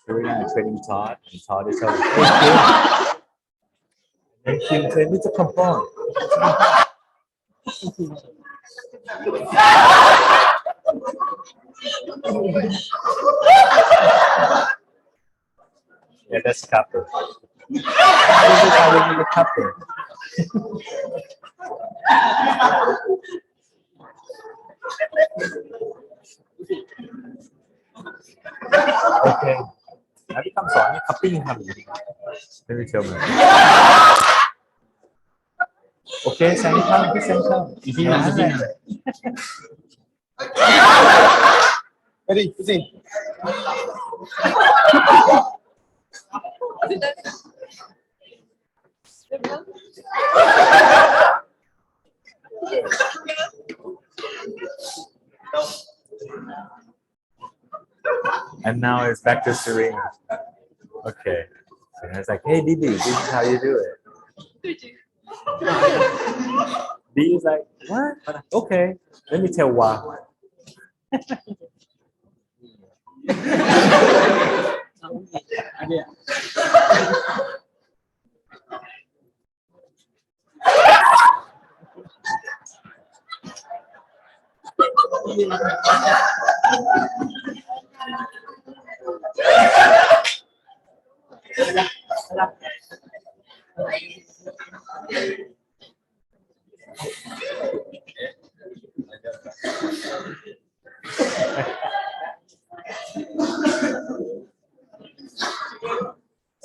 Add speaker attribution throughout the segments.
Speaker 1: Serena is training Todd, and Todd is telling, hey, Kim. And Kim trained me to compound. Yeah, that's copper. This is how we make a copper. Okay. แล้วที่คำสอนนี่คัพปิ้งทำอย่างนี้ไม่ได้เชื่อมโอเคแซงเข้าพี่แซงเข้าอีกทีนะReady, easy. And now it's back to Serena. Okay. And it's like, hey, Didi, this is how you do it. Dee is like, what? Okay, let me tell why.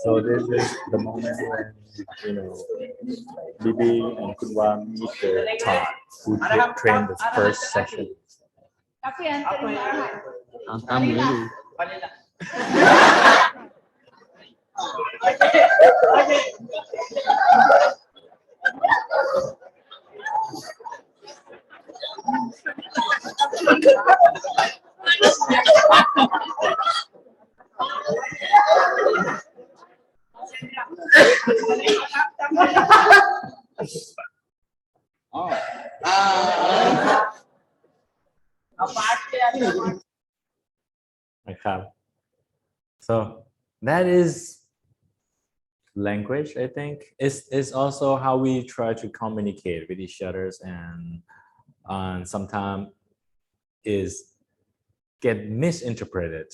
Speaker 1: So this is the moment when, you know, Bibi and Kunwa meet the Todd who trained the first session. So that is language, I think. It's also how we try to communicate with each other, and sometimes is get misinterpreted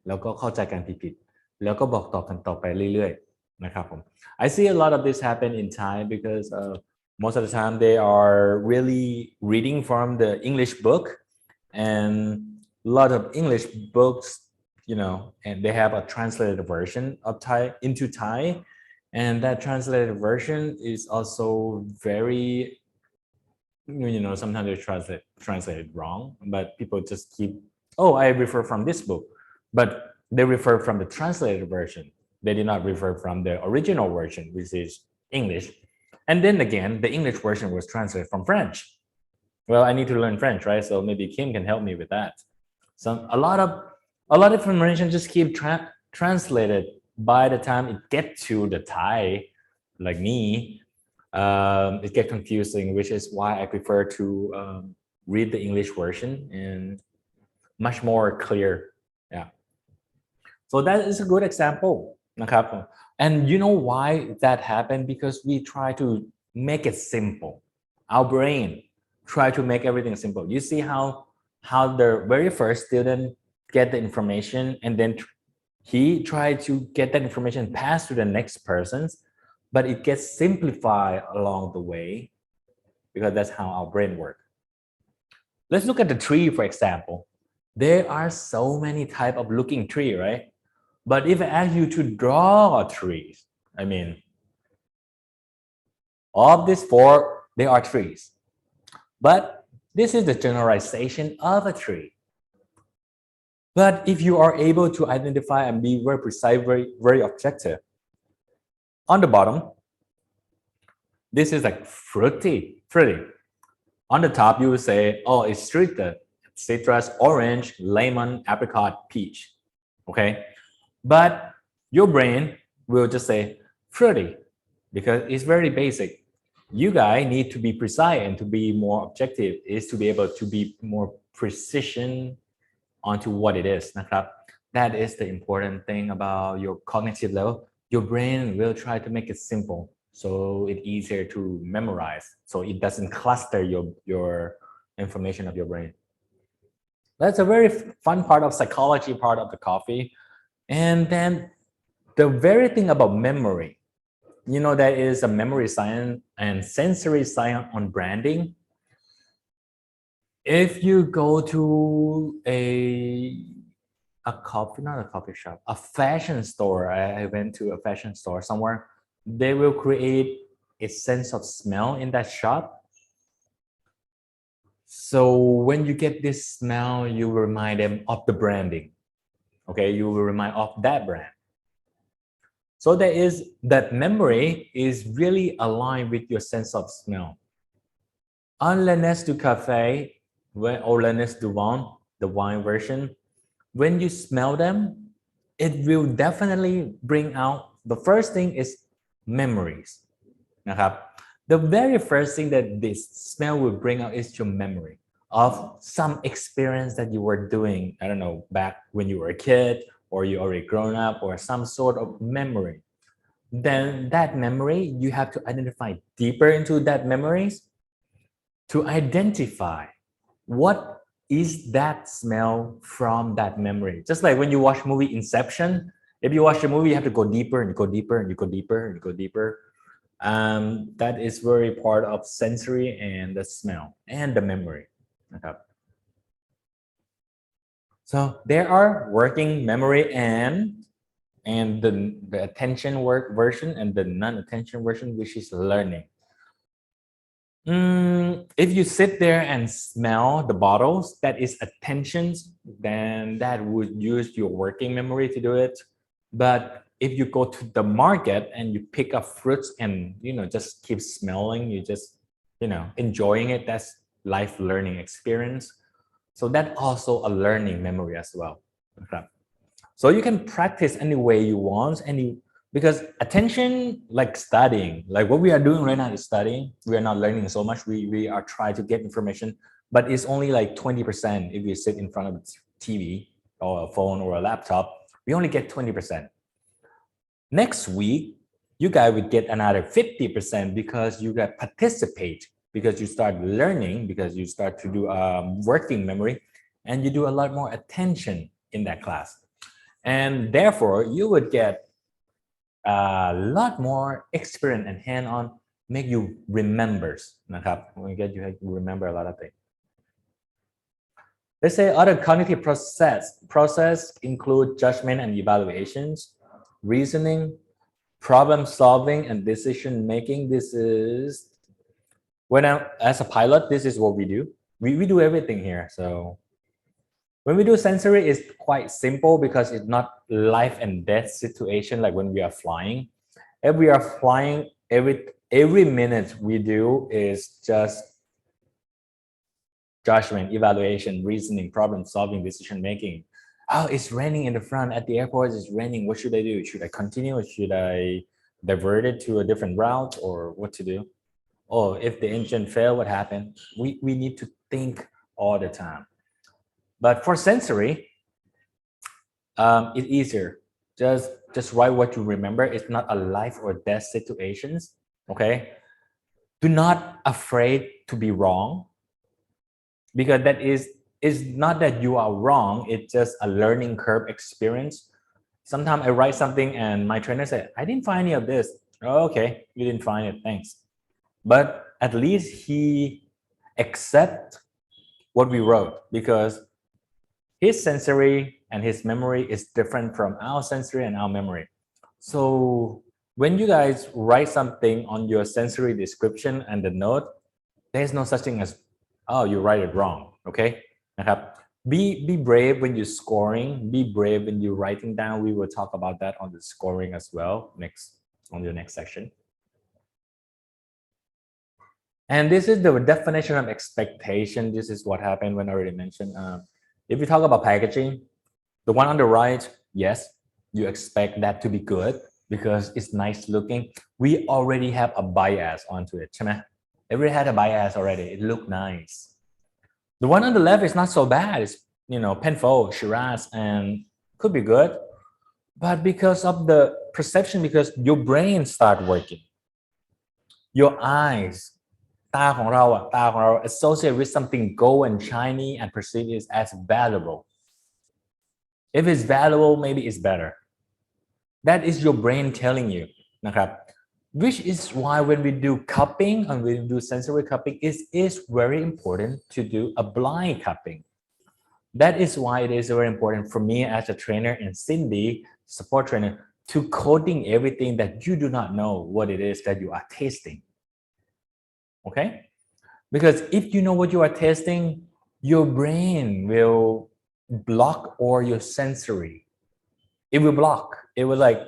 Speaker 1: แล้วก็เข้าใจกันผิดๆแล้วก็บอกต่อกันต่อไปเรื่อยๆนะครับผม I see a lot of this happen in Thai because most of the time they are really reading from the English book, and a lot of English books, you know, and they have a translated version of Thai into Thai, and that translated version is also very, you know, sometimes they translate it wrong, but people just keep, oh, I refer from this book, but they refer from the translated version. They did not refer from the original version, which is English. And then again, the English version was translated from French. Well, I need to learn French, right? So maybe Kim can help me with that. So a lot of information just keep translated. By the time it gets to the Thai, like me, it gets confusing, which is why I prefer to read the English version and much more clear. Yeah. So that is a good example. And you know why that happened? Because we try to make it simple. Our brain try to make everything simple. You see how the very first student get the information, and then he tried to get that information passed to the next persons, but it gets simplified along the way because that's how our brain works. Let's look at the tree, for example. There are so many types of looking tree, right? But if I ask you to draw trees, I mean, of these four, they are trees. But this is the generalization of a tree. But if you are able to identify and be very precise, very objective, on the bottom, this is like fruity. On the top, you will say, oh, it's citrus, orange, lemon, apricot, peach. Okay. But your brain will just say fruity because it's very basic. You guys need to be precise and to be more objective is to be able to be more precision onto what it is. That is the important thing about your cognitive level. Your brain will try to make it simple so it's easier to memorize, so it doesn't cluster your information of your brain. That's a very fun part of psychology, part of the coffee. And then the very thing about memory, there is a memory science and sensory science on branding. If you go to not a coffee shop, a fashion store. I went to a fashion store somewhere. They will create a sense of smell in that shop. So when you get this smell, you will remind them of the branding. Okay, you will remind of that brand. So that memory is really aligned with your sense of smell. On Le Nes du Café or Le Nes du Vin, the wine version, when you smell them, it will definitely bring out, the first thing is memories. The very first thing that this smell will bring out is your memory of some experience that you were doing, I don't know, back when you were a kid or you already grown up, or some sort of memory. Then that memory, you have to identify deeper into that memories to identify what is that smell from that memory. Just like when you watch movie Inception, if you watch the movie, you have to go deeper and you go deeper and you go deeper and you go deeper. That is very part of sensory and the smell and the memory. Okay. So there are working memory and the attention work version and the non-attention version, which is learning. If you sit there and smell the bottles, that is attentions, then that would use your working memory to do it. But if you go to the market and you pick up fruits and just keep smelling, you just enjoying it, that's life learning experience. So that also a learning memory as well. Okay. So you can practice any way you want, because attention, like studying, like what we are doing right now is studying. We are not learning so much. We are trying to get information, but it's only like 20% if you sit in front of a TV or a phone or a laptop. We only get 20%. Next week, you guys would get another 50% because you guys participate, because you start learning, because you start to do working memory, and you do a lot more attention in that class. And therefore, you would get a lot more experience and hand-on, make you remembers. When you get, you remember a lot of things. Let's say other cognitive process include judgment and evaluations, reasoning, problem solving, and decision making. This is as a pilot, this is what we do. We do everything here. So when we do sensory, it's quite simple because it's not life and death situation like when we are flying. If we are flying, every minute we do is just judgment, evaluation, reasoning, problem solving, decision making. Oh, it's raining in the front at the airport. It's raining. What should I do? Should I continue or should I divert it to a different route, or what to do? Oh, if the engine failed, what happened? We need to think all the time. But for sensory, it's easier. Just write what you remember. It's not a life or death situations. Okay. Do not afraid to be wrong, because that is not that you are wrong. It's just a learning curve experience. Sometimes I write something and my trainer said, I didn't find any of this. Oh, okay, you didn't find it. Thanks. But at least he accept what we wrote, because his sensory and his memory is different from our sensory and our memory. So when you guys write something on your sensory description and the note, there's no such thing as, oh, you write it wrong. Okay. Be brave when you're scoring. Be brave when you're writing down. We will talk about that on the scoring as well on the next section. And this is the definition of expectation. This is what happened when I already mentioned. If you talk about packaging, the one on the right, yes, you expect that to be good because it's nice looking. We already have a bias onto it. Everybody had a bias already. It looked nice. The one on the left is not so bad. It's, Penfold, Shiraz, and could be good. But because of the perception, because your brain start working, your eyes, ตาของเรา associate with something gold and shiny and perceive it as valuable. If it's valuable, maybe it's better. That is your brain telling you นะครับ which is why when we do cupping and when we do sensory cupping, it is very important to do a blind cupping. That is why it is very important for me as a trainer and Cindy, support trainer, to coding everything that you do not know what it is that you are tasting. Okay? Because if you know what you are tasting, your brain will block all your sensory. It will block. It will like,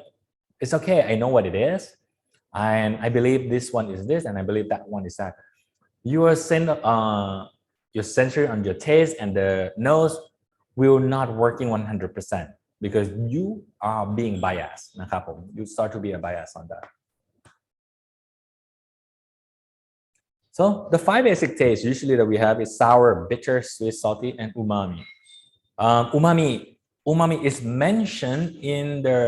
Speaker 1: it's okay, I know what it is. And I believe this one is this, and I believe that one is that. Your sensory on your taste and the nose will not working 100% because you are being biased นะครับผม you start to be a bias on that. So the 5 basic tastes usually that we have is sour, bitter, sweet, salty, and umami. Umami is mentioned in the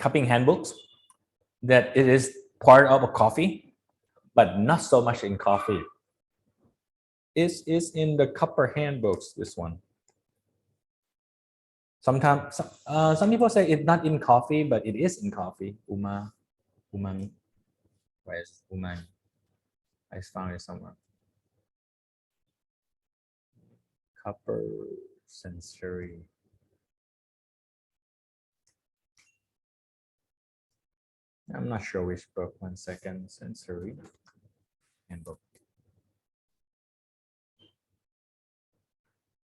Speaker 1: cupping handbooks that it is part of a coffee, but not so much in coffee. Is in the cupper handbooks, this one. Sometimes some people say it's not in coffee, but it is in coffee. Umami. Where is umami? I found it somewhere. Copper sensory. I'm not sure which book. 1 second. Sensory handbook.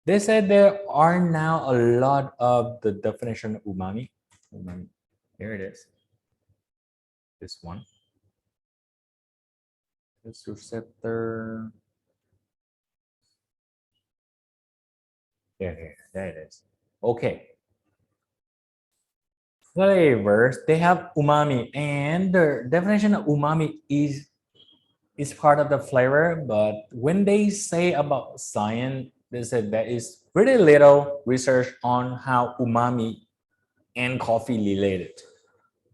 Speaker 1: They said there are now a lot of the definition of umami. Here it is. This one. This receptor. Here, there it is. Okay. Flavors, they have umami, and the definition of umami is part of the flavor, but when they say about science, they said there is very little research on how umami and coffee related.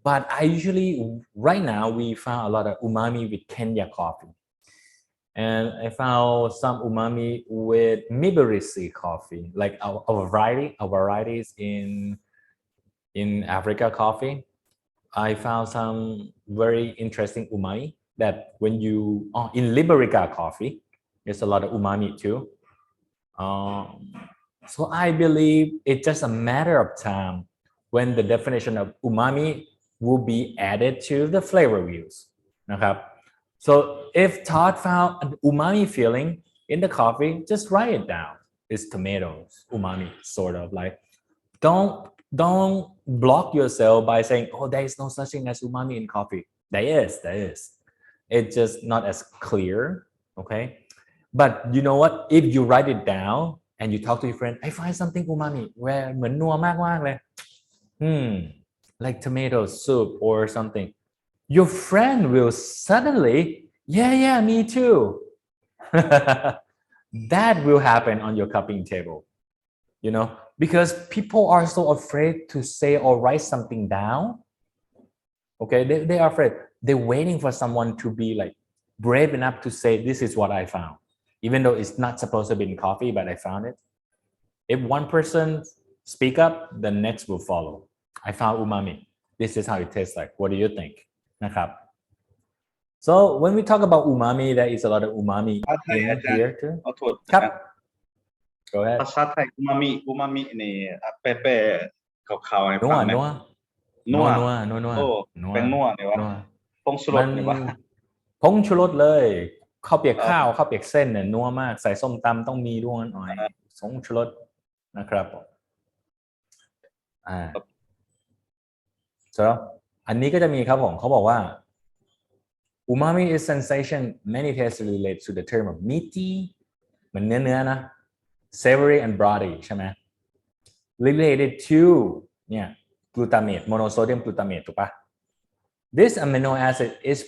Speaker 1: But I usually, right now, we found a lot of umami with Kenya coffee. And I found some umami with Mibirisi coffee, like a variety of varieties in Africa coffee. I found some very interesting umami that when you, in Liberica coffee, there's a lot of umami too. So I believe it's just a matter of time when the definition of umami will be added to the flavor wheels. นะครับ So if Todd found an umami feeling in the coffee, just write it down. It's tomatoes, umami, sort of like. Don't block yourself by saying, oh, there is no such thing as umami in coffee. There is. It's just not as clear, okay? But you know what? If you write it down and you talk to your friend, I find something umami where เหมือนนัวมากๆเลย like tomato soup or something. Your friend will suddenly, yeah, me too. That will happen on your cupping table, because people are so afraid to say or write something down. Okay, they are afraid. They're waiting for someone to be like brave enough to say, this is what I found. Even though it's not supposed to be in coffee, but I found it. If one person speak up, the next will follow. I found umami. This is how it tastes like. What do you think? นะครับ So when we talk about umami, there is a lot of umami in here too. ครับ Go ahead.
Speaker 2: ภาษาไทยอูมามินี่เป๊ะๆขาวๆให้ฟังหน่อยนัวโอ้เป็นนัวนี่วะผงชูรสนี่วะ
Speaker 1: ผงชูรสเลยข้าวเปียกข้าวเปียกเส้นเนี่ยนัวมากใส่ส้มตำต้องมีด้วยหน่อยผงชูรสนะครับso อันนี้ก็จะมีครับผมเขาบอกว่า Umami is sensation. Many tastes relate to the term of meaty เหมือนเนื้อนะ savory and broady ใช่ไหม related to เนี่ย glutamate monosodium glutamate ถูกปะ This amino acid is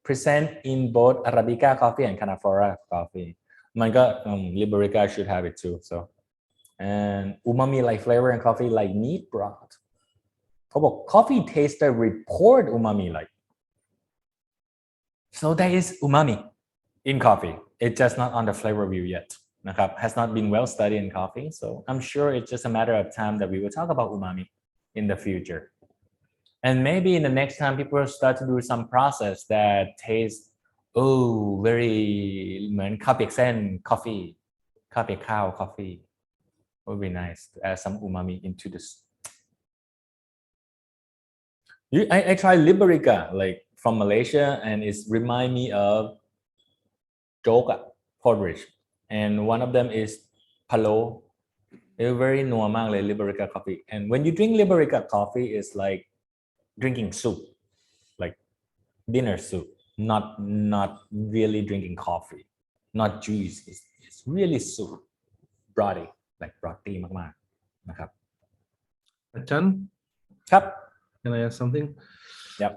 Speaker 1: present in both Arabica coffee and Canafora coffee มันก็Liberica should have it too so and umami like flavor in coffee like meat broth เขาบอก coffee taster report umami like so there is umami in coffee it's just not on the flavor view yet นะครับ has not been well studied in coffee so I'm sure it's just a matter of time that we will talk about umami in the future and maybe in the next time people start to do some process that tastes very เหมือนข้าวเปียกเส้น coffee ข้าวเปียกข้าว coffee would be nice to add some umami into this. I tried Liberica like from Malaysia and it's remind me of Joka porridge and one of them is palo. They're very normal like Liberica coffee and when you drink Liberica coffee it's like drinking soup like dinner soup not really drinking coffee not juice it's really soup broady like broady มากๆนะครับ
Speaker 3: Achan?
Speaker 1: ครับ
Speaker 3: Can I ask something?
Speaker 1: Yep.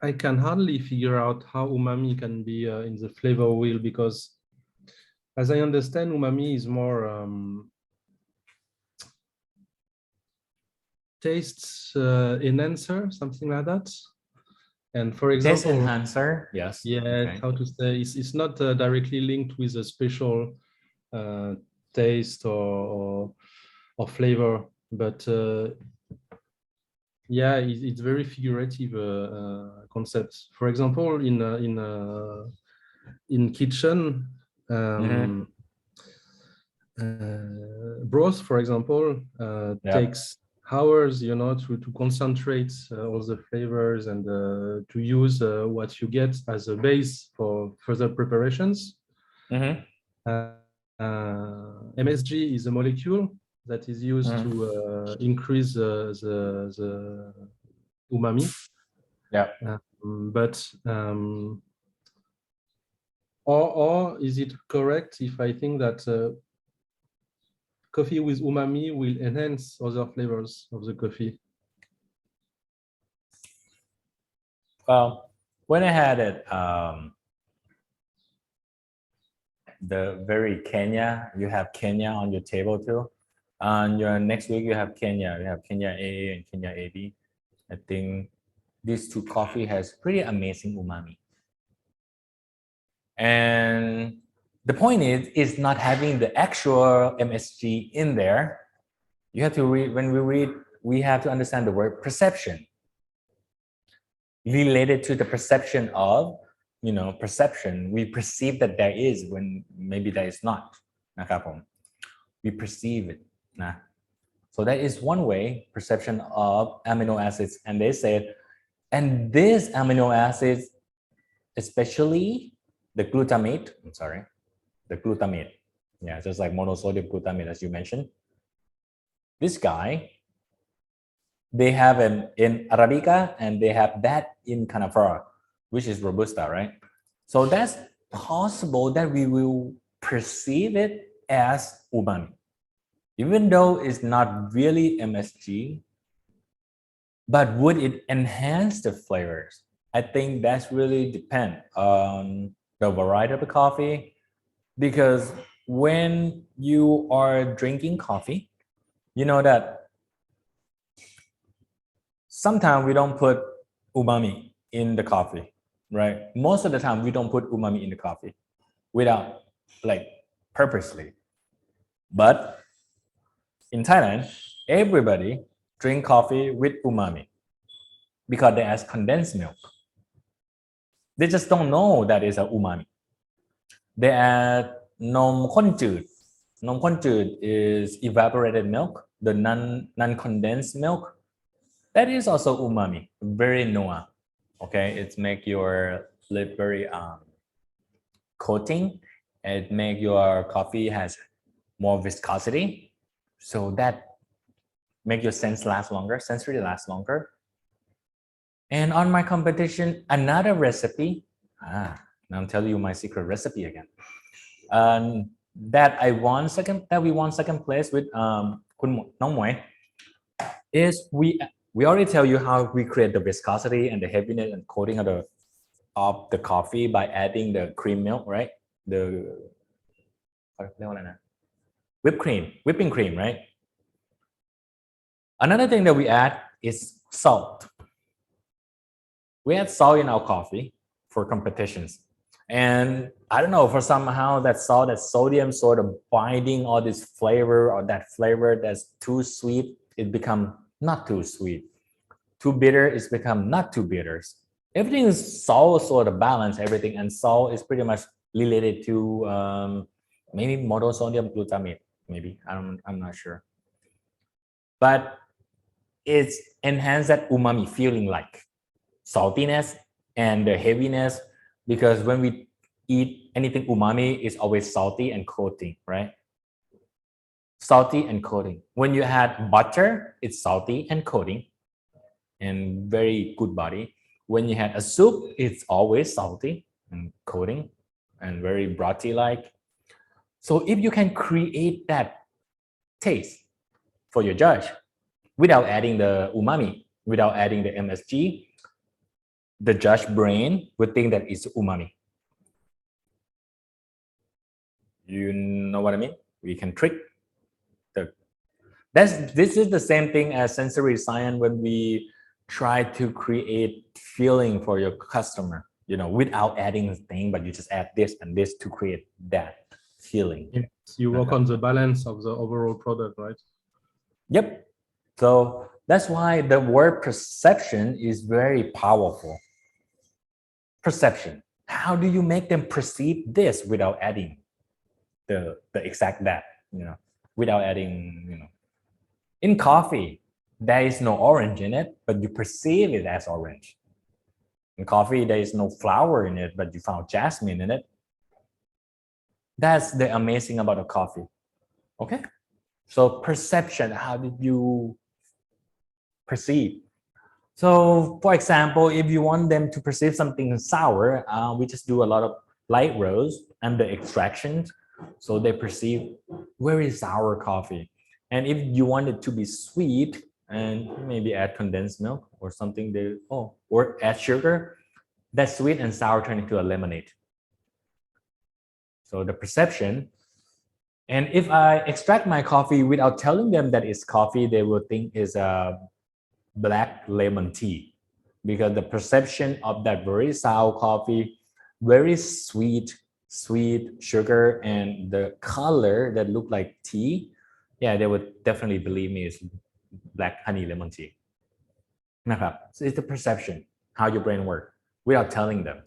Speaker 3: I can hardly figure out how umami can be in the flavor wheel because as I understand umami is more taste enhancer, something like that. And for example,
Speaker 1: taste enhancer, yes.
Speaker 3: Yeah,
Speaker 1: okay.
Speaker 3: How to say it's not directly linked with a special taste or flavor, but yeah, it's very figurative concept. For example, in kitchen, broth, for example, takes hours, to concentrate all the flavors and to use what you get as a base for further preparations. MSG is a molecule that is used to increase the umami.
Speaker 1: Yeah.
Speaker 3: But or is it correct if I think that coffee with umami will enhance other flavors of the coffee?
Speaker 1: Well, when I had it, the very Kenya, you have Kenya on your table too. On your next week, you have Kenya. You have Kenya AA and Kenya AB. I think these two coffee has pretty amazing umami. And the point is not having the actual MSG in there. You have to read, when we read, we have to understand the word perception. Related to the perception of, perception, we perceive that there is when maybe there is not. We perceive it. So that is one way, perception of amino acids. And they said, and these amino acids, especially the glutamate, the glutamate. Yeah, just like monosodium glutamate, as you mentioned. This guy, they have an in Arabica and they have that in Canafora, which is Robusta, right? So that's possible that we will perceive it as umami. Even though it's not really MSG, but would it enhance the flavors? I think that's really depend on the variety of the coffee, because when you are drinking coffee, you know that sometimes we don't put umami in the coffee, right? Most of the time we don't put umami in the coffee without like purposely. But in Thailand, everybody drink coffee with umami because they add condensed milk. They just don't know that is a umami. They add nom khonจืด. Nom khonจืด is evaporated milk, the non-condensed milk. That is also umami, very noa. Okay, it make your lip very coating. It make your coffee has more viscosity, so that make your sensory last longer. And on my competition, another recipe. Now I'm telling you my secret recipe again. That we won second place with คุณน้องหมวย is we already tell you how we create the viscosity and the heaviness and coating of the coffee by adding the cream milk, right? The whipping cream, right? Another thing that we add is salt. We add salt in our coffee for competitions. And I don't know, for somehow that salt, that sodium sort of binding all this flavor or that flavor that's too sweet, it become not too sweet. Too bitter, it's become not too bitter. Everything is salt sort of balance everything, and salt is pretty much related to maybe monosodium glutamate, maybe, I'm not sure. But it's enhanced that umami feeling like saltiness and the heaviness, because when we eat anything umami, it's always salty and coating, right? Salty and coating. When you add butter, it's salty and coating and very good body. When you had a soup, it's always salty and coating and very brothy like. So if you can create that taste for your judge without adding the umami, without adding the MSG, the judge brain would think that it's umami. You know what I mean? We can trick this is the same thing as sensory science when we try to create feeling for your customer, without adding a thing, but you just add this and this to create that feeling.
Speaker 3: Yes, you work on the balance of the overall product, right?
Speaker 1: Yep. So that's why the word perception is very powerful. Perception. How do you make them perceive this without adding the exact that, without adding, in coffee, there is no orange in it, but you perceive it as orange. In coffee, there is no flower in it, but you found jasmine in it. That's the amazing about a coffee. Okay? So perception, how did you perceive? So for example, if you want them to perceive something sour, we just do a lot of light roast and the extractions. So they perceive very sour coffee. And if you want it to be sweet, and maybe add condensed milk or something, or add sugar, that sweet and sour turn into a lemonade. So the perception. And if I extract my coffee without telling them that it's coffee, they will think it's a black lemon tea, because the perception of that very sour coffee, very sweet sugar, and the color that look like tea, yeah, they would definitely believe me it's black honey lemon tea. So it's the perception, how your brain works without telling them.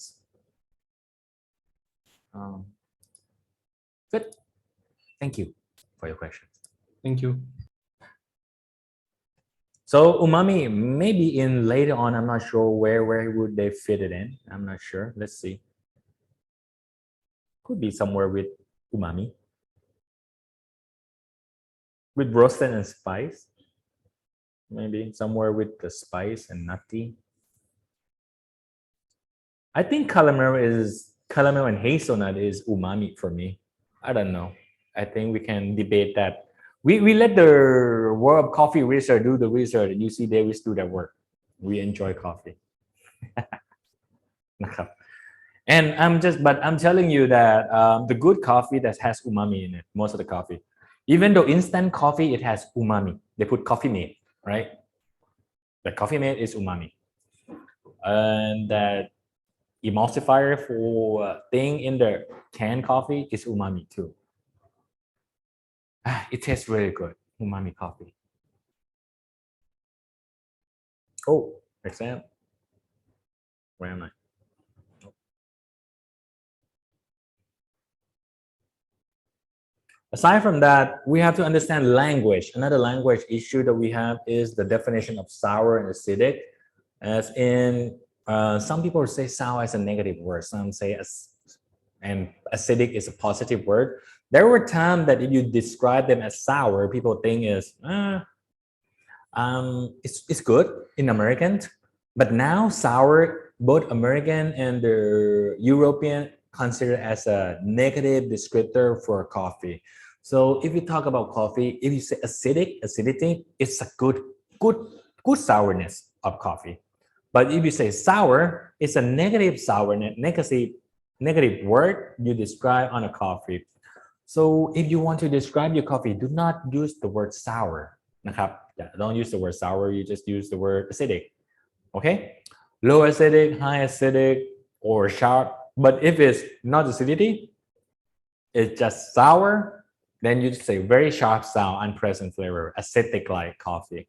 Speaker 1: Good. Thank you for your question.
Speaker 3: Thank you.
Speaker 1: So umami, maybe in later on, I'm not sure where would they fit it in. I'm not sure. Let's see. Could be somewhere with umami, with roasted and spice. Maybe somewhere with the spice and nutty. I think caramel and hazelnut is umami for me. I don't know. I think we can debate that. We let the World Coffee Research do the research, and UC Davis do that work. We enjoy coffee. And I'm telling you that the good coffee that has umami in it, most of the coffee, even though instant coffee, it has umami. They put coffee mate, right? The coffee mate is umami. And that emulsifier for thing in the canned coffee is umami too. It tastes really good, umami coffee. Oh, exam. Where am I? Aside from that, we have to understand language. Another language issue that we have is the definition of sour and acidic. As in, some people say sour as a negative word. Some say and acidic is a positive word. There were times that if you describe them as sour, people think it's good in Americans, But now sour, both American and the European consider as a negative descriptor for coffee. So if you talk about coffee, if you say acidity, it's a good sourness of coffee. But if you say sour, it's a negative sourness, negative word you describe on a coffee. So if you want to describe your coffee, do not use the word sour. Don't use the word sour, you just use the word acidic. Okay? Low acidic, high acidic, or sharp. But if it's not acidity, it's just sour, then you just say very sharp sound, unpleasant flavor, acidic like coffee.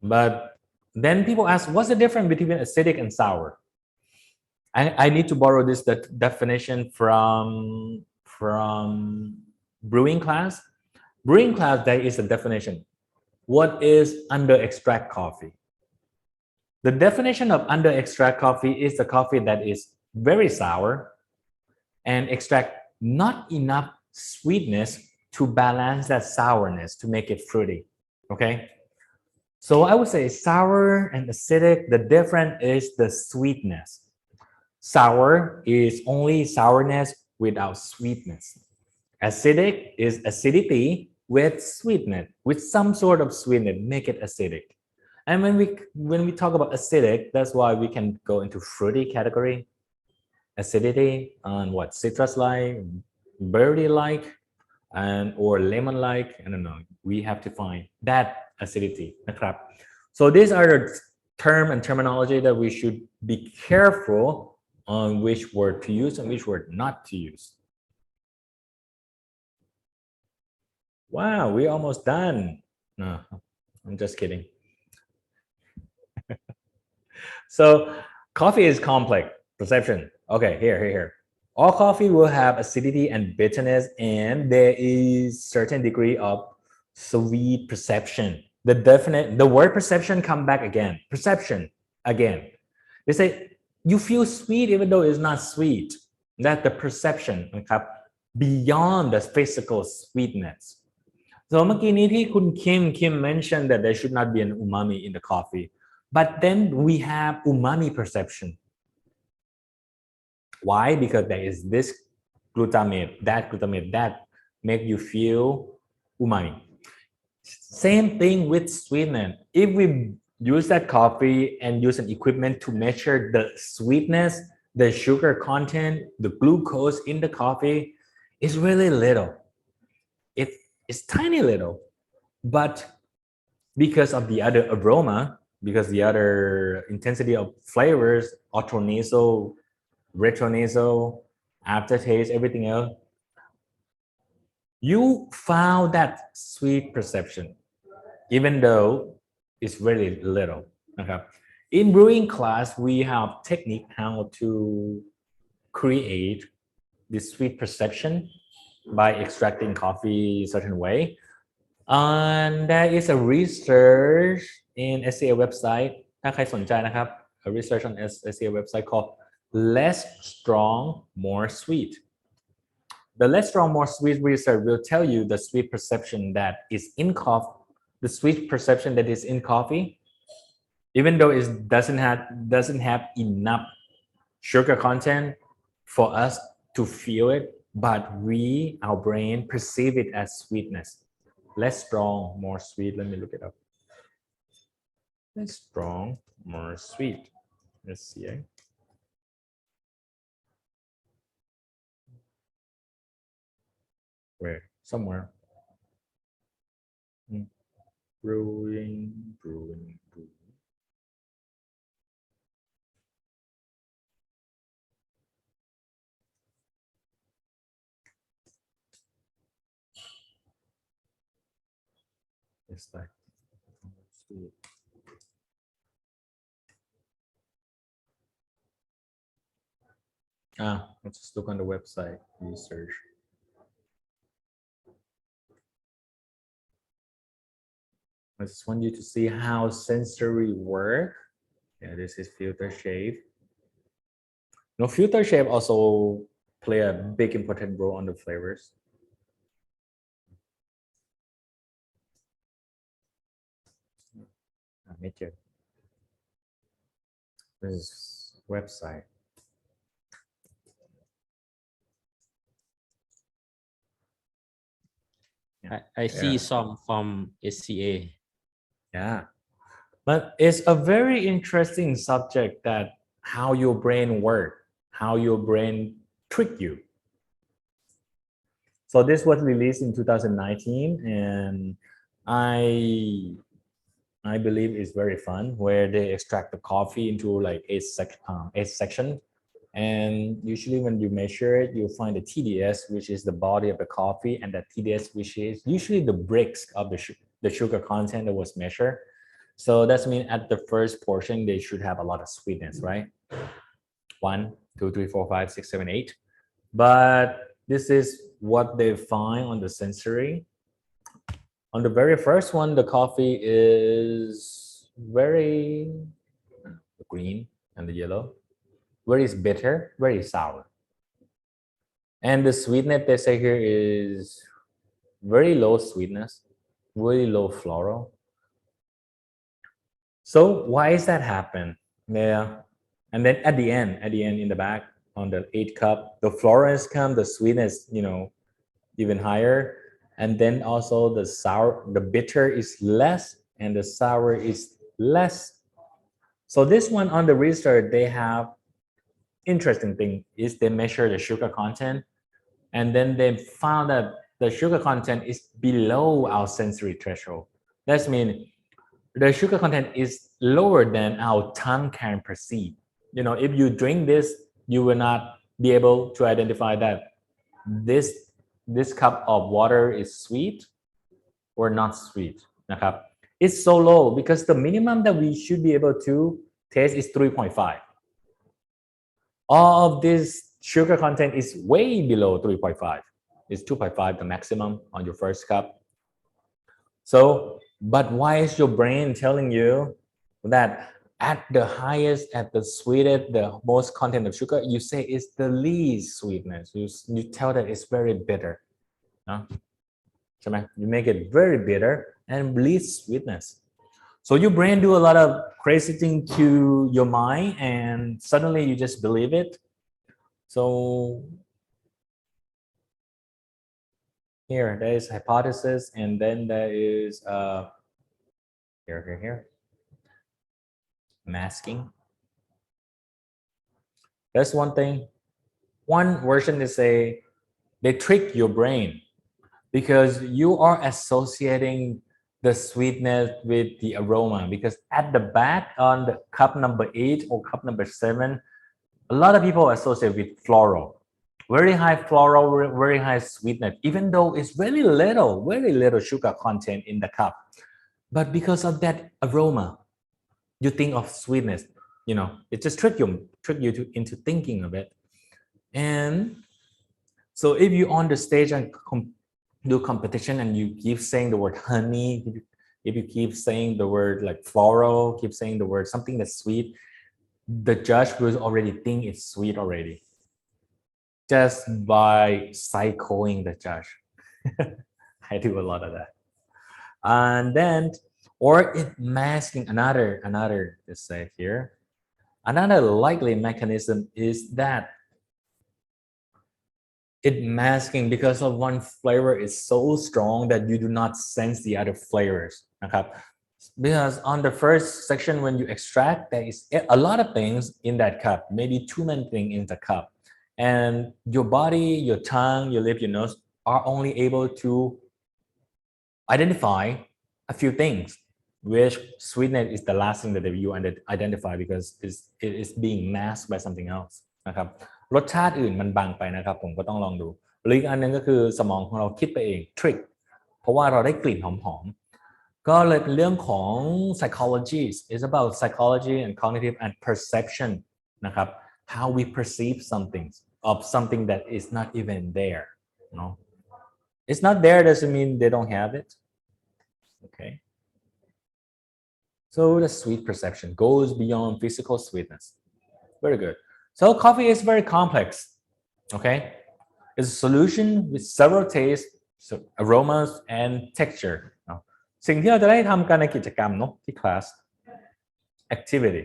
Speaker 1: But then people ask, what's the difference between acidic and sour? I need to borrow this definition from brewing class. Brewing class, there is a definition. What is under extract coffee? The definition of under extract coffee is the coffee that is very sour and extract not enough sweetness to balance that sourness to make it fruity. Okay. So I would say sour and acidic, the difference is the sweetness. Sour is only sourness without sweetness. Acidic is acidity with sweetness, with some sort of sweetness, make it acidic. And when we talk about acidic, that's why we can go into fruity category, acidity on what citrus like, berry like, and or lemon like. I don't know. We have to find that acidity. So these are the term and terminology that we should be careful on which word to use and which word not to use. Wow, we're almost done. No, I'm just kidding. So coffee is complex perception. Okay, here. All coffee will have acidity and bitterness, and there is certain degree of sweet perception. The word perception come back again. Perception again. They say you feel sweet even though it's not sweet. That's the perception beyond the physical sweetness. So เมื่อกี้นี้ที่คุณ Kim mentioned that there should not be an umami in the coffee. But then we have umami perception. Why? Because there is this glutamate that make you feel umami. Same thing with sweetness. If we use that coffee and use an equipment to measure the sweetness, the sugar content, the glucose in the coffee, is really little. It's tiny little, but because of the other aroma, because the other intensity of flavors, intranasal, retronasal, aftertaste, everything else, you found that sweet perception, even though it's very little. Okay. In brewing class, we have technique how to create this sweet perception by extracting coffee a certain way. And there is a research in SCA website ถ้าใครสนใจนะครับ a research on SCA website called Less Strong, More Sweet. The Less Strong, More Sweet research will tell you the sweet perception that is in coffee, the sweet perception that is in coffee, even though it doesn't have enough sugar content for us to feel it, but our brain perceive it as sweetness. Less strong, more sweet. Let me look it up. Less strong, more sweet. SCA. Where? Somewhere. Brewing. It's like sweet. Let's just look on the website, research. I just want you to see how sensory work. Yeah, this is filter shape. Now, filter shape also play a big important role on the flavors. Me too. This website.
Speaker 4: I see
Speaker 1: Yeah.
Speaker 4: some from SCA.
Speaker 1: Yeah. But it's a very interesting subject that how your brain work, how your brain trick you. So this was released in 2019, and I believe it's very fun where they extract the coffee into like eight section. And usually when you measure it, you'll find the TDS, which is the body of the coffee, and the TDS, which is usually the bricks of the sugar content that was measured. So that's mean at the first portion, they should have a lot of sweetness, right? 1, 2, 3, 4, 5, 6, 7, 8. But this is what they find on the sensory. On the very first one, the coffee is very green and the yellow, very bitter, very sour. And the sweetness they say here is very low sweetness, very low floral. So why is that happen? Yeah. And then at the end in the back on the 8 cup, the florals come, the sweetness, even higher. And then also the sour, the bitter is less and the sour is less. So this one on the research, they have interesting thing is they measure the sugar content, and then they found that the sugar content is below our sensory threshold. That means the sugar content is lower than our tongue can perceive. If you drink this, you will not be able to identify that this cup of water is sweet or not sweet. It's so low because the minimum that we should be able to taste is 3.5. All of this sugar content is way below 3.5. It's 2.5 the maximum on your first cup. So, but why is your brain telling you that at the highest, at the sweetest, the most content of sugar, you say it's the least sweetness. You tell that it's very bitter. No? You make it very bitter and least sweetness. So your brain do a lot of crazy thing to your mind, and suddenly you just believe it. So here there is hypothesis, and then there is here masking. That's one thing. One version is say they trick your brain because you are associating the sweetness with the aroma, because at the back on the cup number 8 or cup number 7, a lot of people associate with floral, very high floral, very high sweetness, even though it's very little sugar content in the cup. But because of that aroma, you think of sweetness. It just trick you into thinking of it. And so if you on the stage and do competition and you keep saying the word honey, if you keep saying the word like floral, keep saying the word something that's sweet, the judge will already think it's sweet already, just by psychoing the judge. I do a lot of that. And then, or it masking another, let's say here, another likely mechanism is that it masking because of one flavor is so strong that you do not sense the other flavors. Okay? Because on the first section, when you extract, there is a lot of things in that cup, maybe too many things in the cup. And your body, your tongue, your lip, your nose are only able to identify a few things, which sweetness is the last thing that you identify because it is being masked by something else. นะครับรสชาติอื่นมันบังไปนะครับผมก็ต้องลองดูหรืออีกอันนึงก็คือสมองของเราคิดไปเอง trick เพราะว่าเราได้กลิ่นหอมๆก็เลยเป็นเรื่องของ psychology is about psychology and cognitive and perception นะครับ how we perceive something of something that is not even there. It's not there doesn't mean they don't have it. Okay. So the sweet perception goes beyond physical sweetness. Very good. So coffee is very complex. Okay. It's a solution with several tastes, so aromas and texture. สิ่งที่เราจะได้ทำกันในกิจกรรมเนาะที่คลาส activity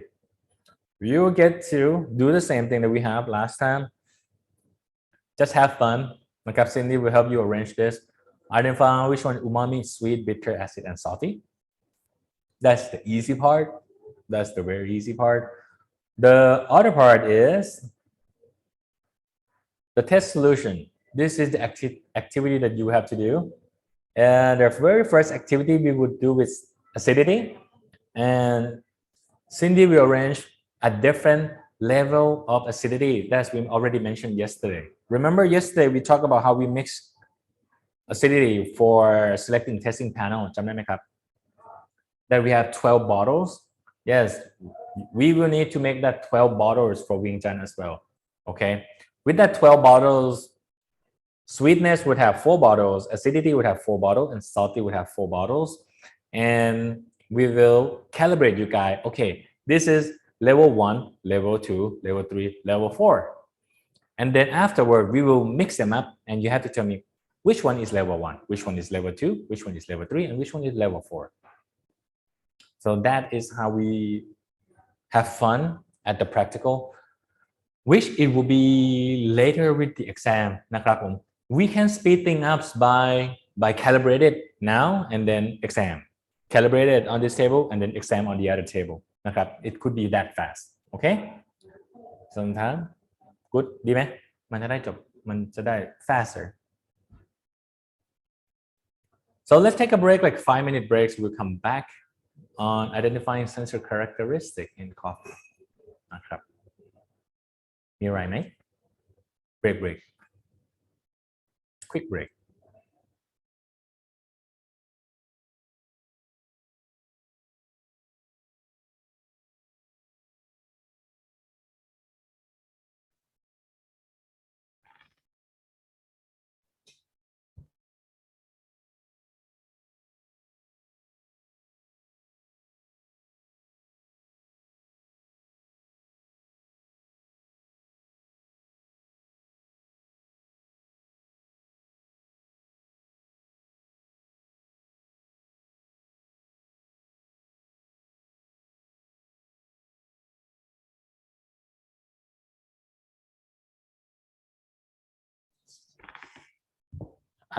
Speaker 1: we will get to do the same thing that we have last time. Just have fun. Cindy will help you arrange this. Identify which one umami, sweet, bitter, acid, and salty. That's the easy part. That's the very easy part. The other part is the test solution. This is the activity that you have to do. And the very first activity we would do with acidity. And Cindy will arrange a different level of acidity that's been already mentioned yesterday. Remember yesterday we talked about how we mix acidity for selecting testing panel. That we have 12 bottles. Yes, we will need to make that 12 bottles for Wingjan as well. Okay, with that 12 bottles, sweetness would have 4 bottles, acidity would have 4 bottles, and salty would have 4 bottles. And we will calibrate you guys. Okay, this is level 1, level 2, level 3, level 4. And then afterward, we will mix them up and you have to tell me which one is level 1, which one is level 2, which one is level 3, and which one is level 4. So that is how we have fun at the practical, which it will be later with the exam. We can speed things up by calibrate it now and then exam. Calibrate it on this table and then exam on the other table. It could be that fast. Okay? Sometimes good ดีไหมมันจะได้จบมันจะได้ faster. So let's take a break, like 5-minute breaks. We'll come back on identifying sensor characteristic in coffee. นะครับมีอะไรไหม break quick break.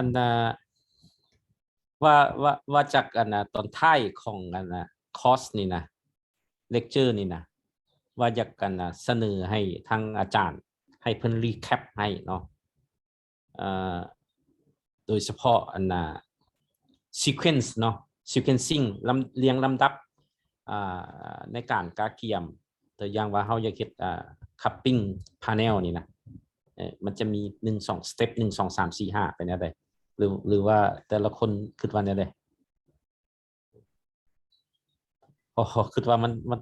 Speaker 4: อันว่าจากอันตอนท้ายของอันคอร์สนี่นะเลคเจอร์นี่นะว่าอยากกันเสนอให้ทางอาจารย์ให้เพิ่นรีแคปให้เนาะโดยเฉพาะอันsequence เนาะ sequencing เรียงลำดับในการกาเกียมตัวอย่างว่าเฮาอยากเฮ็ดcupping panel นี่นะมันจะมี1 2 step 1 2 3 4 5ไปแนวใดหรือว่าแต่ละคนคิดว่าแนวใดคิดว่ามัน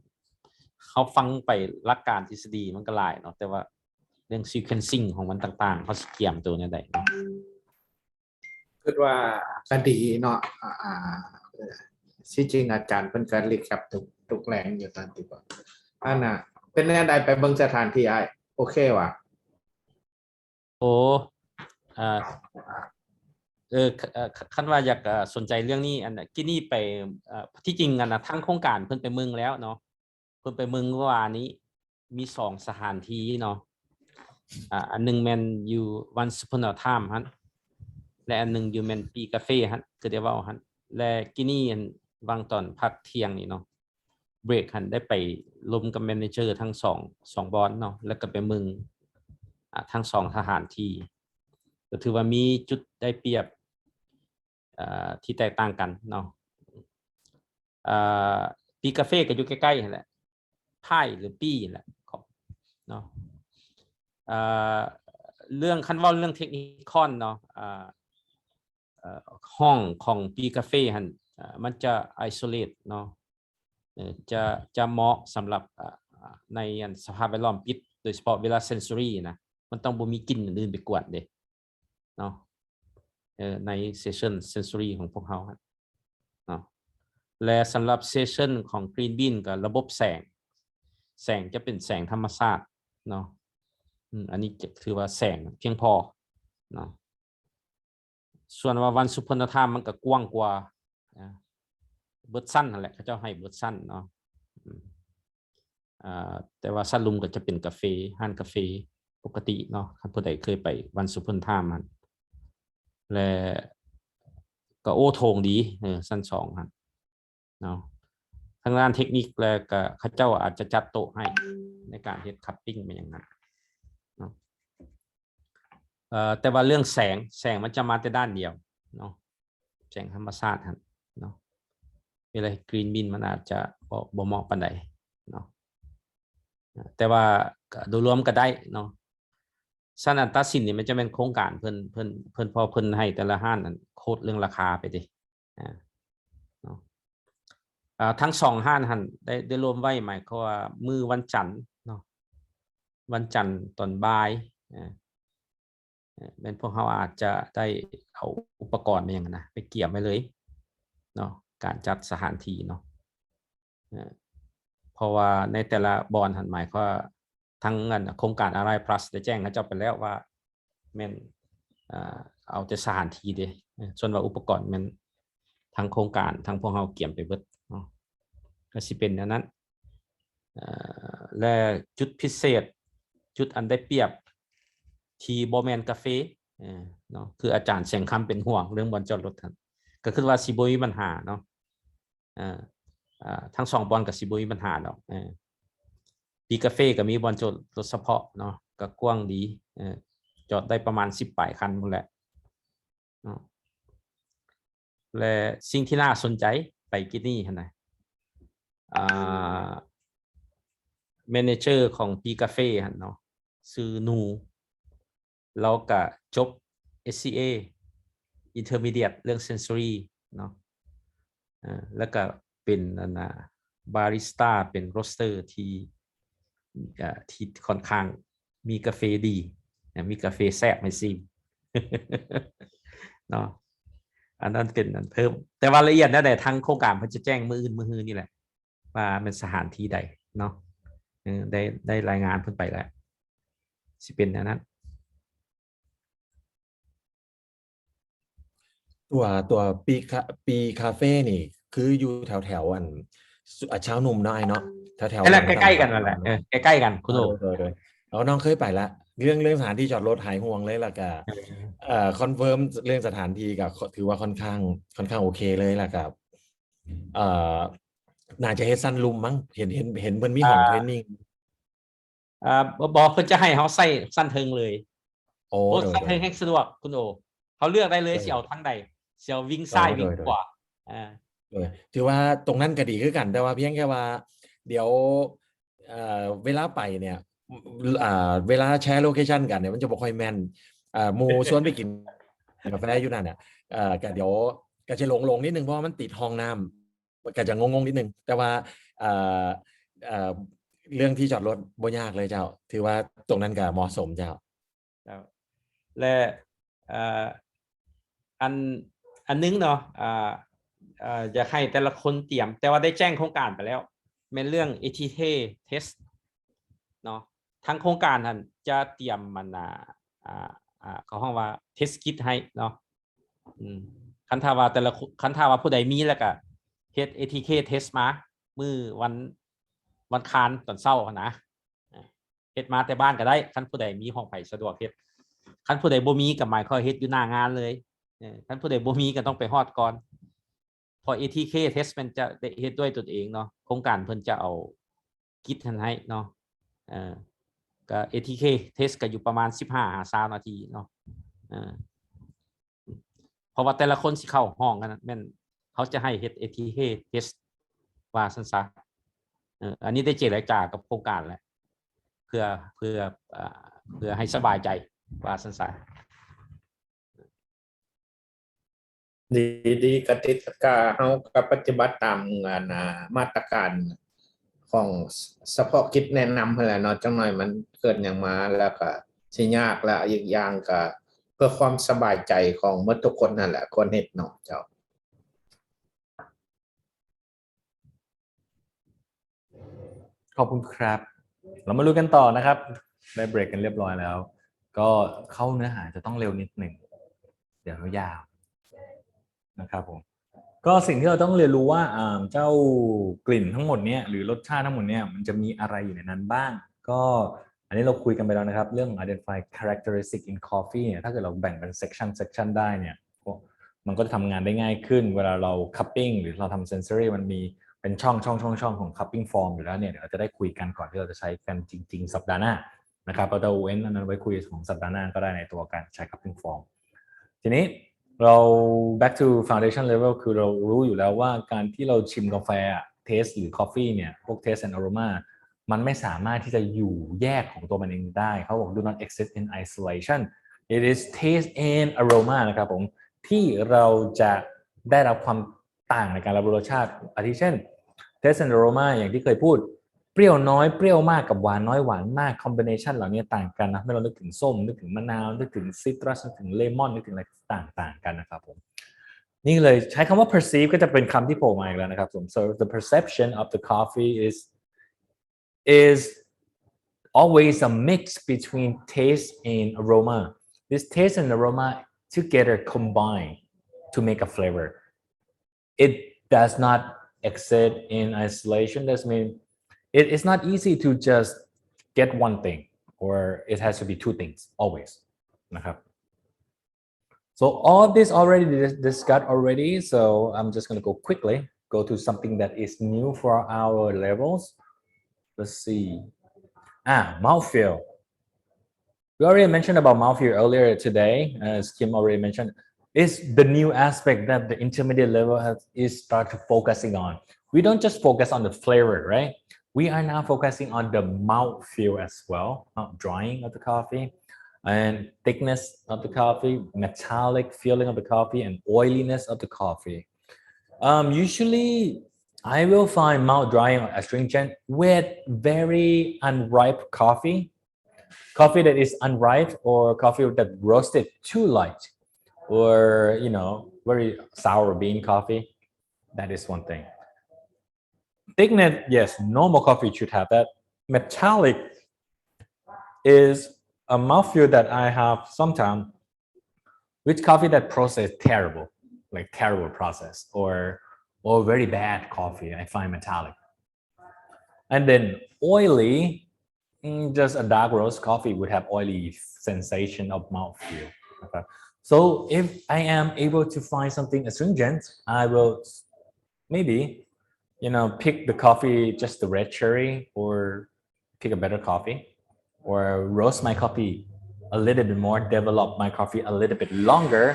Speaker 4: เขาฟังไปหลักการทฤษฎีมันก็หลายเนาะแต่ว่าเรื่อง sequencing ของมันต่างๆเขาสิเกียมตัวแนวใดเนาะ
Speaker 5: คิดว่าก็ดีเนาะที่จริงอาจารย์เพิ่นก็รีแคปทุกแรงอยู่ตอนที่ว่าอันน่ะเป็นแนวใดไปเบิ่งสถานที่อ้ายโอเคว่ะ
Speaker 4: คันว่าอยากสนใจเรื่องนี้อันกินี่ไปที่จริงอันทั้งโครงการเพิ่นไปเมืองแล้วเนาะเพิ่นไปเมืองว่านี้มี2สถานที่เนาะอันนึงแม่นอยู่ Once Upon a Time ฮั่นและอันนึงอยู่แม่นปีกาเฟ่ฮั่นคือได้เว้าฮั่นและกินี่อันวางตอนพักเที่ยงนี่เนาะเบรกฮั่นได้ไปลมกับแมเนเจอร์ทั้ง2บอสเนาะแล้วก็ไปเมืองทั้ง2สถานที่ก็ถือว่ามีจุดได้เปรียบที่แตกต่างกันเนาะปีกาเฟ่ก็อยู่ใกล้ๆนั่นแหละไพ่หรือปีนั่นแหละเนาะเรื่องคันว่าเรื่องเทคนิคอนเนาะห้องของปีกาเฟ่หั่นมันจะ isolate เนาะจะเหมาะสำหรับในสภาพแวดล้อมปิดโดยเฉพาะเวลา sensory นะมันต้องบ่มีกลิ่นอื่นไปกวนเด้เนาะในเซสชั่น sensory ของพวกเขาเนาะและสำหรับเซสชั่นของ Green Bean กับระบบแสงจะเป็นแสงธรรมชาติเนาะอันนี้ถือว่าแสงเพียงพอเนาะส่วนว่าวันสุพรรณธรรมมันก็กว้างกว่าเบิดสั้นนั่นแหละเขาเจ้าให้เบิดสั้นเนาะ แต่ว่าซัดลุมก็จะเป็นกาแฟห้านกาแฟปกติเนาะท่านผู้ใดเคยไปวันสุพรรณท่ามันและก็โอ้โถงดีสั้นสองครับเนาะทางด้านเทคนิคแล้วก็เขาเจ้าอาจจะจัดโต๊ะให้ในการเฮ็ดคัพปิ้งเป็นอย่างนั้นเนาะแต่ว่าเรื่องแสงมันจะมาแต่ด้านเดียวเนาะแสงธรรมชาติครับเนาะเวลากรีนบินมันอาจจะบ่เหมาะปานใดเนาะแต่ว่าโดยรวมก็ได้เนาะสั้นอันตัดสินนี่มันจะเป็นโครงการเพิ่นพอเพิ่นให้แต่ละห้านโคดเรื่องราคาไปดิเนาะทั้งสองห้านหันได้รวมไว้หมายความว่ามื้อวันจันทร์เนาะวันจันทร์ตอนบ่ายเป็นพวกเขาอาจจะได้เอาอุปกรณ์มาอย่างนั้นนะไปเกี่ยมไว้เลยเนาะการจัดสถานที่เนาะเพราะว่าในแต่ละบอนหันหมายว่าทั้งเงินโครงการอะไร plus ได้แจ้งเขาเจ้าไปแล้วว่าแม่นเอาแต่สถานที่เด้ส่วนว่าอุปกรณ์แม่นทั้งโครงการทั้งพวกเขาเกี่ยมไปเบิดเนาะก็สิเป็นอย่างนั้นและจุดพิเศษจุดอันได้เปรียบที่บ่แม่นกาแฟเนาะคืออาจารย์เสียงคำเป็นห่วงเรื่องบอลจอดรถท่านก็คือว่าสิบ่มีปัญหาเนาะทั้ง2บอลกับสิบ่มีปัญหาดอกปีกาแฟก็มีบอลจอดรถเฉพาะเนาะก็กว้างดีจอดได้ประมาณ10 ปลายคันหมดแหละเนาะและสิ่งที่น่าสนใจไปกินนี่หั่นน่ะแมเนเจอร์ของปีกาแฟหั่นเนาะชื่อนูเราก็จบ SCA Intermediate เรื่อง Sensory เนาะแล้วก็เป็นบาริสต้าเป็นโรสเตอร์ที่ค่อนข้างมีกาแฟดีมีกาแฟแซ่บให้ซิมเนาะอันนั้นเป็นเพิ่มแต่ว่าละเอียดแล้วแต่ทางโครงการเพิ่นจะแจ้งมื้ออื่นมื้อฮื้อนี่แหละว่าเป็นสถานที่ใดเนาะได้รายงานเพิ่นไปแล้วสิเป็นอันนั้น
Speaker 6: ตัวปีคาเฟ่นี่คืออยู่แถวอันเช้าหนุ่มเนาะไอ้เนาะแถว
Speaker 4: ใกล้ๆกันนั่นแหละใกล้ๆกันคุณโอ
Speaker 6: น้องเคยไปละเรื่องสถานที่จอดรถหายห่วงเลยล่ะก็คอนเฟิร์มเรื่องสถานที่กับถือว่าค่อนข้างโอเคเลยล่ะครับน่าจะเฮ็ดสั้นลุมมั้งเห็นเพิ่นมีห้องเทรนนิ่ง
Speaker 4: บอกเพิ่นจะให้เฮาใส่สั้นเทิงเลย
Speaker 6: โอ้
Speaker 4: สั้นเทิงให้สะดวกคุณโอเขาเลือกได้เลยสิเอาทางใดสิเอาวิ่งซ้ายวิ่งขวา
Speaker 6: ถือว่าตรงนั้นก็ดีคือกันแต่ว่าเพียงแค่ว่าเดี๋ยวเวลาไปเนี่ยเวลาแชร์โลเคชั่นกันเนี่ยมันจะบ่ค่อยแม่นหมู่ชวนไปกินกาแฟอยู่นั่นน่ะก็เดี๋ยวก็จะหลงนิดนึงเพราะมันติดห้องน้ำก็จะงงนิดนึงแต่ว่าเรื่องที่จอดรถบ่ยากเลยเจ้าถือว่าตรงนั้นก็เหมาะสมเจ้า
Speaker 4: และอันนึงเนาะอยากให้แต่ละคนเตรียมแต่ว่าได้แจ้งโครงการไปแล้วเป็นเรื่อง ETK test เนาะทั้งโครงการนั้นจะเตรียมมันเขาห้องว่า test kit ให้เนาะคันถ้าว่าผู้ใดมีแล้วก็เฮ็ด ETK test มามื้อวันคานตอนเช้านะเฮ็ดมาแต่บ้านก็ได้คันผู้ใดมีห้องไผสะดวกเฮ็ดคันผู้ใดบ่มีก็หมายความเฮ็ดอยู่หน้างานเลยคันผู้ใดบ่มีก็ต้องไปฮอดก่อนพอ ETK test มันจะได้เฮ็ดด้วยตนเองเนาะโครงการเพิ่นจะเอาคิดให้เนาะก็ ETK test ก็อยู่ประมาณ15-20นาทีเนาะเพราะว่าแต่ละคนสิเข้าห้องกันแม่นเขาจะให้เฮ็ด ETK test ว่าซั่นซะอันนี้ได้เจรจากับโครงการแล้วเพื่อให้สบายใจว่าซั่นซะ
Speaker 5: ดีกติกาเฮาก็ปฏิบัติตามมาตรการของเฉพาะกิจแนะนำหั่นแหละเนาะจังหน่อยมันเกิดหยังมาแล้วก็สิยากและอีกอย่างก็เพื่อความสบายใจของหมดทุกคนนั่นแหละคนเฮ็ดเนาะเจ้า
Speaker 1: ขอบคุณครับเรามาดูกันต่อนะครับได้เบรกกันเรียบร้อยแล้วก็เข้าเนื้อหาจะต้องเร็วนิดหนึ่งเดี๋ยวยาวนะครับผม ก็สิ่งที่เราต้องเรียนรู้ว่าเจ้ากลิ่นทั้งหมดเนี่ยหรือรสชาติทั้งหมดเนี่ยมันจะมีอะไรอยู่ในนั้นบ้างก็อันนี้เราคุยกันไปแล้วนะครับเรื่อง identify characteristic in coffee เนี่ยถ้าเกิดเราแบ่งเป็น section ได้เนี่ยมันก็จะทำงานได้ง่ายขึ้นเวลาเรา cupping หรือเราทำ sensory มันมีเป็นช่องของ cupping form อยู่แล้วเนี่ยเดี๋ยวเราจะได้คุยกันก่อนที่เราจะใช้กันจริงๆสัปดาห์หน้านะครับเราจะเว้นอันนั้นไว้คุยของสัปดาห์หน้าก็ได้ในตัวการใช้ cupping form ทีนี้เรา back to foundation level คือเรารู้อยู่แล้วว่าการที่เราชิมกาแฟ taste หรือ coffee เนี่ยพวก taste and aroma มันไม่สามารถที่จะอยู่แยกของตัวมันเองได้เขาบอก do not exist in isolation it is taste and aroma นะครับผมที่เราจะได้รับความต่างในการรับรู้รสชาติอาทิเช่น taste and aroma อย่างที่เคยพูดเปรี้ยวน้อยเปรี้ยวมากกับหวานน้อยหวานมาก combination เหล่านี้ต่างกันนะไม่เรานึกถึงส้มนึกถึงมะนาวนึกถึงซิตรัสนึกถึงเลมอนนึกถึงอะไรต่างกันนะครับผมนี่เลยใช้คำว่า perceive ก็จะเป็นคำที่โผล่มาอีกแล้วนะครับผม so the perception of the coffee is always a mix between taste and aroma this taste and aroma together combine to make a flavor it does not exist in isolation that means it's not easy to just get one thing or it has to be two things always นะครับ so all of this already discussed already so I'm just going to go quickly go to something that is new for our levels let's see mouthfeel we already mentioned about mouthfeel earlier today as Kim already mentioned is the new aspect that the intermediate level is start to focusing on we don't just focus on the flavor right we are now focusing on the mouthfeel as well mouth drying of the coffee and thickness of the coffee metallic feeling of the coffee and oiliness of the coffee usually I will find mouth drying or astringent with very unripe coffee that is unripe or coffee that roasted too light or very sour bean coffee that is one thing thickness yes normal coffee should have that metallic is a mouthfeel that I have sometimes with coffee that process terrible process or very bad coffee I find metallic and then oily just a dark roast coffee would have oily sensation of mouthfeel okay? So if I am able to find something astringent I will maybe pick the coffee just the red cherry or pick a better coffee or roast my coffee a little bit more develop my coffee a little bit longer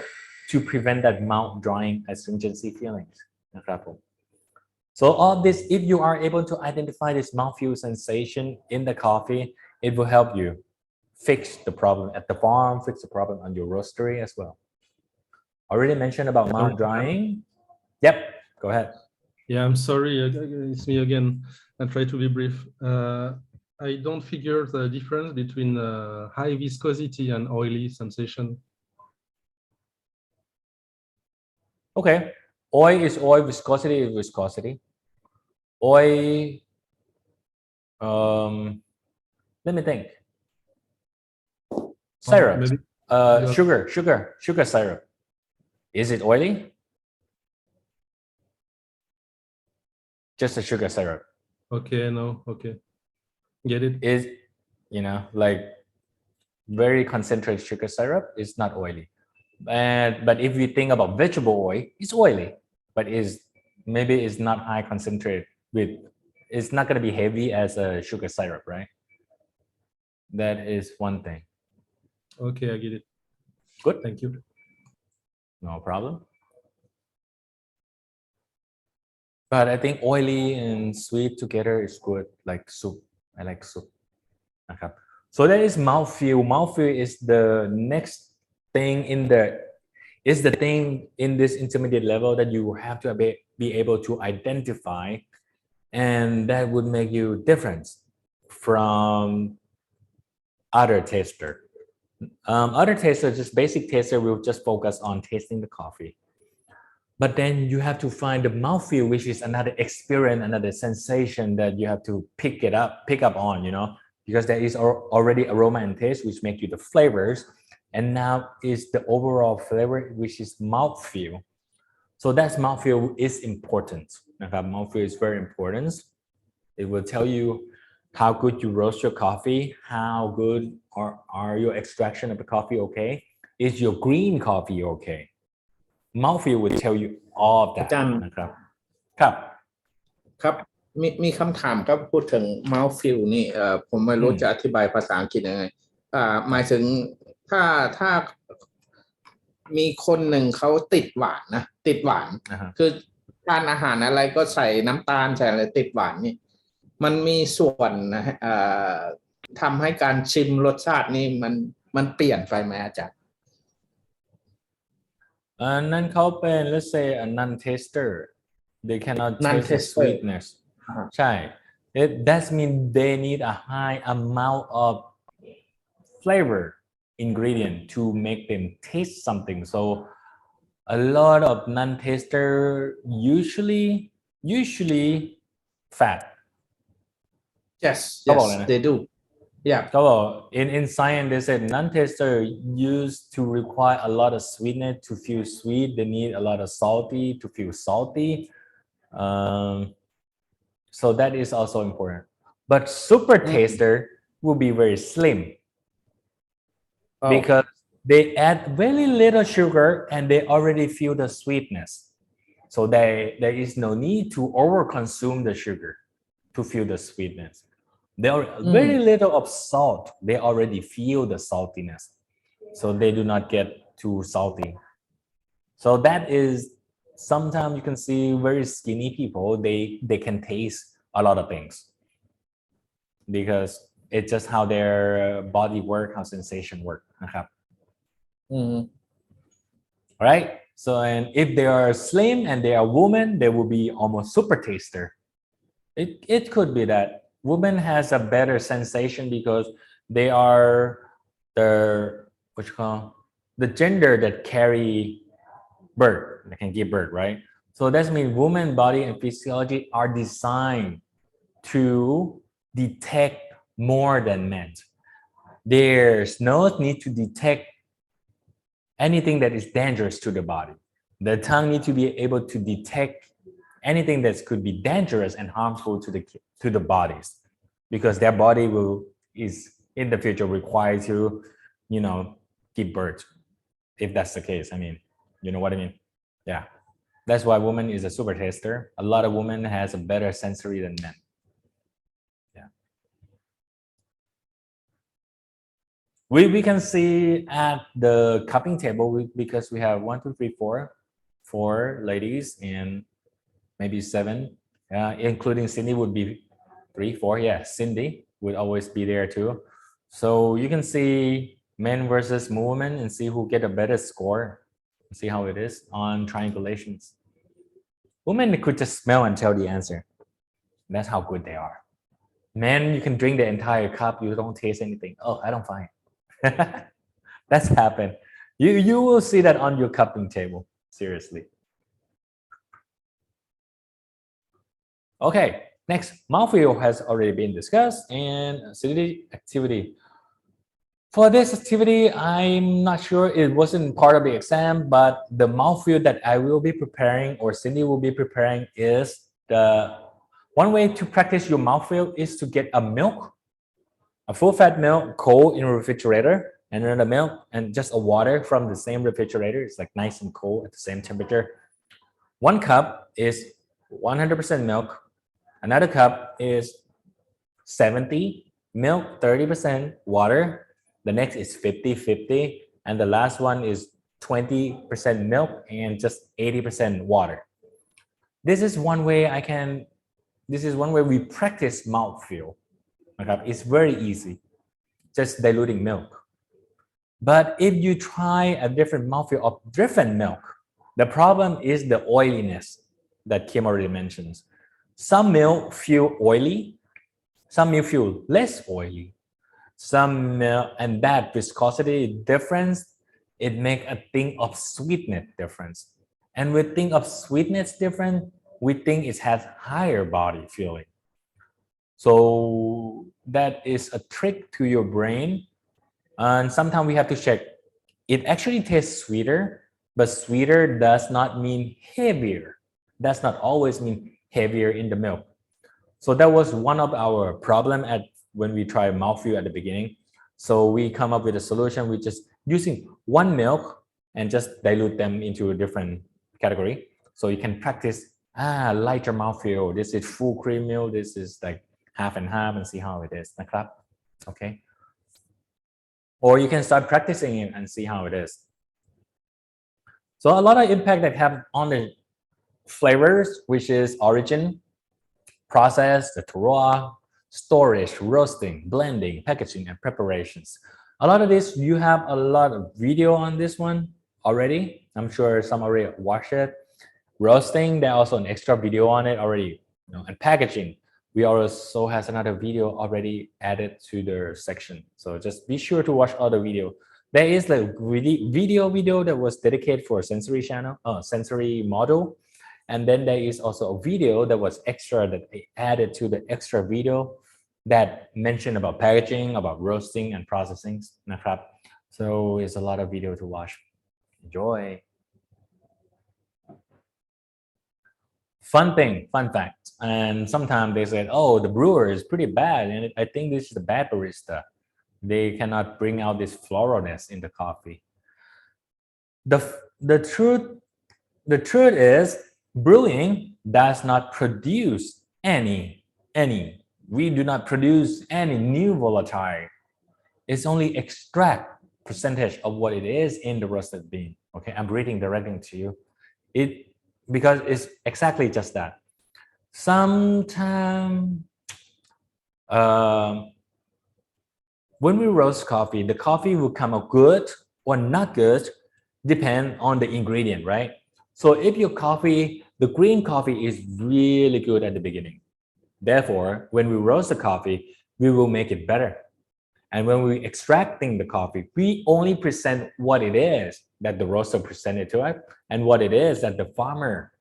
Speaker 1: to prevent that mouth drying astringency feelingsนะครับผม so all this if you are able to identify this mouthfeel sensation in the coffee it will help you fix the problem at the farm fix the problem on your roastery as well already mentioned about mouth drying yep go ahead
Speaker 3: yeah I'm sorry it's me again I'll try to be brief I don't figure the difference between high viscosity and oily sensation.
Speaker 1: Okay, oil is oil, viscosity is viscosity. Oil, let me think. Syrup, sugar syrup. Is it oily? Just a sugar syrup.
Speaker 3: Okay, no, okay. Get it?
Speaker 1: Is like very concentrated sugar syrup is not oily, but if we think about vegetable oil, it's oily, but maybe it's not high concentrated it's not going to be heavy as a sugar syrup, right? That is one thing.
Speaker 3: Okay, I get it.
Speaker 1: Good,
Speaker 3: thank you.
Speaker 1: No problem. But I think oily and sweet together is good, like soup. I like soup. Okay. So that is mouthfeel. Mouthfeel is the next thing is the thing in this intermediate level that you have to be able to identify, and that would make you different from other taster. Other taster, just basic taster, will just focus on tasting the coffee. But then you have to find the mouthfeel, which is another experience, another sensation that you have to pick up on, because there is already aroma and taste, which make you the flavors. And now is the overall flavor, which is mouthfeel. So that's mouthfeel is important นะครับ mouthfeel is very important. It will tell you how good you roast your coffee, how good are your extraction of the coffee okay, is your green coffee okay. Mouthfeel will tell you all of
Speaker 5: อา
Speaker 1: that
Speaker 5: จารย์
Speaker 1: นะครับครับ
Speaker 5: ครับมีคำถามครับพูดถึง mouth feel นี่ผมไม่รู้จะอธิบายภาษาอังกฤษยังไงหมายถึงถ้ามีคนหนึ่งเขาติดหวานนะติดหวาน คือทานอาหารอะไรก็ใส่น้ำตาลใส่อะไรติดหวานนี่มันมีส่วนนะทำให้การชิมรสชาตินี่มันเปลี่ยนไปไหมอาจารย์
Speaker 1: นั่นเขาเป็น let's say a non-taster they cannot taste the
Speaker 5: Non-taster.
Speaker 1: sweetness ใช่ that means they need a high amount of flavor ingredient to make them taste something so a lot of non-taster usually fat
Speaker 5: yes
Speaker 1: เขาบอกเลยนะ
Speaker 5: they do yeah
Speaker 1: เขาบอก in science they said non-taster used to require a lot of sweetness to feel sweet they need a lot of salty to feel salty so that is also important but super taster will be very slim because they add very little sugar and they already feel the sweetness so there is no need to overconsume the sugar to feel the sweetness there are very little of salt they already feel the saltiness so they do not get too salty so that is sometimes you can see very skinny people they can taste a lot of things because it's just how their body work how sensation work นะครับ right so and if they are slim and they are women they will be almost super taster it could be that women has a better sensation because they are the gender that carry birth they can give birth right so that means woman body and physiology are designed to detect more than men there's no need to detect anything that is dangerous to the body the tongue need to be able to detect anything that could be dangerous and harmful to the bodies because their body is in the future required to give birth if that's the case I mean you know what I mean yeah that's why woman is a super taster a lot of women has a better sensory than men yeah we can see at the cupping table because we have 1 2 3 4 ladies and maybe 7 including Cindy would be 3 4 yeah Cindy would always be there too so you can see men versus women and see who get a better score see how it is on triangulations women could just smell and tell the answer that's how good they are men you can drink the entire cup you don't taste anything oh I don't find that's happened you will see that on your cupping table seriously okay next mouthfeel has already been discussed and acidity activity for this activity I'm not sure it wasn't part of the exam but the mouthfeel that I will be preparing or Cindy will be preparing is the one way to practice your mouthfeel is to get a milk a full fat milk cold in a refrigerator and then the milk and just a water from the same refrigerator it's like nice and cold at the same temperature 1 cup is 100% milk another cup is 70 milk 30% water the next is 50-50 and the last one is 20% milk and just 80% water this is one way we practice mouthfeel it's very easy just diluting milk but if you try a different mouthfeel of different milk the problem is the oiliness that Kim already mentions some milk feel oily some milk feel less oily some milk and that viscosity difference it make a thing of sweetness difference and we think of sweetness different we think it has higher body feeling so that is a trick to your brain and sometimes we have to check it actually tastes sweeter But sweeter does not mean heavier. Does not always mean heavier in the milk. So that was one of our problem when we try mouthfeel at the beginning. So we come up with a solution with just using one milk and just dilute them into a different category. So you can practice lighter mouthfeel. This is full cream milk. This is like half and half, and see how it is. Okay. Or you can start practicing it and see how it is. So a lot of impact that have on the flavors, which is origin, process, the terroir, storage, roasting, blending, packaging, and preparations. A lot of this, you have a lot of video on this one already. I'm sure some already watched it. Roasting, there also an extra video on it already. And packaging, we also has another video already added to the section. So just be sure to watch all the video. There is like video that was dedicated for sensory channel, sensory model. And then there is also a video that was extra that I added to the extra video that mentioned about packaging, about roasting and processing. So it's a lot of video to watch. Enjoy. Fun fact. And sometimes they said, oh, the brewer is pretty bad. And I think this is the bad barista. They cannot bring out this floralness in the coffee. The truth is, brewing does not produce any. We do not produce any new volatile. It's only extract percentage of what it is in the roasted bean. Okay, I'm reading directly to you. Because it's exactly just that. Sometimes when we roast coffee, the coffee will come out good or not good, depend on the ingredient, right? So if your coffee, the green coffee is really good at the beginning. Therefore, when we roast the coffee, we will make it better. And when we extracting the coffee, we only present what it is that the roaster presented to us and what it is that the farmer,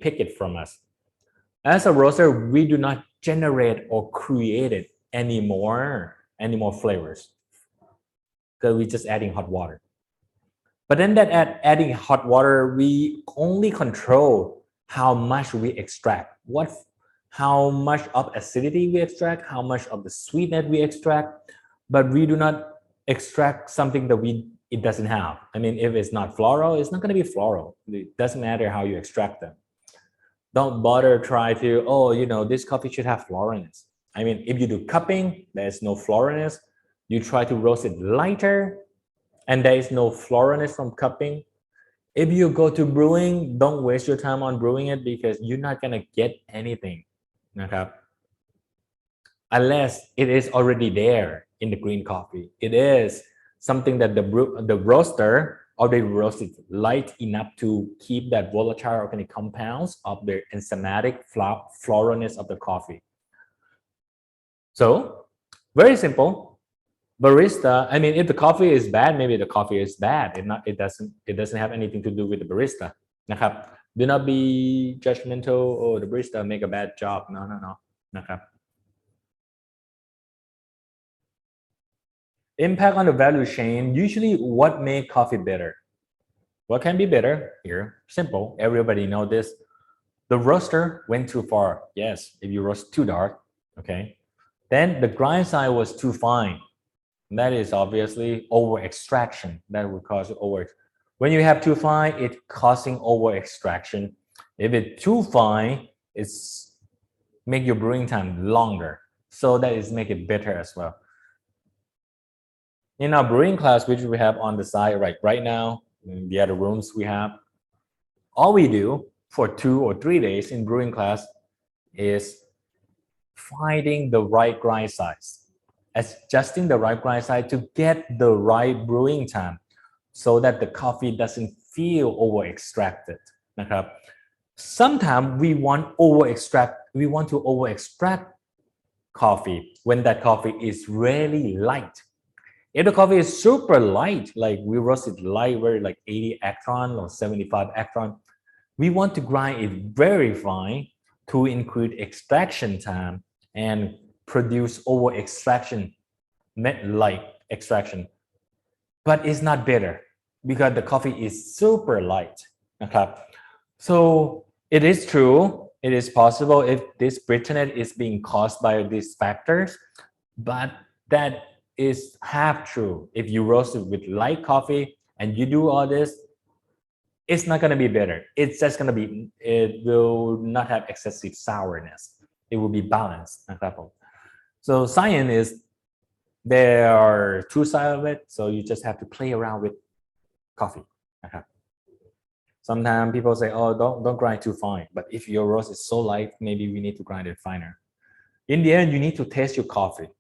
Speaker 1: pick it from us. As a roaster, we do not generate or create it any more flavors, because we're just adding hot water. But then adding hot water, we only control how much we extract, how much of acidity we extract, how much of the sweetness we extract, but we do not extract something that it doesn't have. I mean, if it's not floral, it's not going to be floral. It doesn't matter how you extract them. Don't bother try to, this coffee should have floralness. I mean, if you do cupping, there's no floralness. You try to roast it lighter, and there is no floralness from cupping. If you go to brewing, don't waste your time on brewing it, because you're not going to get anything. Okay? Unless it is already there in the green coffee. It is something that the roaster already roasted light enough to keep that volatile organic compounds of the enzymatic floralness of the coffee. So, very simple. Barista, I mean, if the coffee is bad, maybe the coffee is bad. It doesn't have anything to do with the barista. Do not be judgmental, or the barista make a bad job. No. Impact on the value chain. Usually, what makes coffee better? What can be better? Here, simple. Everybody know this. The roaster went too far. Yes, if you roast too dark, okay. Then the grind size was too fine. That is obviously over extraction. That would cause over. When you have too fine, it's causing over extraction. If it's too fine, it's make your brewing time longer. So that is make it better as well. In our brewing class, which we have on the side right now, in the other rooms we have, all we do for 2 or 3 days in brewing class is finding the right grind size, adjusting the right grind size to get the right brewing time, so that the coffee doesn't feel over extracted. Sometimes we want to over extract coffee when that coffee is really light. If the coffee is super light, like we roasted light, very like 80 hectron or 75 hectron, we want to grind it very fine to increase extraction time and produce over extraction, light extraction. But it's not better. because the coffee is super light นะครับ so it is true it is possible if this bitterness is being caused by these factors but that is half true if you roast it with light coffee and you do all this it's not going to be bitter it's just going to be it will not have excessive sourness it will be balanced นะครับผม so science is there are two sides of it so you just have to play around with coffee นะครับ sometimes people say oh don't grind too fine but if your roast is so light maybe we need to grind it finer in the end you need to taste your coffee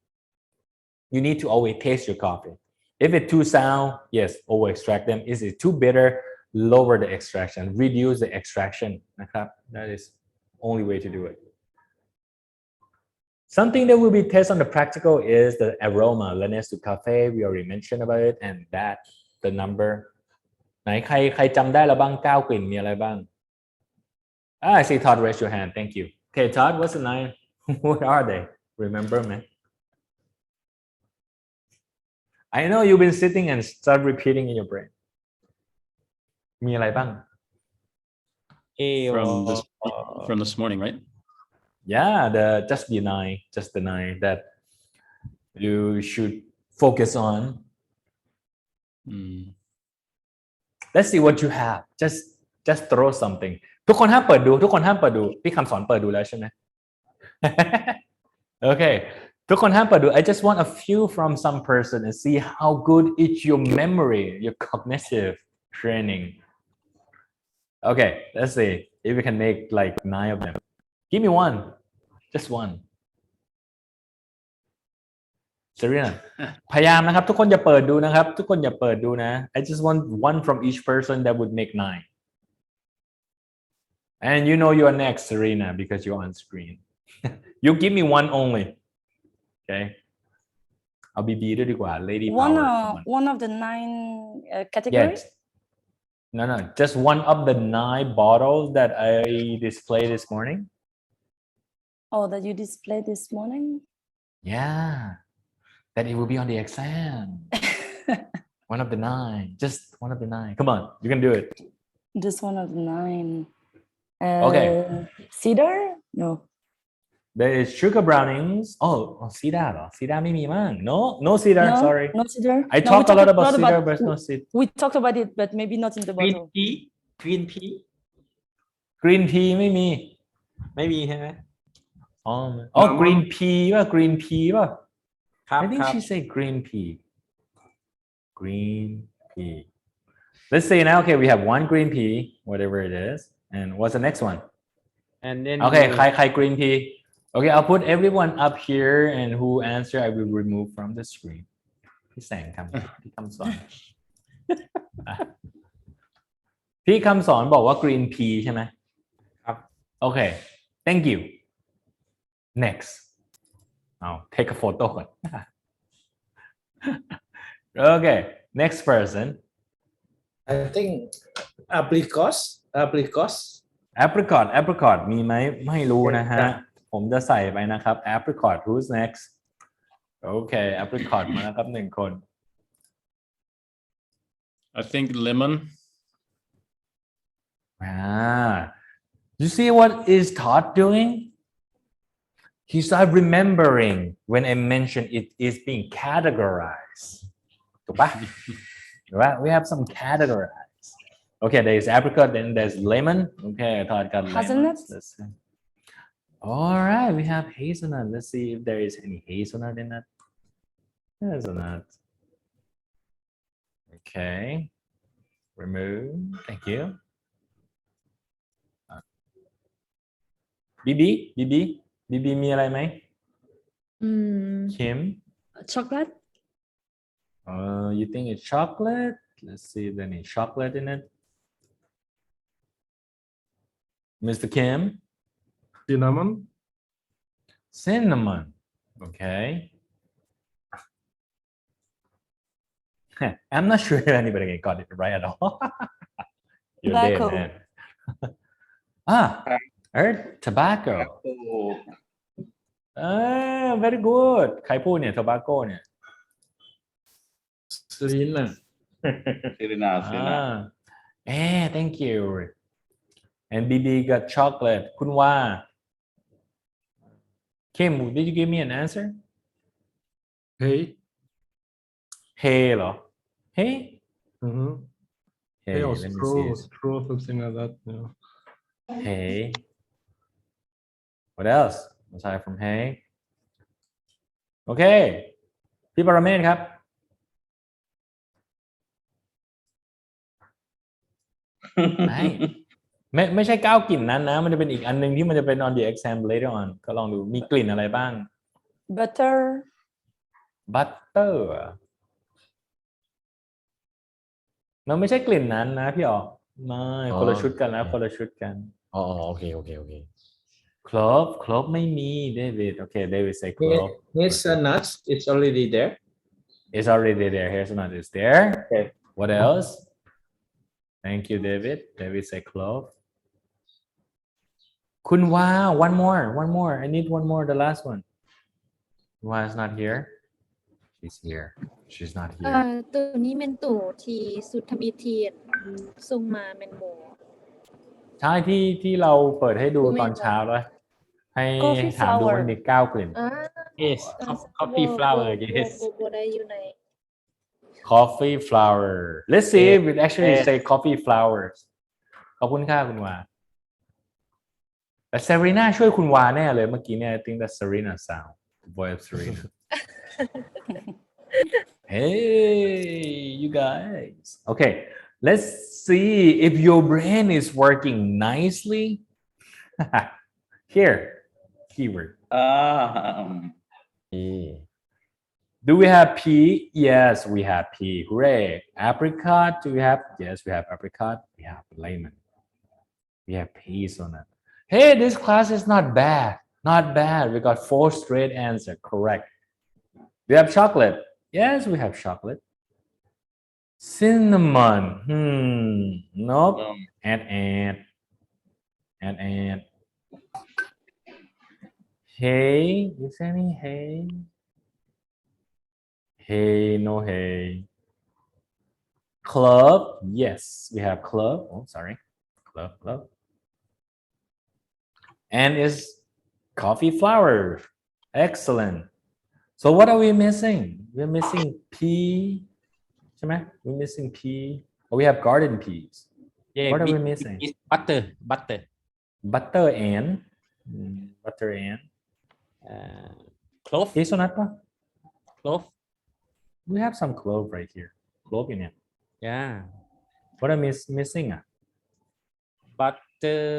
Speaker 1: you need to always taste your coffee if it's too sour yes over extract them is it too bitter lower the extraction reduce the extraction นะครับ that is only way to do it something that will be tested on the practical is the aroma lenius to cafe we already mentioned about it and that the number ไหนใครจำได้แล้วบ้าง9กลิ่นมีอะไรบ้าง I see Todd raise your hand thank you okay Todd what's the 9 what are they remember man I know you've been sitting and start repeating in your brain มีอะไรบ้าง
Speaker 7: from this morning, right?
Speaker 1: Yeah, just the 9 that you should focus on. Let's see what you have. Just throw something. ทุกคนห้ามเปิดดูพี่คำสอนเปิดดูแล้วใช่ไหม Okay. ทุกคนห้ามเปิดดู I just want a few from some person and see how good is your memory, your cognitive training. Okay, let's see if we can make like 9 of them. Give me one. Just one. Serena พยายามนะครับทุกคนอย่าเปิดดูนะครับทุกคนอย่าเปิดดูนะ I just want one from each person that would make 9 and you know you're next Serena because you're on screen you give me one only okay เอา BB ด้วยดีกว่า Lady Power
Speaker 8: one of the 9 categories
Speaker 1: no just one of the 9 bottles that I displayed this morning
Speaker 8: oh that you displayed this morning
Speaker 1: yeah that it will be on the exam one of the 9 just one of the 9 come on you can do it
Speaker 8: just one of the 9
Speaker 1: okay
Speaker 8: cedar no
Speaker 1: there is sugar brownings oh cedar เหรอ cedar ไม่มีมั้งno cedar sorry
Speaker 8: no cedar
Speaker 1: I talked a lot about cedar but no cedar
Speaker 8: we talked about it but maybe not in the bottle
Speaker 4: green tea
Speaker 1: green tea ไม่มี
Speaker 4: ใช่ไหม
Speaker 1: green pea ป่ะ green pea ป่ะI think
Speaker 4: ครับ
Speaker 1: she said green pea let's say now okay we have one green pea whatever it is and what's the next one
Speaker 4: and then
Speaker 1: okay ใคร green pea okay I'll put everyone up here and who answer I will remove from the screen พี่แสงทำพี่คำสอนพี่คำสอนบอกว่า green pea ใช่ไหม
Speaker 4: ครับ
Speaker 1: okay thank you next I'll take a photo ก่อน okay next person
Speaker 5: I think apricot มีไหม
Speaker 1: ไม่รู้นะฮะผมจะใส่ไปนะครับ apricot who's next okay apricot มาแล้วครับ1 คน
Speaker 7: I think lemon.
Speaker 1: You see what is Todd doing? He started remembering when I mentioned it is being categorized. ถูกปะ Right? We have some categorized. Okay, there's apricot, then there's lemon. Okay, Todd got lemon. All right, we have hazelnut. Let's see if there is any hazelnut in that. Hazelnut. Okay. Remove. Thank you. BB มีอะไรไหม Kim
Speaker 8: chocolate
Speaker 1: you think it's chocolate let's see if there's any chocolate in it Mr. Kim cinnamon okay I'm not sure if anybody got it right at all you're
Speaker 8: Tobacco.
Speaker 1: dead man earth tobacco very good ใครพูดเนี่ย tobacco เนี่ย
Speaker 5: Serena
Speaker 2: Serena.
Speaker 1: Thank you. And BB got chocolate. คุณว่า Kim, did you give me an answer?
Speaker 3: Hey.
Speaker 1: Hey เหรอ Hey?
Speaker 3: Mm-hmm.
Speaker 1: Hey,
Speaker 3: Hey, or
Speaker 1: let me
Speaker 3: straw,
Speaker 1: see.
Speaker 3: straw, something like that. Yeah.
Speaker 1: Hey. What else aside from hey? Okay. พี่ปรเมศครับ ไม่ใช่9กลิ่นนั้นนะ มันจะเป็นอีกอันนึงที่มันจะเป็น on the exam later on ก็ลองดูมีกลิ่นอะไรบ้าง
Speaker 8: Butter.
Speaker 1: butter มันไม่ใช่กลิ่นนั้นนะพี่ออกไม่คนละชุดกันนะคนละชุดกัน
Speaker 6: โอเค
Speaker 1: clove ไม่มี David okay David say clove
Speaker 5: Hazelnuts, it's already there.
Speaker 1: it's already there hazelnut is there
Speaker 5: Okay.
Speaker 1: what else thank you David say clove คุณว่า one more I need one more the last one why is not here she's here she's not here
Speaker 9: ตัวนี้เป็นตู่ที่สุดทำอีเทียนส่งมาเป็นหมู
Speaker 1: ใช่ที่เราเปิดให้ดูตอนเช้าแล้วให้ถามดูมันมี9กลิ่น
Speaker 4: yes coffee flower yes
Speaker 9: บัวได้อยู่ใน
Speaker 1: coffee flower let's see if it actually say coffee flowers ขอบคุณค่ะคุณวาแต่ Serena ช่วยคุณวาแน่เลยเมื่อกี้เนี่ย I think that Serena sound the voice of Serena hey you guys okay let's see if your brain is working nicely here keyword do we have P yes we have P hooray apricot do we have yes we have apricot we have lemon we have peas on it hey this class is not bad we got 4 straight answers correct we have chocolate yes we have chocolate cinnamon nope and hey is any hey no hey club yes we have club oh sorry club and is coffee flower excellent so what are we missing we're missing Pใช่ไหม we're missing P oh, we have garden peas
Speaker 4: yeah,
Speaker 1: what are we missing
Speaker 4: butter
Speaker 1: butter and
Speaker 4: clove
Speaker 1: hazelnut pa?
Speaker 4: clove
Speaker 1: we have some clove right here clove in it
Speaker 4: yeah
Speaker 1: what am I missing
Speaker 4: butter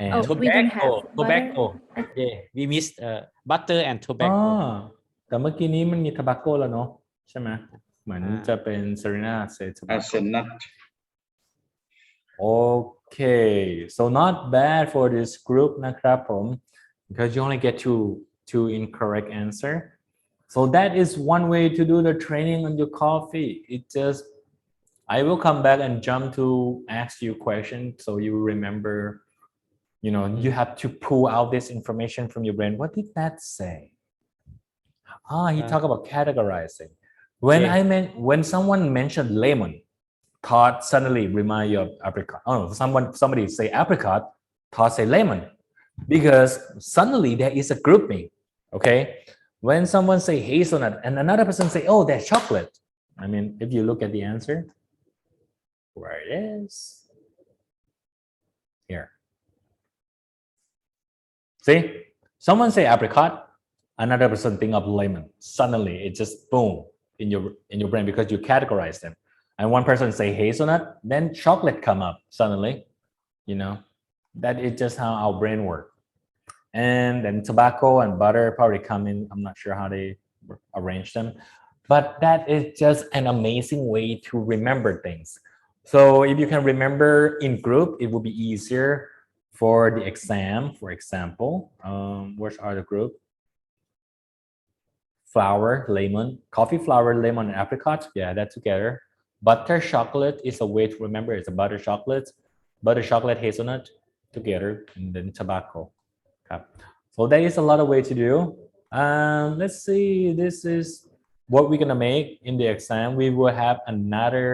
Speaker 1: and
Speaker 9: we don't have
Speaker 4: tobacco yeah we missed butter and tobacco
Speaker 1: แต่เมื่อกี้นี้มันมี tobacco แล้วเนาะใช่ไหมเหมือนจะเป็น Serena say tobacco okay so not bad for this group นะครับผม because you only get two incorrect answer so that is one way to do the training on your coffee it just I will come back and jump to ask you questions so you remember you have to pull out this information from your brain what did that say he talked about categorizing when someone mentioned lemon thought suddenly remind you of apricot somebody say apricot thought say lemon because suddenly there is a grouping okay when someone say hazelnut and another person say oh that's chocolate I mean if you look at the answer where it is here see someone say apricot another person think of lemon suddenly it just boom in your brain because you categorize them and one person say hazelnut then chocolate come up suddenly that is just how our brain works and then tobacco and butter probably come in I'm not sure how they arrange them but that is just an amazing way to remember things so if you can remember in group it will be easier for the exam for example which are the group flour lemon coffee flour lemon and apricot yeah that together butter chocolate is a way to remember it's a butter chocolate hazelnut together and then tobacco so there is a lot of way to do let's see this is what we're gonna make in the exam, we will have another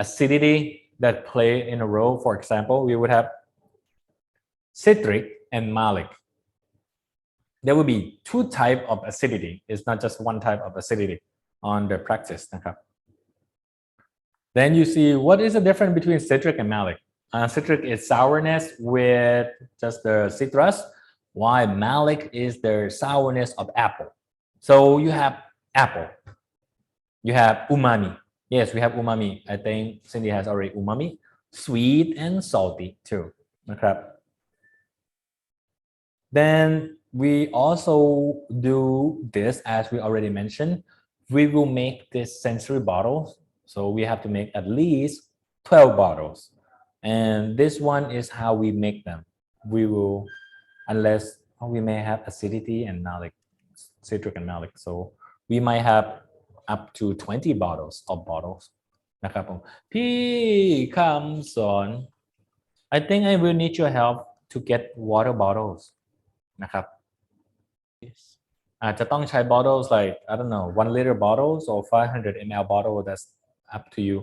Speaker 1: acidity that play in a role. For example, we would have citric and malic. There will be two types of acidity. It's not just one type of acidity on the practice. Then you see what is the difference between citric and malic. Citric is sourness with just the citrus, while malic is the sourness of apple. So you have apple. You have umami. Yes, we have umami. I think Cindy has already umami. Sweet and salty too. Okay. Then we also do this, as we already mentioned. We will make this sensory bottles. So we have to make at least 12 bottles. And this one is how we make them. We will, unless we may have acidity and malic, citric and malic. So we might have up to 20 bottles of bottles. นะครับผมพี่คำสอน I think I will need your help to get water bottles นะครับ อาจจะต้องใช้ bottles like I don't know 1 liter bottles or 500 ml bottle. That's up to you.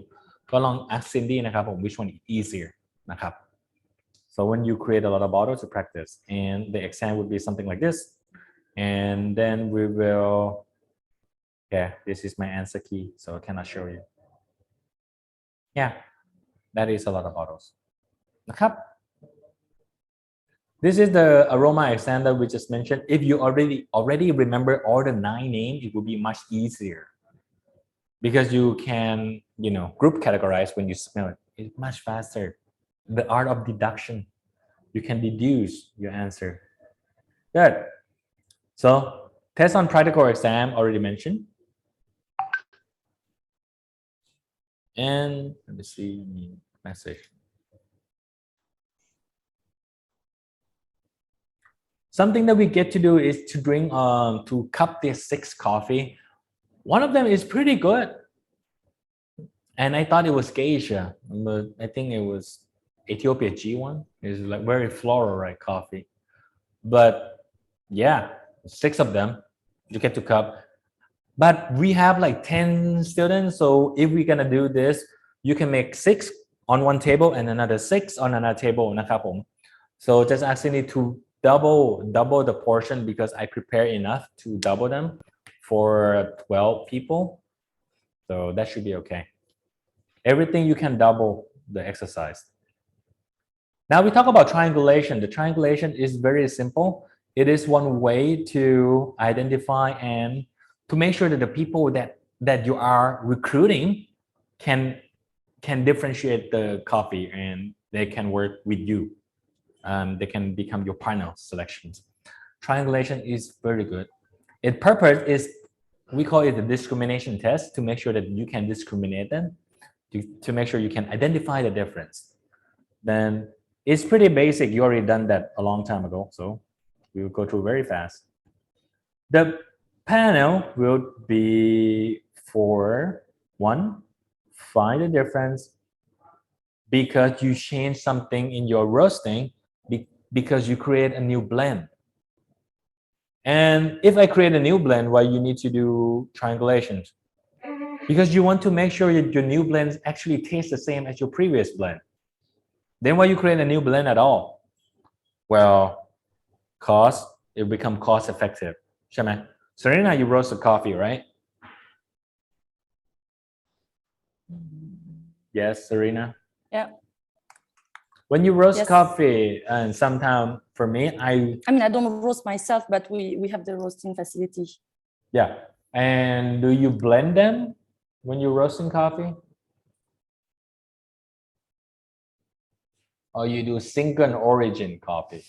Speaker 1: ก็ลอง ask Cindy นะครับผม which one is easier นะครับ so when you create a lot of bottles to practice and the exam would be something like this, and then we will, yeah, this is my answer key, so I cannot show you. Yeah, that is a lot of bottles นะครับ This is the aroma exam that we just mentioned. If you already remember all the 9 names, it will be much easier because you can, group categorize when you smell it. It's much faster. The art of deduction. You can deduce your answer. Good. So test on practical exam already mentioned. And let me see message. Something that we get to do is to drink to cup this 6 coffee. One of them is pretty good. And I thought it was geisha, but I think it was Ethiopia G1. It's like very floral, right, coffee. But yeah, 6 of them you get to cup. But we have like 10 students, so if we're gonna do this, you can make 6 on one table and another 6 on another table. So just asking you to double the portion because I prepare enough to double them for 12 people. So that should be okay. Everything you can double the exercise. Now we talk about triangulation. The triangulation is very simple. It is one way to identify and to make sure that the people that you are recruiting can differentiate the copy and they can work with you. They can become your partner selections. Triangulation is very good. Its purpose is, we call it the discrimination test, to make sure that you can discriminate them, to make sure you can identify the difference. Then it's pretty basic. You already done that a long time ago, so we will go through very fast. The panel will be for 1, find the difference because you change something in your roasting, because you create a new blend. And if I create a new blend, why you need to do triangulations? Because you want to make sure your new blends actually taste the same as your previous blend. Then why you create a new blend at all? Well, it become cost effective. Serena, you roast the coffee, right? Yes, Serena?
Speaker 8: Yeah.
Speaker 1: When you roast
Speaker 8: Yes.
Speaker 1: coffee, and sometimes for me, I
Speaker 8: mean, I don't roast myself, but we have the roasting facility.
Speaker 1: Yeah. And do you blend them when you're roasting coffee? Or you do single origin coffee?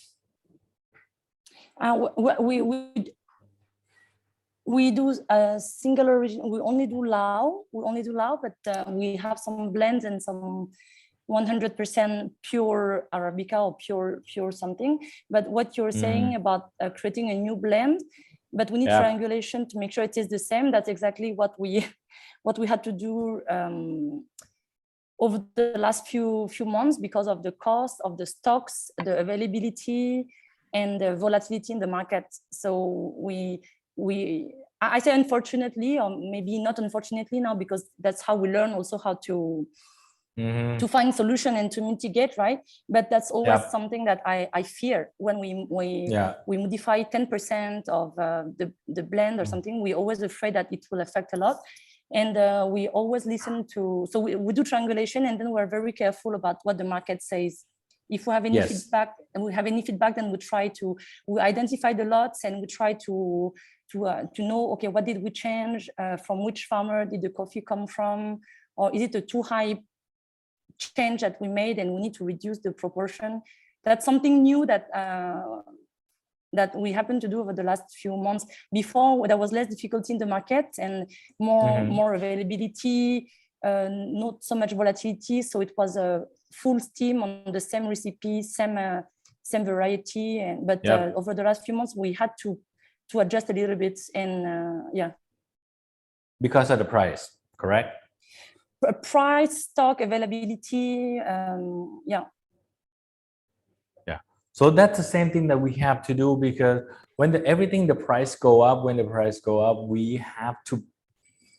Speaker 8: We do a single origin. We only do Lao. But we have some blends and some 100% pure Arabica or pure something. But what you're saying about creating a new blend, but we need triangulation to make sure it is the same. That's exactly what we had to do over the last few months because of the cost of the stocks, the availability, and the volatility in the market. So I say unfortunately, or maybe not unfortunately now, because that's how we learn also how to find solution and to mitigate, right? But that's always something that I fear when we modify 10% of the blend or something. We're always afraid that it will affect a lot. And we always listen to, so we do triangulation, and then we're very careful about what the market says. If we have any feedback, then we identify the lots, and we try to know, okay, what did we change? From which farmer did the coffee come from? Or is it a too high change that we made and we need to reduce the proportion? That's something new that we happen to do over the last few months. Before, there was less difficulty in the market and more availability, not so much volatility. So it was a full steam on the same recipe, same variety. But over the last few months, we had to adjust a little bit, and
Speaker 1: because of the price, correct?
Speaker 8: Price, stock availability,
Speaker 1: So that's the same thing that we have to do, because when the price go up, we have to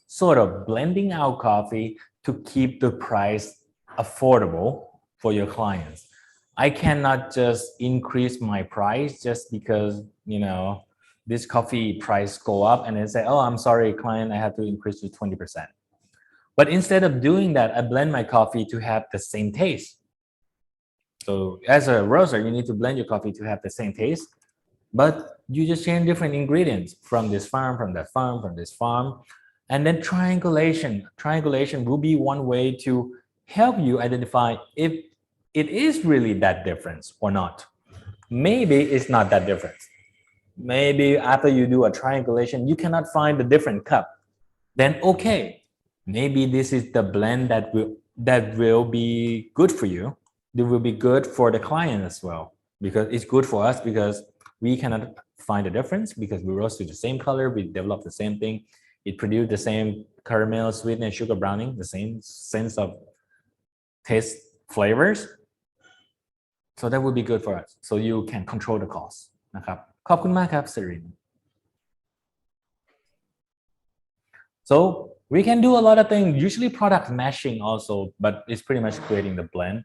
Speaker 1: sort of blending our coffee to keep the price affordable for your clients. I cannot just increase my price just because, you know, this coffee price go up and then say, oh, I'm sorry, client, I have to increase to 20%. But instead of doing that, I blend my coffee to have the same taste. So as a roaster, you need to blend your coffee to have the same taste, but you just change different ingredients from this farm, from that farm, from this farm. And then triangulation will be one way to help you identify if it is really that difference or not. Maybe it's not that different. Maybe after you do a triangulation, you cannot find the different cup. Then okay, maybe this is the blend that will be good for you. It will be good for the client as well, because it's good for us because we cannot find the difference because we roast to the same color, we develop the same thing, it produced the same caramel, sweetness, sugar browning, the same sense of taste, flavors. So that would be good for us. So you can control the cost นะครับขอบคุณมากครับ Serene. So we can do a lot of things, usually product matching also, but it's pretty much creating the blend.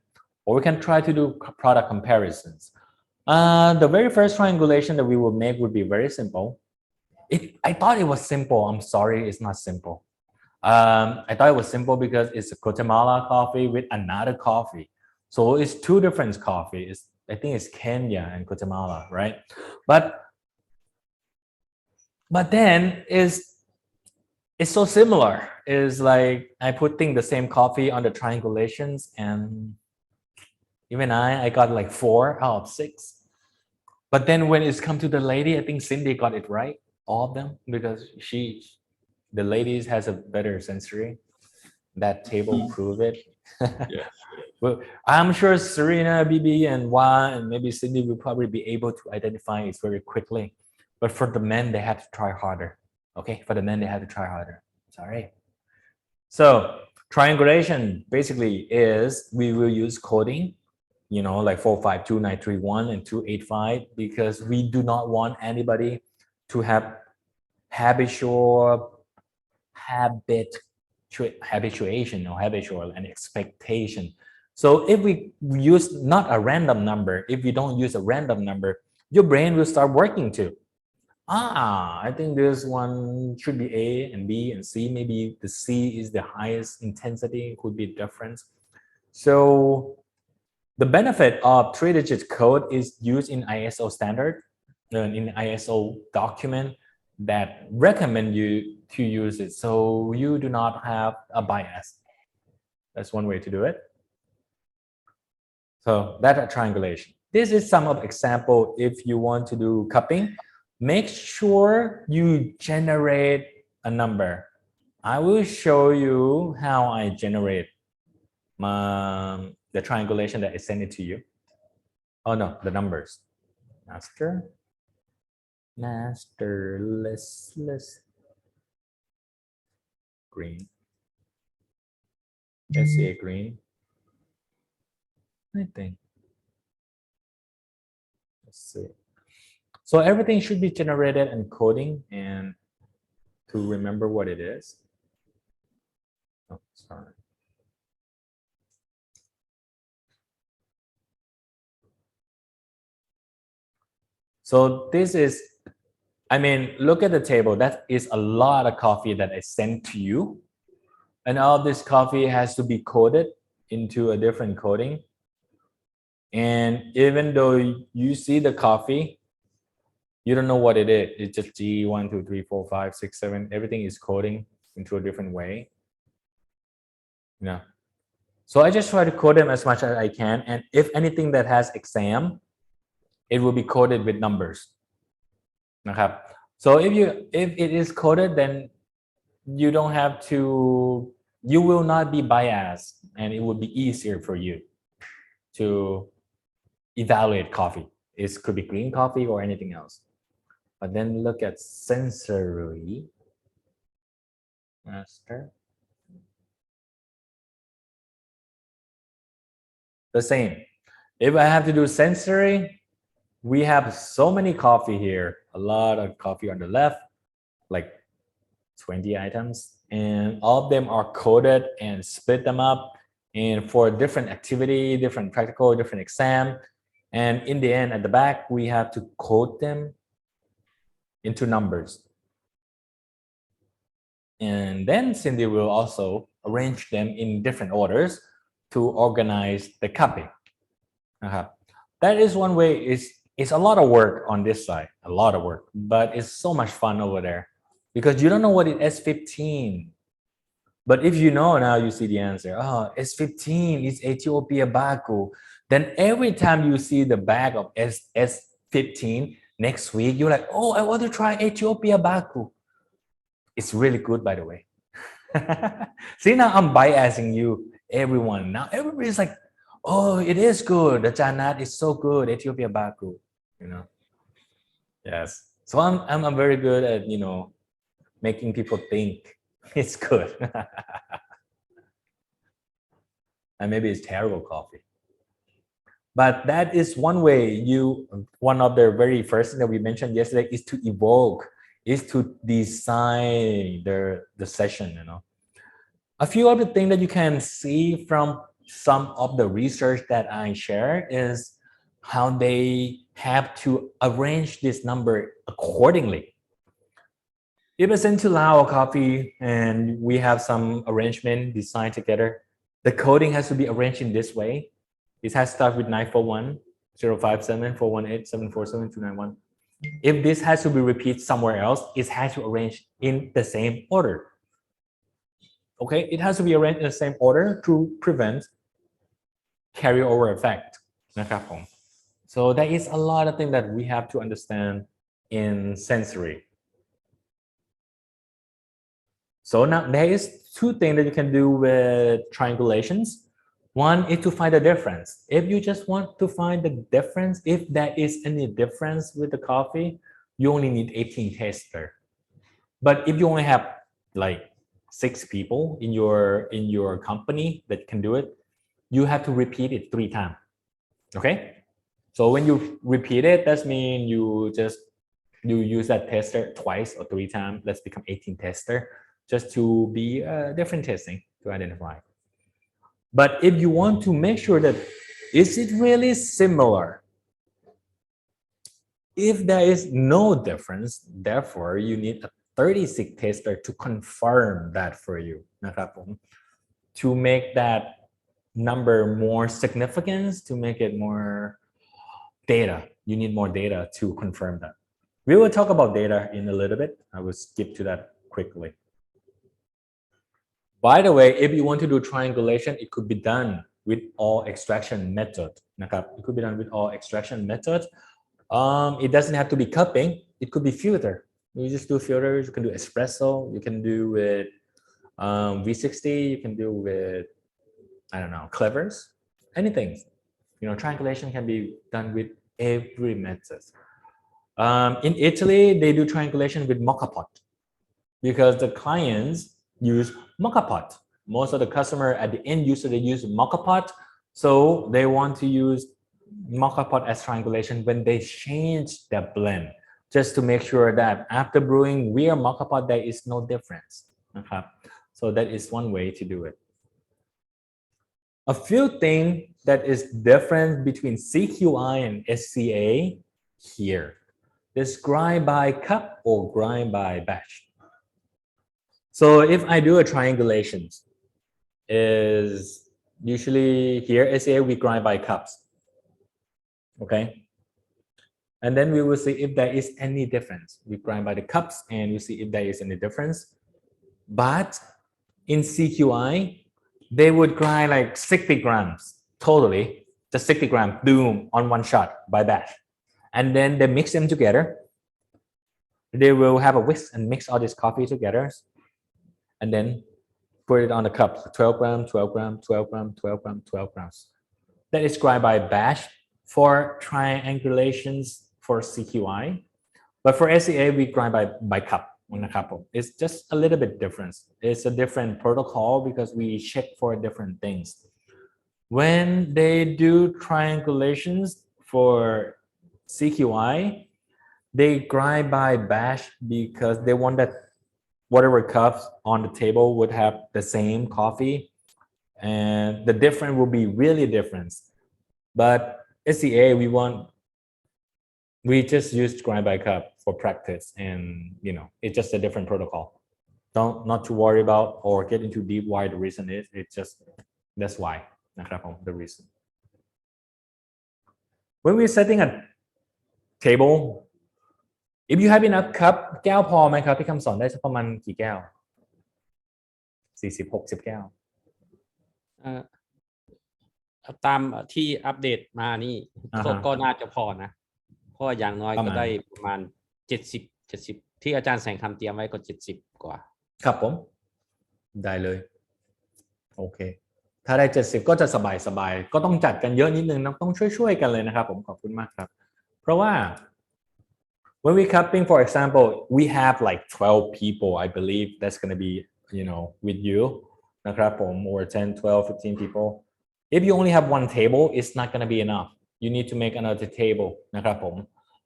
Speaker 1: Or we can try to do product comparisons. The very first triangulation that we will make would be very simple. I thought it was simple. I'm sorry, it's not simple. I thought it was simple because it's a Guatemala coffee with another coffee. So it's two different coffees. I think it's Kenya and Guatemala, right? But then it's so similar. It's like I putting the same coffee on the triangulations, and even I got like 4 out of 6. But then when it's come to the lady, I think Cindy got it right, all of them, because the ladies has a better sensory. That table prove it.
Speaker 7: Yeah.
Speaker 1: Well, I'm sure Serena, BB, and Juan, and maybe Cindy will probably be able to identify it very quickly. But for the men, they have to try harder. Okay, for the men, they have to try harder. Sorry. So triangulation basically is we will use coding, you know, like 452-931 and 285, because we do not want anybody to have habituation or an expectation. So if we use not a random number, if you don't use a random number, your brain will start working too. I think this one should be A and B and C. Maybe the C is the highest intensity, could be different. So the benefit of 3-digit code is used in ISO standard, in ISO document that recommend you to use it, so you do not have a bias. That's one way to do it. So that's a triangulation. This is some of example. If you want to do cupping, make sure you generate a number. I will show you how I generate the triangulation that I send it to you. Oh no, the numbers. Masterless green. SCA green. I think. Let's see. So everything should be generated and coding, and to remember what it is. Oh, sorry. So this is, I mean, look at the table. That is a lot of coffee that I sent to you. And all this coffee has to be coded into a different coding. And even though you see the coffee, you don't know what it is. It's just G, 1, 2, 3, 4, 5, 6, 7. Everything is coding into a different way. Yeah. So I just try to code them as much as I can. And if anything that has exam, it will be coded with numbers. So if it is coded, then you don't have to, you will not be biased, and it would be easier for you to evaluate coffee. It could be green coffee or anything else. But then look at sensory master. The same. If I have to do sensory, we have so many coffee here, a lot of coffee on the left, like 20 items, and all of them are coded and split them up and for different activity, different practical, different exam. And in the end, at the back, we have to code them into numbers. And then Cindy will also arrange them in different orders to organize the copy. That is one way. It's a lot of work on this side, a lot of work, but it's so much fun over there because you don't know what is S15. But if you know now, you see the answer. Oh, S15 is Ethiopia Baku. Then every time you see the bag of S15 next week, you're like, oh, I want to try Ethiopia Baku. It's really good, by the way. See, now I'm biasing you, everyone. Now everybody's like, oh, it is good. The Janat is so good. Ethiopia Baku, you know. Yes. So I'm very good at, you know, making people think it's good. And maybe it's terrible coffee. But that is one way one of the very first thing that we mentioned yesterday is to evoke, is to design the session, you know. A few other things that you can see from some of the research that I shared is how they have to arrange this number accordingly. If it's into Lao coffee and we have some arrangement designed together, the coding has to be arranged in this way. It has to start with 941, 057, 418, 747, 291. If this has to be repeated somewhere else, it has to arrange in the same order. Okay, it has to be arranged in the same order to prevent carryover effect. So there is a lot of things that we have to understand in sensory. So now there is two things that you can do with triangulations. One is to find the difference. If you just want to find the difference, if there is any difference with the coffee, you only need 18 testers. But if you only have like 6 people in your company that can do it, you have to repeat it 3 times. Okay? So when you repeat it, that means you use that tester twice or 3 times. Let's become 18 tester just to be different testing to identify. But if you want to make sure that is it really similar? If there is no difference, therefore you need a 36 tester to confirm that for you. To make that number more significance, to make it more data. You need more data to confirm that. We will talk about data in a little bit. I will skip to that quickly. By the way, if you want to do triangulation, it could be done with all extraction method. It could be done with all extraction method. It doesn't have to be cupping. It could be filter. You just do filters. You can do espresso. You can do with V60. You can do with, I don't know, clevers. Anything. You know, triangulation can be done with every method. In Italy, they do triangulation with mocha pot because the clients use mocha pot. Most of the customer at the end user, they use mocha pot. So they want to use mocha pot as triangulation when they change their blend. just to make sure that after brewing real mocha pot there is no difference นะครับ so that is one way to do it. A few things that is different between CQI and SCA here. This grind by cup or grind by batch. So if I do a triangulation, is usually here SCA we grind by cups. Okay. And then we will see if there is any difference. We grind by the cups and we see if there is any difference. But in CQI, they would grind like 60 grams totally, just 60 grams, boom, on one shot by batch. And then they mix them together. They will have a whisk and mix all this coffee together. And then put it on the cup, 12 grams, 12 grams, 12 grams, 12 grams, 12 grams. That is grind by batch for triangulations for CQI. But for SCA, we grind by cup. It's just a little bit different. It's a different protocol because we check for different things. When they do triangulations for CQI, they grind by batch because they want that whatever cups on the table would have the same coffee, and the difference will be really different. But SCA, we just use grind by cup for practice, and it's just a different protocol. Not to worry about or get into deep why the reason is. It's just that's why the reason. When we're setting a table, if you have enough cup แก้วพอไหมครับพี่คำสอนได้สักประมาณกี่แก้ว40-60 แก้ว
Speaker 4: ตามที่อัปเดตมานี่ก็น่าจะพอนะเพราะอย่างน้อยก็ได้ประมาณ70ที่อาจารย์แสงคำเตรียมไว้ก็70กว่า
Speaker 1: ครับผมได้เลยโอเคถ้าได้70ก็จะสบายก็ต้องจัดกันเยอะนิดนึงต้องช่วยกันเลยนะครับผมขอบคุณมากครับเพราะว่าwhen we cupping, for example, we have like 12 people, I believe that's going to be, with you, or 10, 12, 15 people. If you only have one table, it's not going to be enough. You need to make another table.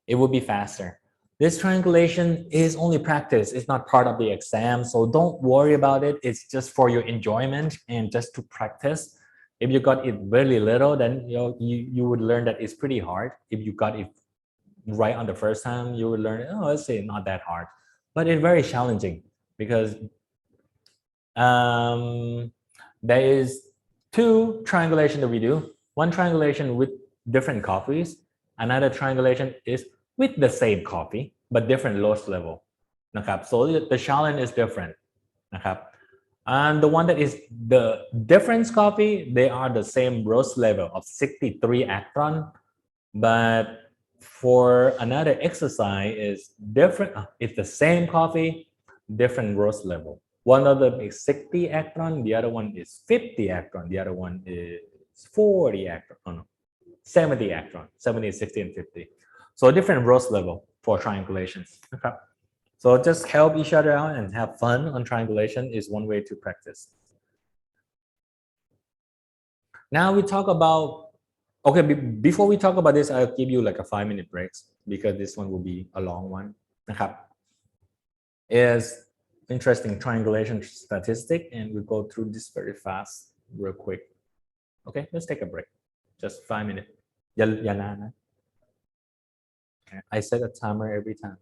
Speaker 1: It will be faster. This triangulation is only practice. It's not part of the exam. So don't worry about it. It's just for your enjoyment and just to practice. If you got it really little, then you would learn that it's pretty hard. If you got it right on the first time, you would learn, let's say not that hard, but it's very challenging because there is 2 triangulation that we do. One triangulation with different coffees, another triangulation is with the same coffee but different roast level. So the challenge is different. And the one that is the difference coffee, they are the same roast level of 63 acron, but for another exercise is different. It's the same coffee, different roast level. One of them is 60 acron, the other one is 50 acron, the other one is 40 acron. 70 acron, 70, 60, and 50. So different roast level for triangulations. So just help each other out and have fun on triangulation is one way to practice. Now we talk about, okay, before we talk about this, I'll give you like a 5-minute break because this one will be a long one. Is interesting triangulation statistic, and we'll go through this very fast, real quick. Okay, let's take a break. Just 5 minutes. I set a timer every time.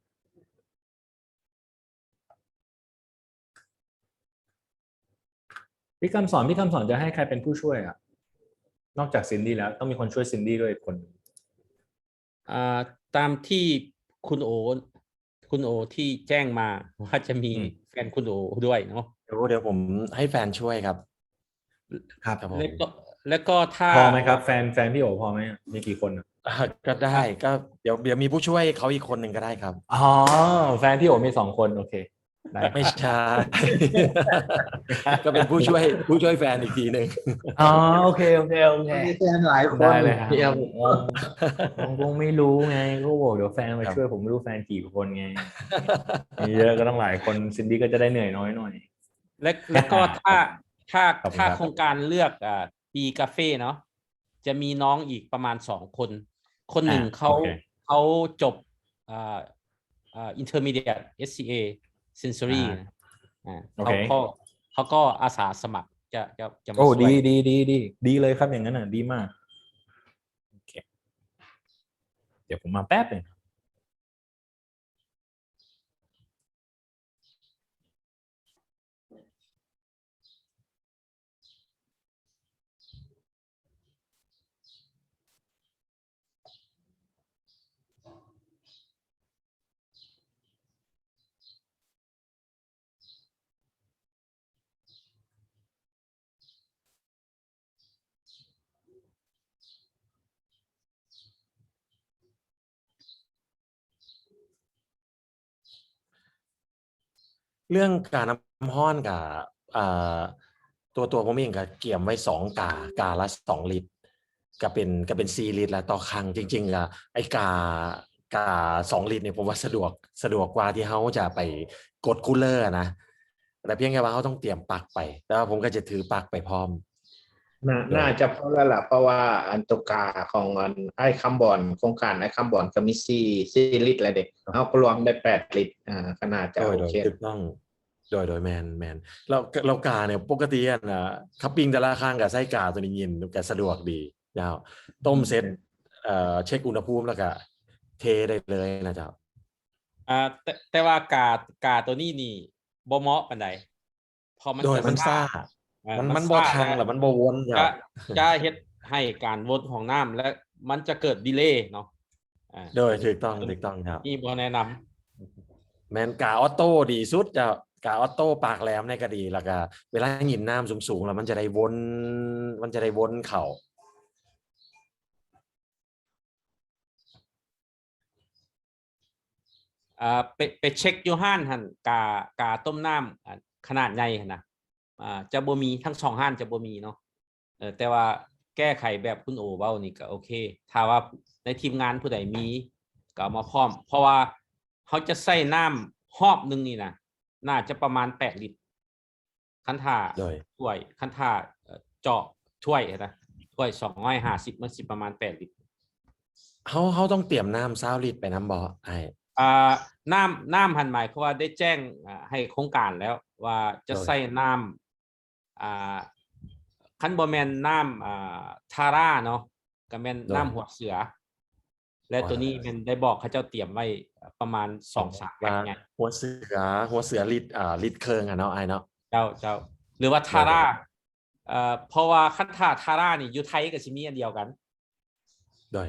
Speaker 1: พี่คำสอนจะให้ใครเป็นผู้ช่วยอ่ะนอกจากซินดี้แล้วต้องมีคนช่วยซินดี้ด้วยคน
Speaker 4: ตามที่คุณโอที่แจ้งมาว่าจะมีแฟนคุณโอด้วยเนาะ
Speaker 6: เดี๋ยวผมให้แฟนช่วยครับ
Speaker 1: ครับ
Speaker 4: แล้วก็ถ้า
Speaker 1: พอไหมครับแฟนพี่โอพอไหมมีกี่คน
Speaker 6: ก็ได้ก็เดี๋ยวมีผู้ช่วยเขาอีกคนหนึ่งก็ได้ครับ
Speaker 1: อ๋อแฟนพี่โอมี2 คนโอเค
Speaker 6: ไม่ใช่ก็เป็นผู้ช่วยแฟนอีกทีหนึ่ง
Speaker 1: อ๋อโอเค
Speaker 5: มีแฟนหลายคน
Speaker 1: ได้เลยครับผมคงไม่รู้ไงก็บอกเดี๋ยวแฟนมาช่วยผมไม่รู้แฟนกี่คนไงมีเยอะก็ต้องหลายคนซินดี้ก็จะได้เหนื่อยน้อยหน่อย
Speaker 4: แล้วก็ถ้าโครงการเลือกปีกาเฟ่เนาะจะมีน้องอีกประมาณ2 คนหนึ่งเขาจบ intermediate SCA sensory
Speaker 1: อ่า
Speaker 4: นะ
Speaker 1: โอเค
Speaker 4: เขาก็อาสาสมัครจะมา
Speaker 1: โอ้
Speaker 4: ช่วย
Speaker 1: ดีเลยครับอย่างนั้นน่ะดีมากโอเคเดี๋ยวผมมาแป๊บหนึง
Speaker 6: เรื่องการน้ำห้อนกับอ่าตัวผมเองก็เกี่ยมไว้2 กาละ2 ลิตรก็เป็น4 ลิตรแล้วต่อครั้งจริงๆอะไอ้กา2 ลิตรเนี่ยผมว่าสะดวกกว่าที่เขาจะไปกดคูลเลอร์นะแต่เพียงแค่ว่าเขาต้องเตรียมปลั๊กไปแต่ว่าผมก็จะถือปลั๊กไปพร้อม
Speaker 5: น่าจะพอแล้วล่ะเพราะว่าอันตกาของอันไอ้คำบอนโครงการไอ้คำบอนก็มี4ลิตรแล้วเด็กเอาก็รวมได้8ลิตรก็น่าจะ
Speaker 6: โด
Speaker 5: โอย เค
Speaker 6: ถูกต้องโดยแมนเรากาเนี่ยปกติอะนะคัพปิ้งแต่ละข้างกับไส้กาตัวนี้ยินก็สะดวกดีเจ้าต้มเสร็จเช็คอุณหภูมิแล้วก็เทได้เลยนะเจ้า
Speaker 4: แต่ว่ากาตัวนี้นี่บ่เหมาะปานใดพอมัน
Speaker 6: โดย
Speaker 4: จะ
Speaker 6: มันซ่า มันบ่ทางหรือมันบ่วนเจ้า
Speaker 4: จะเฮ็ดให้การวนของน้ำและมันจะเกิดดีเลย์เนาะ
Speaker 6: โดยถูกต้องครับ
Speaker 4: นี่บ่แนะนำ
Speaker 6: แมนกาออโต้ดีสุดเจ้ากาออโต้ปากแหลมในก็ดีแล้วก็เวลาหยินน้ำสูงๆแล้วมันจะได้วนเข่า
Speaker 4: ไปเช็คอยู่ห้านหั่นกาต้มน้ำขนาดใหญ่หั่นนะจะบ่มีทั้ง2ห้านจะบ่มีเนาะแต่ว่าแก้ไขแบบคุณโอเว้านี่ก็โอเคถ้าว่าในทีมงานผู้ใดมีก็เอามาพร้อม เพราะว่าเขาจะใส่น้ำหอบนึงนี่นะน่าจะประมาณ8ลิตรคันท่า
Speaker 6: โดย
Speaker 4: ถ้วยคันท่าเจาะถ้วยนะถ้วย250มันสิประมาณ8ลิตร
Speaker 6: เขาต้องเตรียมน้ำ20 ลิตรไปน้ำบ่ไอ้
Speaker 4: น้ำหันหมายเขามว่าได้แจ้งให้โครงการแล้วว่าจะใส่น้ำคันบ่แม่นน้ำทาร่าเนาะก็แม่นน้ำหัวเสือ และตัวนี้เป็นได้บอกเขาเจ้าเตรียมไว้ประมาณ 2-3 แพ็คไง
Speaker 6: หัวเสือลิตรเคิงอะเนาะไอ้เนาะ
Speaker 4: เจ้าหรือว่าทาร่าเพราะว่าคันทาร่านี่อยู่ไทยกับสิมีอันเดียวกัน
Speaker 6: โดย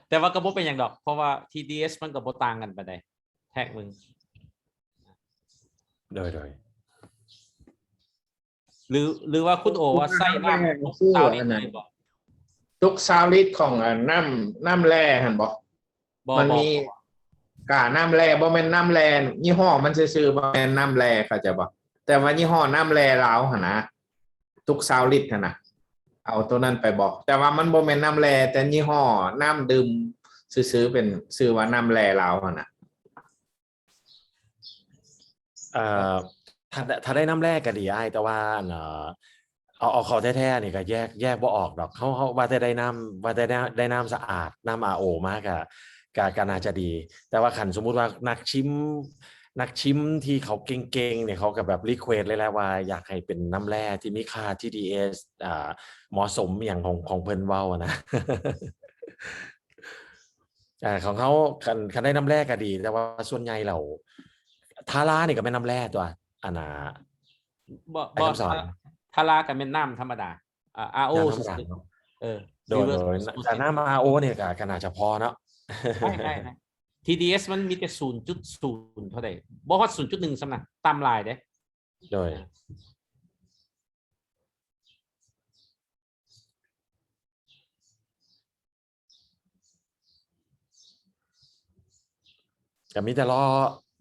Speaker 4: แต่ว่าก็บ่เป็นอย่างดอกเพราะว่า TDS มันก็บ่ต่างกันปานใดแท็กมึง
Speaker 6: โดย
Speaker 4: หรือว่าคุณโอว่าใส่น้ำ20 ลิตรเลยบ่
Speaker 5: ทุก20ลิตรของน้ำแร่หั่นบ่มันมีกาน้ำแร่บ่แม่นน้ำแร่ยี่ห้อมันซื่อๆบ่แม่นน้ำแร่เข้าใจบ่แต่ว่ายี่ห้อน้ำแร่ลาวหั่นนะทุก20ลิตรหั่นน่ะเอาตัวนั้นไปบอกแต่ว่ามันบ่แม่นน้ำแร่แต่ยี่ห้อน้ำดื่มซื่อๆเป็นชื่อว่าน้ำแร่ลาวหั่นน่ะ
Speaker 6: ถ้าได้น้ำแรกก็ดีไอ้แต่ว่าเอาเขาแท้ๆนี่ก็แยกบ่ออกดอกเขาว่าแต่ได้น้ำสะอาดน้ำ RO มากก็น่าจะดี แต่ว่าขันสมมุติว่านักชิมที่เขาเก่งๆเนี่ยเขาก็แบบรีเควสเลยแหละว่าอยากให้เป็นน้ำแร่ที่มีค่า TDS เหมาะสมอย่างของเพิ่นเว้านะ ของเขาคันได้น้ำแร่ก็ดี แต่ว่าส่วนใหญ่เราทารานี่ก็เป็นน้ำแร่ตัวอันน่ะ
Speaker 4: บ่ทาราก็เป็นน้ำธรรมดาRO
Speaker 6: น้ำธรรมดาเนาะโดยแต่น้ำ RO เนี่ยก็น่าจะพอเนาะ
Speaker 4: ใช่ TDS มันมีแต่ 0.0 เท่าใดบ่ฮอด 0.1 ซำนะตามลายเด้
Speaker 6: โดยก็มีแต่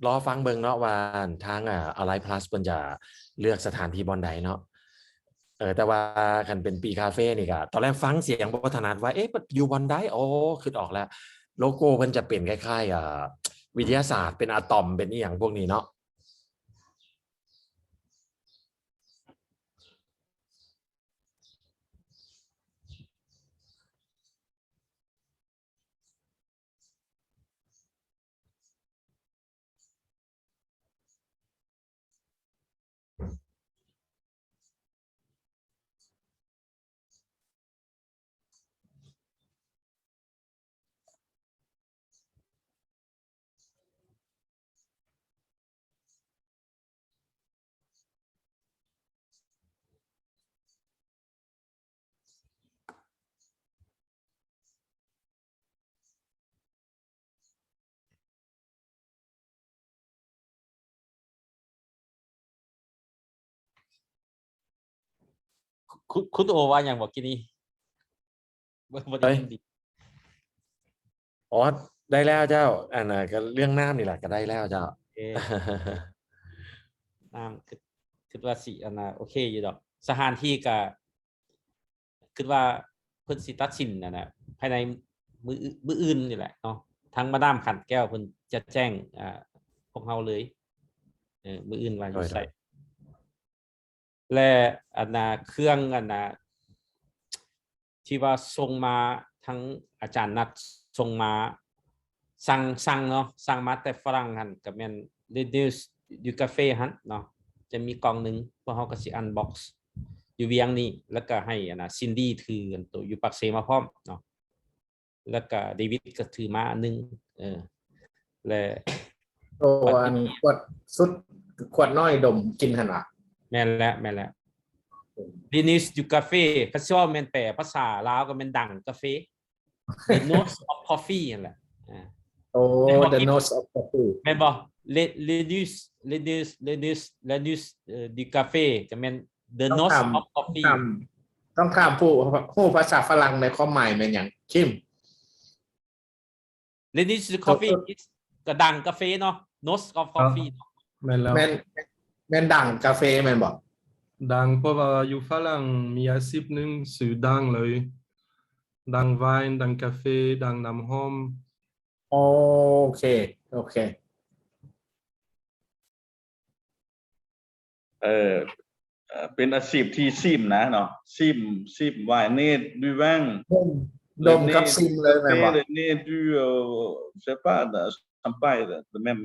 Speaker 6: รอฟังเบิ่งเนาะว่าทางAlive Plus เพิ่นจะเลือกสถานที่บ่อนใดเนาะแต่ว่าคันเป็นปีคาเฟ่นี่ก็ตอนแรกฟังเสียงบ่ถนัดว่าอยู่บ่อนใดอ๋อคิดออกแล้วโลโก้เพิ่นจะเป็นคล้ายๆวิทยาศาสตร์เป็นอะตอมเป็นอีหยังพวกนี้เนาะ
Speaker 4: คุณโอว่าอย่างบอกกินนี่บ่ได้ยินดี
Speaker 6: อ๋อได้แล้วเจ้าอันน่ะก็เรื่องน้ำนี่แหละก็ได้แล้วเจ้า
Speaker 4: โอเคน้ำคิดว่าสิอันน่ะโอเคอยู่ดอกสถานที่ก็คิดว่าเพิ่นสิตัดสินน่ะภายในมื้ออื่นนี่แหละเนาะทั้งมาดามขันแก้วเพิ่นจะแจ้งพวกเราเลยมื้ออื่นว่าอยู่ไสและอันน่ะเครื่องอันน่ะที่ว่าส่งมาทั้งอาจารย์นัดส่งมาสั่งเนาะสั่งมาแต่ฝรั่งหั่นก็แม่น reduce อยู่กาแฟหั่นเนาะจะมีกล่องหนึงพวกเฮาก็สิอันบ็อกซ์อยู่เวียงนี่แล้วก็ให้อันน่ะซินดี้ถือกันตัวอยู่ปักเสมาพร้อมเนาะแล้วก็เดวิดก็ถือมาอันนึงและ
Speaker 5: โอ้อันขวดสุดขวดน้อยดมกินหั่นล่ะ
Speaker 4: แม่นแล้ว Reduce อยู่กาแฟเขาสิว่าแม่นแปลภาษาลาวก็แม่นดังกาแฟ The Nose of Coffee นั่นแหละ
Speaker 5: โอ้ the nose of coffee
Speaker 4: แม่นบ่ reduce ดีกาแฟก็แม่น the
Speaker 5: ต้อง
Speaker 4: nose
Speaker 5: ถาม
Speaker 4: of coffee
Speaker 5: ต้องถามผู้ภาษาฝรั่งในความหมายแม่นหยังคิม
Speaker 4: reduce the coffee is ก็ดังกาแฟเนาะ nose of coffee
Speaker 3: แม่นแล้ว
Speaker 5: แม่นดังกาแฟแม่นบ่
Speaker 3: ดังเพราะว่าอยู่ฝรั่งมีอาชีพหนึ่งสื่อดังเลยดังไวน์ดังกาแฟดังน้ำหอม
Speaker 5: โอเค
Speaker 2: เป็นอาชีพที่ซิมนะเนาะซิมไวน์นี่ดูแว่ง
Speaker 5: ดมกับซิมเลยแม่นบ่
Speaker 2: นี่ดูje sais pas champagne même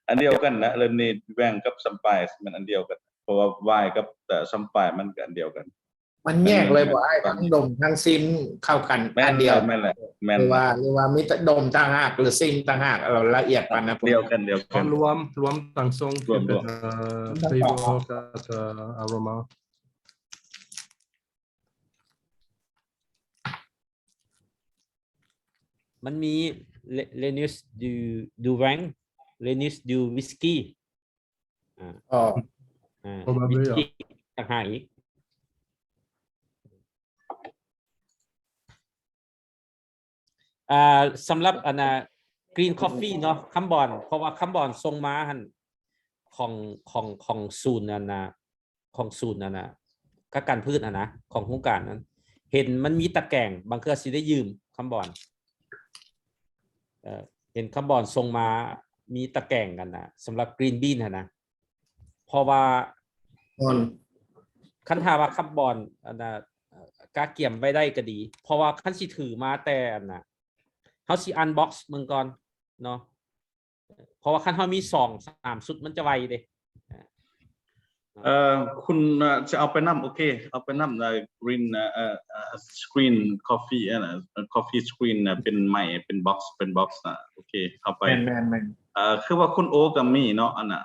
Speaker 2: อันเดียวกันนะเลยนี่แว่งกับซัมไพร์มันอันเดียวกันเพราะว่าไวน์กับซัมไพร์มันก็อันเดียวกัน
Speaker 5: มันแยกเลยบ่อ้ายทั้งดมทั้งซิมเข้ากันอันเดียว
Speaker 2: แม่นแหละ
Speaker 5: หรือว่ามีแต่ดมต่างหากหรือซิมต่างหากเราละเอียดปานนั้น
Speaker 2: เดียวกัน
Speaker 3: รวมต่างทรง flavor that aroma
Speaker 4: มันมี Reduce du wine Reduce du whisky
Speaker 5: อ๋อ
Speaker 4: whisky ต่างหากอีกสำหรับgreen coffee เนาะคัมบอนเพราะว่าคัมบอนส่งมาหั่นของศูนย์ของศูนย์ก็การพืชนะของโครงการนั้นเห็นมันมีตะแกรงบางเครือสิได้ยืมคัมบอนเห็นคัมบอนส่งมามีตะแกรงกันสำหรับ green bean นะเพราะว่าคันถ้าว่าคัมบอนกาเกี่ยมไว้ได้ก็ดีเพราะว่าคันสิถือมาแต่เฮาสิอันบ็อกซ์มึงก่อนเนาะเพราะว่าคันเฮามี2-3ชุดมันจะไวเด้
Speaker 2: คุณจะเอาไปนำโอเคเอาไปนำgreen screen coffee coffee screen เป็นใหม่เป็นบ็อกซ์นะโอเคเอาไป
Speaker 5: แม่น
Speaker 2: คือว่าคุณโอก็มีเนาะอันน่ะ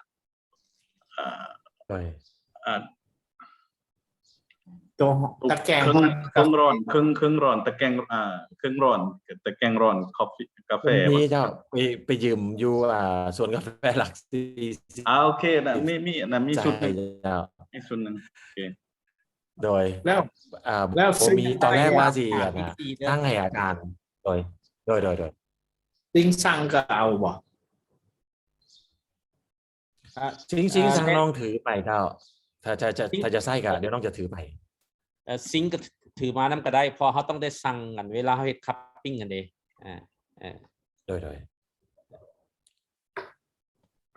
Speaker 5: ตัวตะแกรง
Speaker 2: เครื่องร้อนเครื่องร้อนตะแกรงเครื่องร้อนกาแฟ
Speaker 6: นี่เจ้าไปยืมอยู่สวนกาแฟหลัก
Speaker 2: โอเคนะมีชุดนึงมีชุดนึงโอเค
Speaker 6: โดย
Speaker 5: แล้ว
Speaker 6: ผมมีตอนแรกว่าสิตั้งให้อาจารย์โดย
Speaker 5: ซิงสั่งก็เอาบ่
Speaker 6: ซิงสั่งน้องถือไปเจ้าถ้าจะใส่กันเดี๋ยวน้องจะถือไป
Speaker 4: ซิงก็ถือมานำก็ได้พอเขาต้องได้สั่งกันเวลาเขาเฮ็ดคัพปิ้งกันเด้
Speaker 6: โดย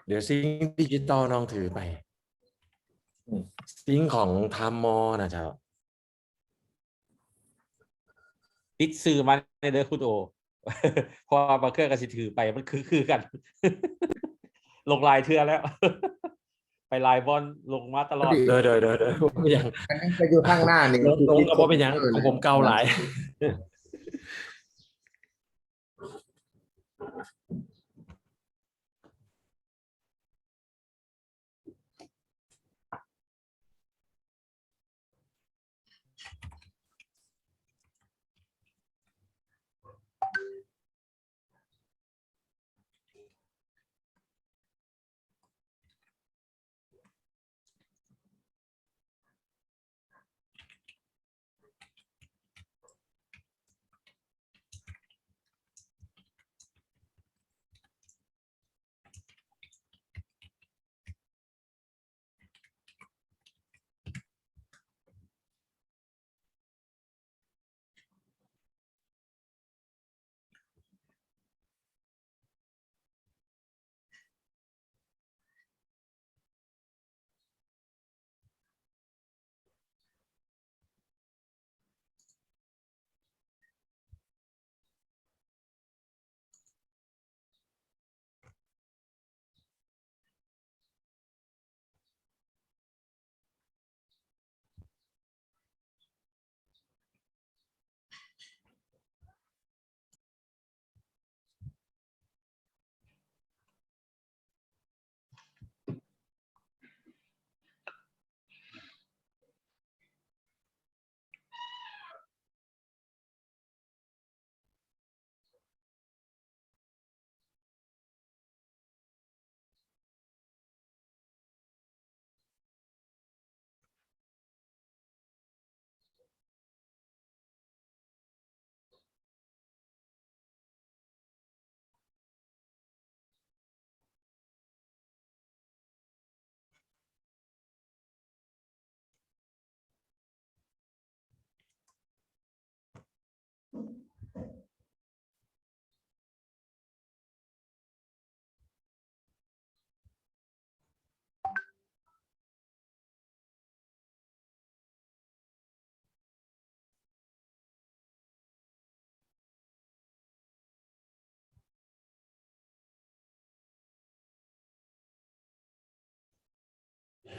Speaker 6: เดี๋ยวซิงดิจิตอลน้องถือไปซิงของทามมอนะเจ้า
Speaker 4: ติดซื้อมาในเด้อคุณโอพอบางเครื่องก็สิถือไปมันคือกันลงลายเทื่อแล้วไปลายบอลลงมาตลอด
Speaker 6: โดย
Speaker 5: อย่างไปอยู่ข้างหน้านี่
Speaker 6: ลงก็เป็นอย่างของผมเก่าหลาย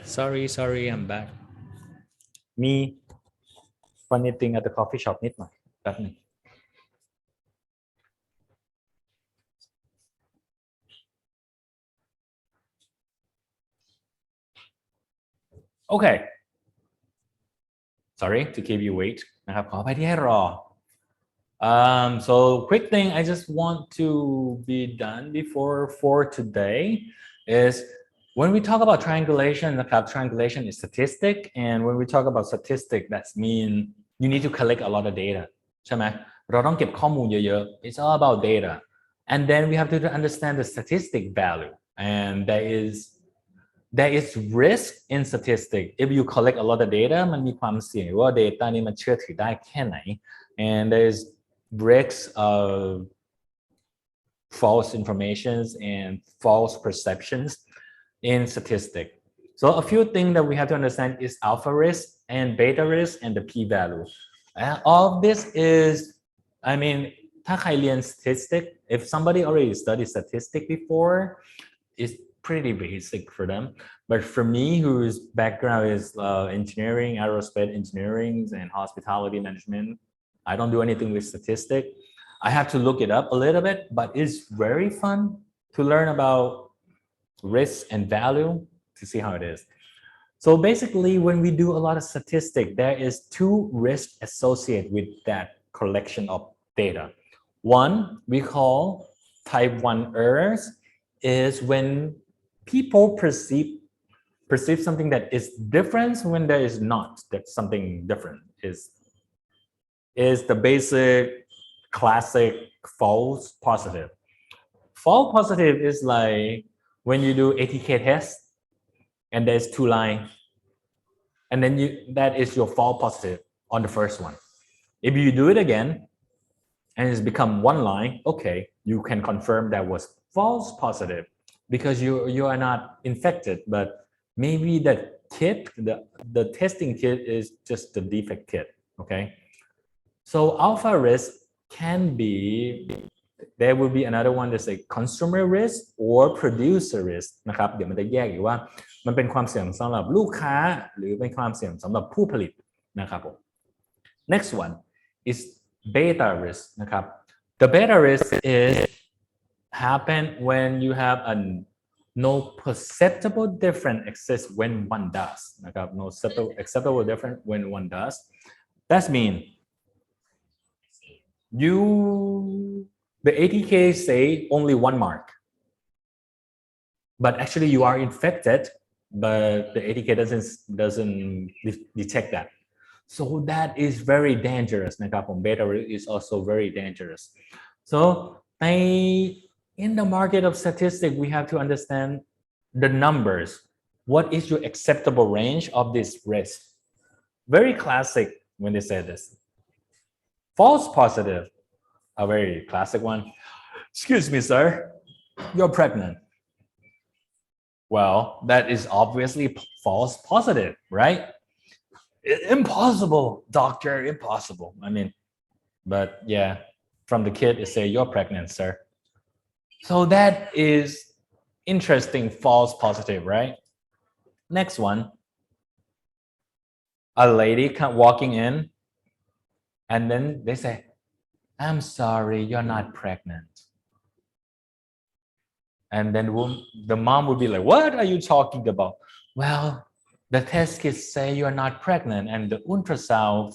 Speaker 1: sorry, I'm back. Me funny thing at the coffee shop นิดหน่อยแป๊บนึง Okay. Sorry to keep you wait นะครับขออภัยที่ให้รอ so quick thing I just want to be done before for today is when we talk about triangulation นะครับ triangulation is statistic and when we talk about statistic that's mean you need to collect a lot of data ใช่ไหมเราต้องเก็บข้อมูลเยอะๆ it's all about data and then we have to understand the statistic value and there is risk in statistics if you collect a lot of data มันมีความเสี่ยงว่า data นี้มันเชื่อถือได้แค่ไหน and there is risks of false informations and false perceptions in statistics. So a few things that we have to understand is alpha risk and beta risk and the p-value. All of this is, I mean, ถ้าใครเรียน statistics, if somebody already studied statistics before, it's pretty basic for them. But for me, whose background is engineering, aerospace engineering, and hospitality management, I don't do anything with statistics. I have to look it up a little bit, but it's very fun to learn about risk and value to see how it is. So basically, when we do a lot of statistics, there is two risks associated with that collection of data. One, we call type 1 errors, is when people perceive something that is different when there is not, that something different is the basic classic false positive. False positive is like when you do ATK test and there's 2 lines and then that is your false positive on the first one. If you do it again and it's become 1 line, okay, you can confirm that was false positive because you are not infected, but maybe the kit, the testing kit is just the defect kit, okay? So alpha risk can be, there will be another one that's a consumer risk or producer risk นะครับเดี๋ยวมันจะแยกอีกว่ามันเป็นความเสี่ยงสำหรับลูกค้าหรือเป็นความเสี่ยงสำหรับผู้ผลิตนะครับผม Next one is beta risk นะครับ The beta risk is happen when you have a no perceptible difference exists when one does นะครับ no acceptable difference when one does. That means the ATK say only 1 mark, but actually you are infected, but the ATK doesn't detect that. So that is very dangerous นะครับผม beta is also very dangerous. So in the market of statistics, we have to understand the numbers. What is your acceptable range of this risk? Very classic when they say this. False positive, a very classic one. Excuse me, sir, you're pregnant. Well, that is obviously false positive, right? Impossible, doctor, impossible. I mean, but yeah, from the kid, it say you're pregnant, sir. So that is interesting false positive, right? Next one, a lady walking in and then they say, I'm sorry, you're not pregnant. And then the mom would be like, what are you talking about? Well, the test kits say you're not pregnant and the ultrasound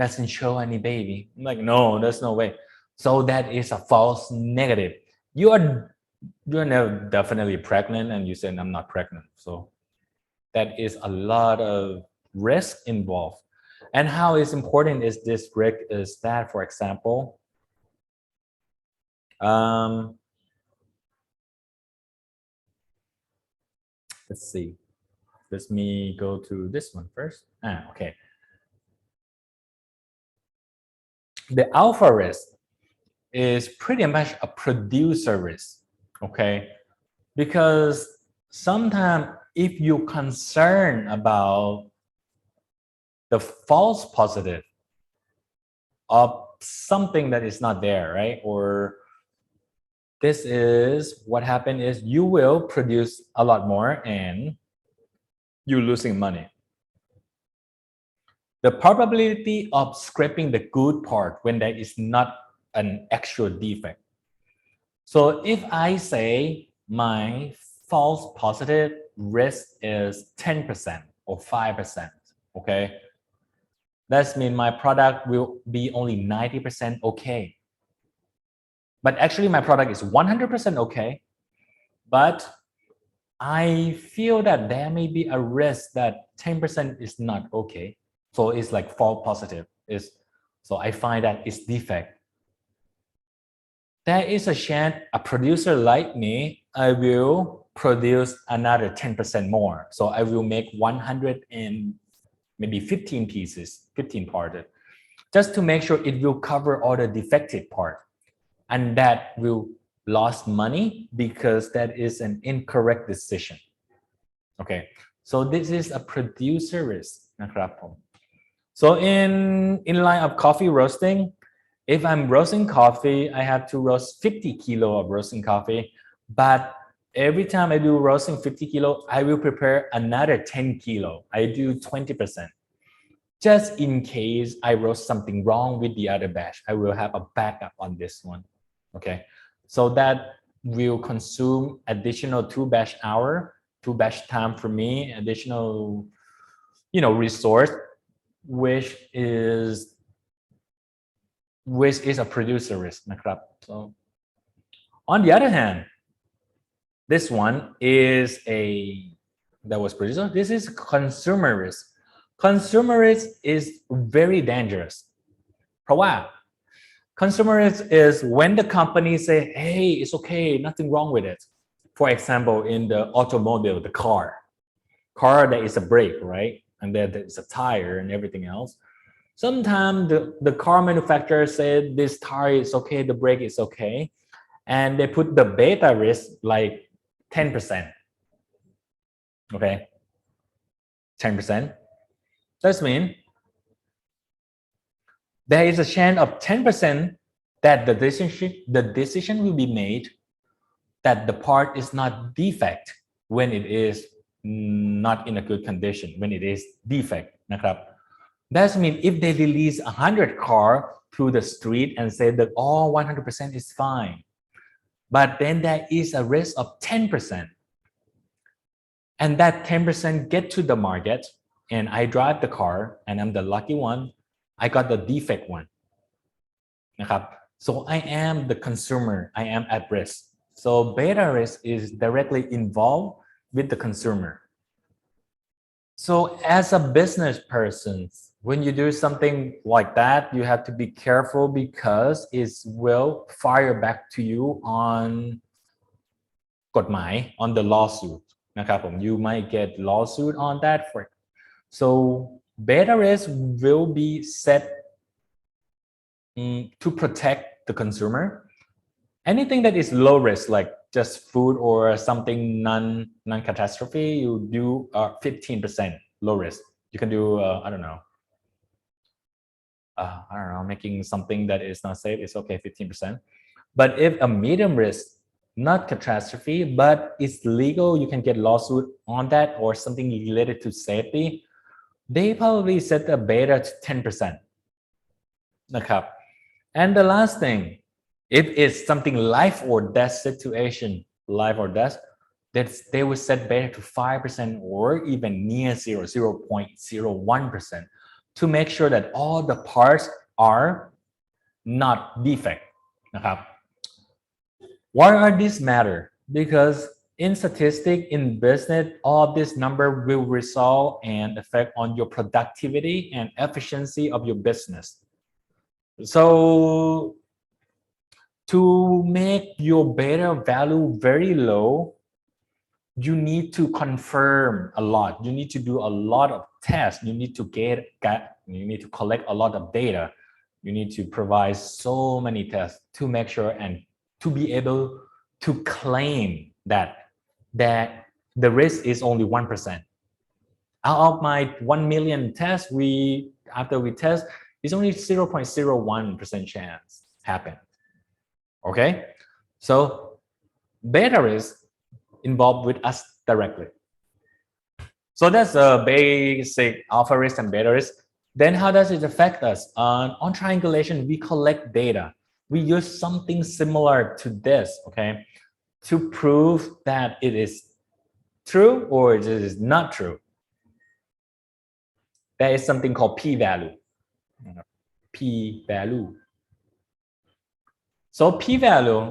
Speaker 1: doesn't show any baby. I'm like, no, there's no way. So that is a false negative. You're never definitely pregnant and you said I'm not pregnant. So that is a lot of risk involved. And how is important is this risk is that, for example, let's see. Let me go to this one first. Okay. The alpha risk is pretty much a producer risk, okay? Because sometimes if you're concerned about the false positive of something that is not there, right? Or this is what happened is you will produce a lot more and you're losing money. The probability of scraping the good part when there is not an actual defect. So if I say my false positive risk is 10% or 5%, okay? That means my product will be only 90% okay. But actually my product is 100% okay, but I feel that there may be a risk that 10% is not okay. So it's like false positive. So I find that it's defect. There is a chance a producer like me, I will produce another 10% more. So I will make 100 and maybe 15 pieces, 15 parts, just to make sure it will cover all the defective part. And that will lose money because that is an incorrect decision. Okay, so this is a producer risk. So in line of coffee roasting, if I'm roasting coffee, I have to roast 50 kilo of roasting coffee. But every time I do roasting 50 kilo, I will prepare another 10 kilo. I do 20%. Just in case I roast something wrong with the other batch, I will have a backup on this one. Okay, so that will consume additional 2 batch time for me, additional, resource, which is a producer risk. So on the other hand, this one is that was producer. This is consumer risk. Consumer risk is very dangerous. เพราะว่า consumer risk is when the company say, hey, it's okay, nothing wrong with it. For example, in the automobile, the car, there is a brake, right? And then there's a tire and everything else. Sometimes the car manufacturer said this tire is okay, the brake is okay. And they put the beta risk like 10%. Okay, 10%. That means there is a chance of 10% that the decision will be made that the part is not defect when it is not in a good condition, when it is defect. That means if they release 100 cars through the street and say that all 100% is fine, but then there is a risk of 10%. And that 10% get to the market and I drive the car and I'm the lucky one, I got the defect one. So I am the consumer, I am at risk. So beta risk is directly involved with the consumer. So as a business person, when you do something like that, you have to be careful because it will fire back to you on กฎหมาย on the lawsuit นะครับผม you might get lawsuit on that for it. So beta risk will be set to protect the consumer. Anything that is low risk, like just food or something non-catastrophe, you do 15% low risk. You can do I don't know, making something that is not safe, it's okay, 15%. But if a medium risk, not catastrophe, but it's legal, you can get lawsuit on that or something related to safety, they probably set the beta to 10%. And the last thing, if it's something life or death situation, life or death, that they will set beta to 5% or even near 0.01% to make sure that all the parts are not defect. Why are these matter? Because in statistics, in business, all this number will result and affect on your productivity and efficiency of your business. So to make your beta value very low, you need to confirm a lot. You need to do a lot of tests. You need to you need to collect a lot of data. You need to provide so many tests to make sure and to be able to claim that the risk is only 1%. Out of my 1 million tests, after we test, it's only 0.01% chance happen. Okay, so beta risk involved with us directly. So that's a basic alpha risk and beta risk. Then how does it affect us? On triangulation, we collect data. We use something similar to this, okay, to prove that it is true or it is not true. There is something called p-value. P-value. So p-value,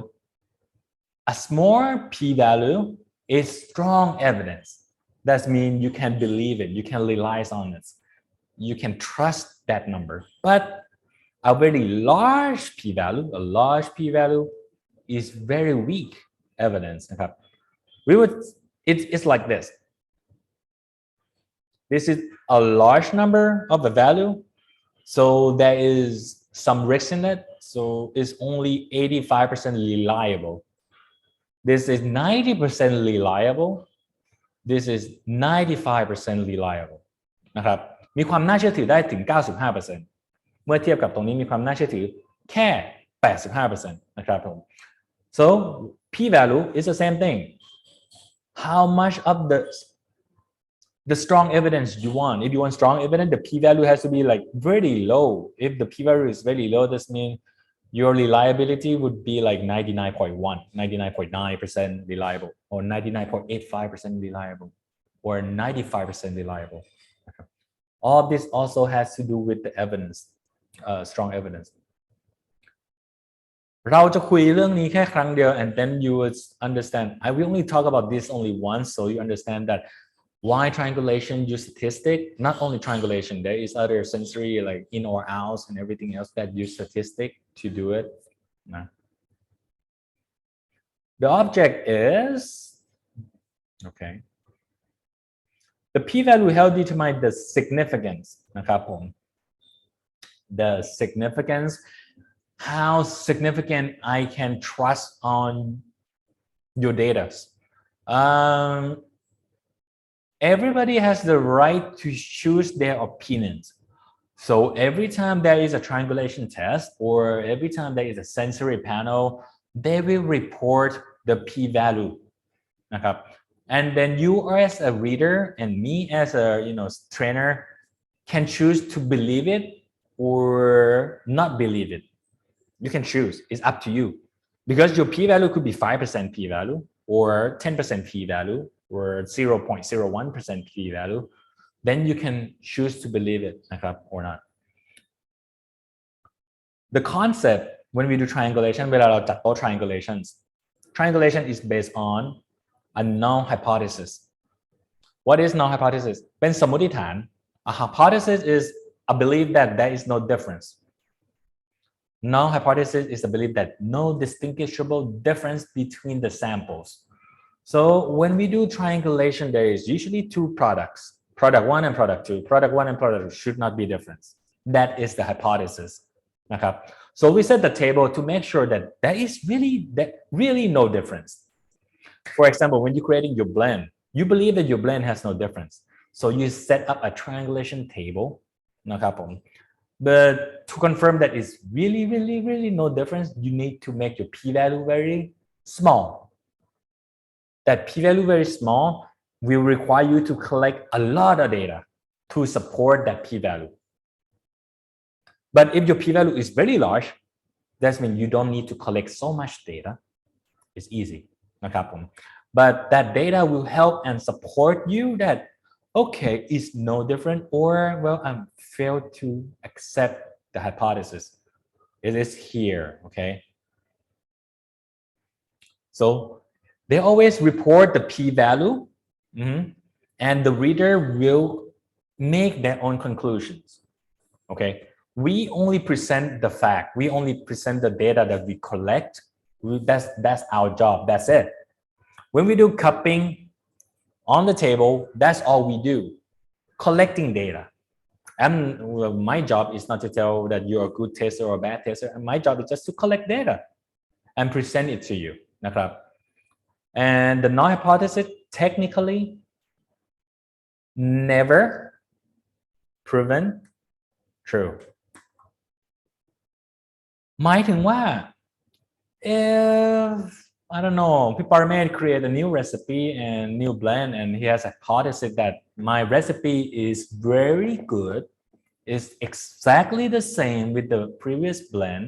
Speaker 1: a small p-value is strong evidence. That means you can believe it, you can rely on it, you can trust that number. But a very large p-value, is very weak evidence. It's like this. This is a large number of the value, so there is some risk in it. So it's only 85% reliable. This is 90% reliable. This is 95% reliable นะครับมีความน่าเชื่อถือได้ถึง 95% เมื่อเทียบกับตรงนี้มีความน่าเชื่อถือแค่ 85% นะครับผม so p-value is the same thing. How much of the strong evidence you want? If you want strong evidence, the p-value has to be like very low. If the p-value is very low, this means your reliability would be like 99.1, 99.9% reliable, or 99.85% reliable, or 95% reliable. All this also has to do with the evidence, strong evidence. เราจะคุยเรื่องนี้แค่ครั้งเดียว and then you would understand. I will only talk about this only once, so you understand that why triangulation use statistic. Not only triangulation, there is other sensory like in or outs and everything else that use statistic to do it. The object is, okay, the p-value help determine the significance นะครับผม the significance, how significant I can trust on your data. Everybody has the right to choose their opinions. So every time there is a triangulation test or every time there is a sensory panel, they will report the p-value. And then you as a reader and me as a trainer can choose to believe it or not believe it. You can choose. It's up to you. Because your p-value could be 5% p-value or 10% p-value or 0.01% p-value, then you can choose to believe it or not. The concept when we do triangulation, เวลาเราจัดโต๊ะ triangulation is based on a null hypothesis. What is null hypothesis? เป็นสมมติฐาน A hypothesis is a belief that there is no difference. Null hypothesis is a belief that no distinguishable difference between the samples. So when we do triangulation, there is usually two products, product 1 and product 2. Product 1 and product 2 should not be different. That is the hypothesis. So we set the table to make sure that there is really no difference. For example, when you're creating your blend, you believe that your blend has no difference. So you set up a triangulation table. But to confirm that it's really no difference, you need to make your p-value very small. That p-value very small will require you to collect a lot of data to support that p-value. But if your p-value is very large, that means you don't need to collect so much data. It's easy. But that data will help and support you that, okay, it's no different, or, well, I failed to accept the hypothesis. It is here, okay? So they always report the p-value, and the reader will make their own conclusions, okay? We only present the fact. We only present the data that we collect. That's our job. That's it. When we do cupping on the table, that's all we do. Collecting data. And my job is not to tell that you're a good tester or a bad tester. And my job is just to collect data and present it to you. And the null hypothesis technically never proven true. หมายถึงว่า if I don't know. Piparmate create a new recipe and new blend, and he has a hypothesis that my recipe is very good. It's exactly the same with the previous blend.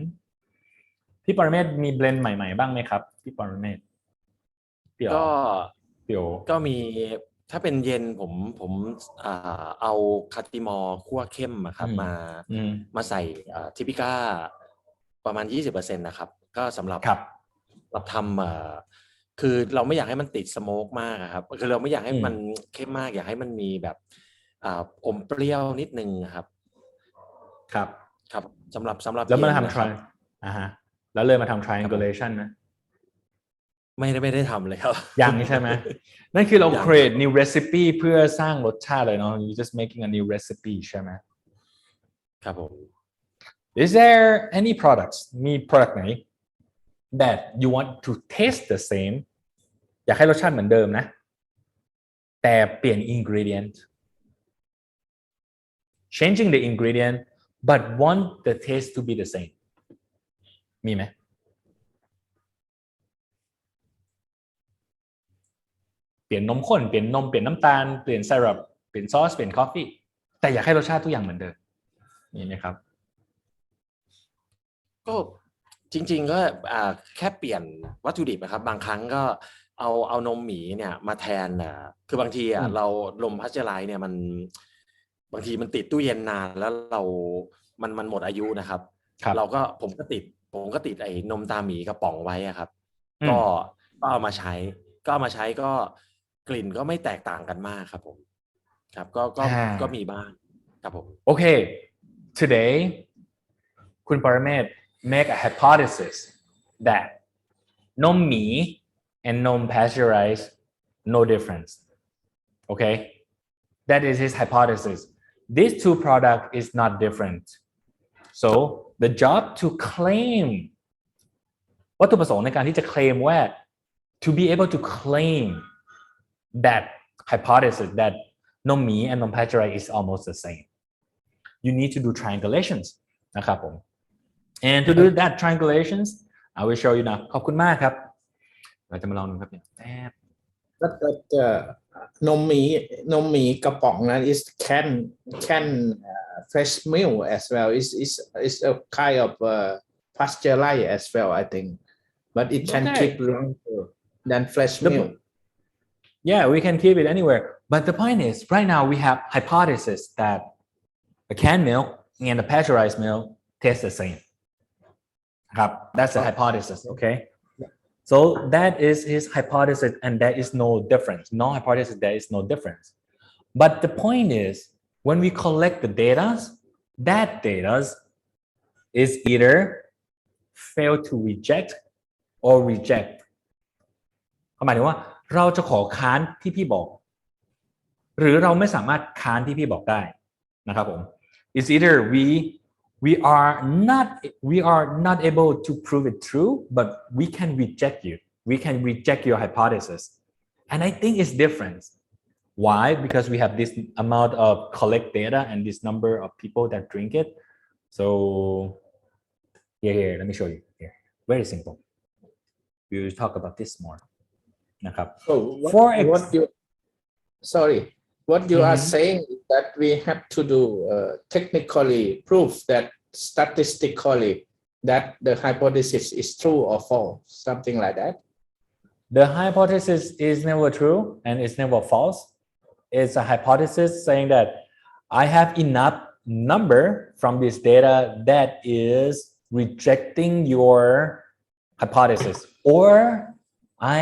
Speaker 1: พี่ปรเมศมี blend ใหม่ๆบ้างไหมครับพี่ปรเมศพี่อ๋อ
Speaker 6: ก็
Speaker 1: พี่โอ
Speaker 6: ก็มีถ้าเป็นเย็นผมเอาคาติมอร์คั่วเข้มอะครับมาใส่ทิปิก้าประมาณ 20% นะครับ ก็สำหรับ
Speaker 1: ครับ
Speaker 6: ทำคือเราไม่อยากให้มันติดสโมกมากอะครับคือเราไม่อยากให้มันเข้มมากอยากให้มันมีแบบอมเปรี้ยวนิดนึงครับ ครับสำหรับ
Speaker 1: แล้วมาทำ
Speaker 6: เย็นนะครับ
Speaker 1: แล้วเลยมาทำ triangulation นะ
Speaker 6: ไม่ได้ทำเลยครับ
Speaker 1: ยังใช่ไหม นั่นคือเรา
Speaker 6: ยัง
Speaker 1: create new recipe เพื่อสร้างรสชาติเลยเนาะ you just making a new recipe ใช่ไหม
Speaker 6: ครับผม
Speaker 1: Is there any products มี product ไหน that you want to taste the same อยากให้รสชาติเหมือนเดิมนะ แต่เปลี่ยน ingredient changing the ingredient but want the taste to be the same มีไหม เปลี่ยนนมข้นเปลี่ยนนมเปลี่ยนน้ำตาลเปลี่ยนไซรัปเปลี่ยนซอสเปลี่ยนกาแฟแต่อยากให้รสชาติทุกอย่างเหมือนเดิมมีไหมครับ
Speaker 6: ก็จริงๆก็แค่เปลี่ยนวัตถุดิบนะครับบางครั้งก็เอานมหมีเนี่ยมาแทนคือบางทีเราลมพัชเจอร์ไลท์เนี่ยมันบางทีมันติดตู้เย็นนานแล้วมันหมดอายุนะครับ ผมก็ติดไอ้นมตาหมีกระป๋องไว้ครับ ก็เอามาใช้ก็กลิ่นก็ไม่แตกต่างกันมากครับผมครับก็มีบ้างครับผม
Speaker 1: Okay today คุณปรเมศ make a hypothesis that นมหมี and นม pasteurized no difference okay that is his hypothesis these two products is not different so the job to claim วัตถุประสงค์ในการที่จะเคลมว่า to be able to claim that hypothesis that num mi and num pasteurized is almost the same you need to do triangulations นะครับผม and to do that triangulations I will show you now ขอบคุณมากครับเราจะมาลองดูครับเนี่ย
Speaker 5: Butนมหมีกระป๋องนั้น is can fresh milk as well is a kind of pasteurized as well I think but it can keep longer than fresh milk
Speaker 1: yeah we can keep it anywhere but the point is right now we have hypothesis that the canned milk and the pasteurized milk taste the same ครับ that's the hypothesis okay so that is his hypothesis and there is no difference no hypothesis there is no difference but the point is when we collect the data that data is either fail to reject or reject หมายถึงว่าเราจะขอค้านที่พี่บอกหรือเราไม่สามารถค้านที่พี่บอกได้นะครับผม it's either we are not able to prove it true but we can reject your hypothesis and I think it's different why because we have this amount of collect data and this number of people that drink it so here let me show you here very simple we will talk about this moreนะครับ
Speaker 5: what you are saying is that we have to do technically prove that statistically that the hypothesis is true or false something like that
Speaker 1: the hypothesis is never true and it's never false it's a hypothesis saying that I have enough number from this data that is rejecting your hypothesis or I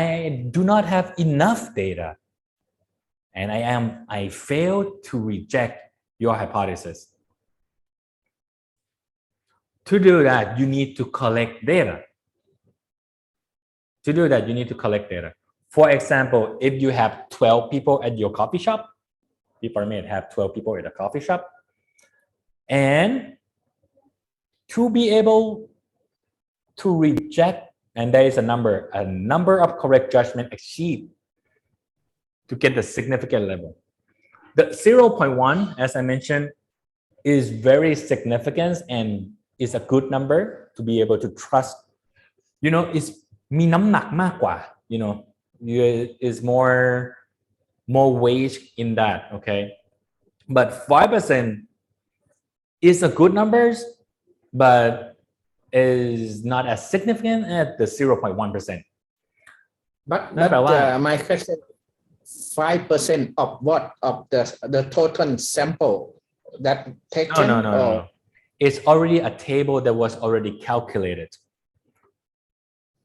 Speaker 1: do not have enough data and I failed to reject your hypothesis. To do that, you need to collect data. For example, if you have 12 people at your coffee shop, people may have 12 people at a coffee shop, and to be able to reject and there is a number of correct judgment achieved to get the significant level. The 0.1, as I mentioned, is very significant and is a good number to be able to trust. You know, it's มีน้ำหนักมากกว่า you know is more weight in that, okay, but 5% is a good numbers, but is not as significant as the 0.1%.
Speaker 5: But
Speaker 1: นั่นแปลว่า
Speaker 5: my question 5% of what of the total sample that taken
Speaker 1: No.
Speaker 5: or
Speaker 1: It's already a table that was already calculated.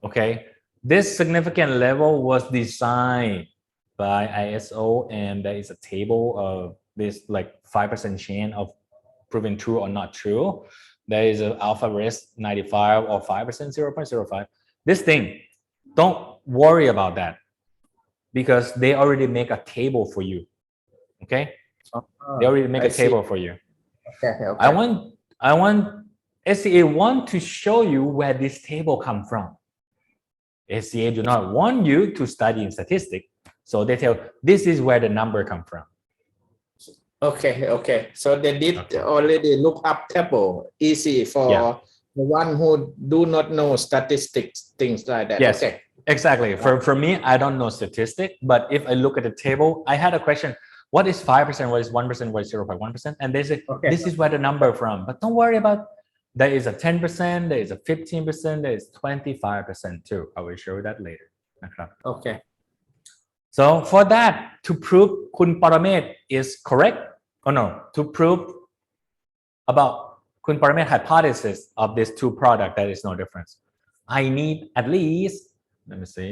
Speaker 1: Okay, this significant level was designed by ISO, and there is a table of this like 5% chain of proven true or not true. There is an alpha risk 95 or 5%, 0.05. This thing, don't worry about that because they already make a table for you. Okay, they already make
Speaker 5: I
Speaker 1: a table
Speaker 5: see.
Speaker 1: for you.
Speaker 5: Okay.
Speaker 1: I want SCA want to show you where this table come from. SCA do not want you to study in statistics, so they tell this is where the number come from.
Speaker 5: Okay. So they did already look up table easy for
Speaker 1: Yeah.
Speaker 5: the one who do not know statistics, things like that.
Speaker 1: Yes,
Speaker 5: Okay.
Speaker 1: exactly. For me, I don't know statistics, but if I look at the table, I had a question: what is 5%? What is 1%? What is 0.1%? And they say this is where the number from. But don't worry about. There is a 10%. There is a 15%. There is 25% too. I will show you that later.
Speaker 5: Okay.
Speaker 1: So for that, to prove Kun Paramet is correct, or no, to prove about Kun Paramet hypothesis of these two products, there is no difference. I need at least, let me see.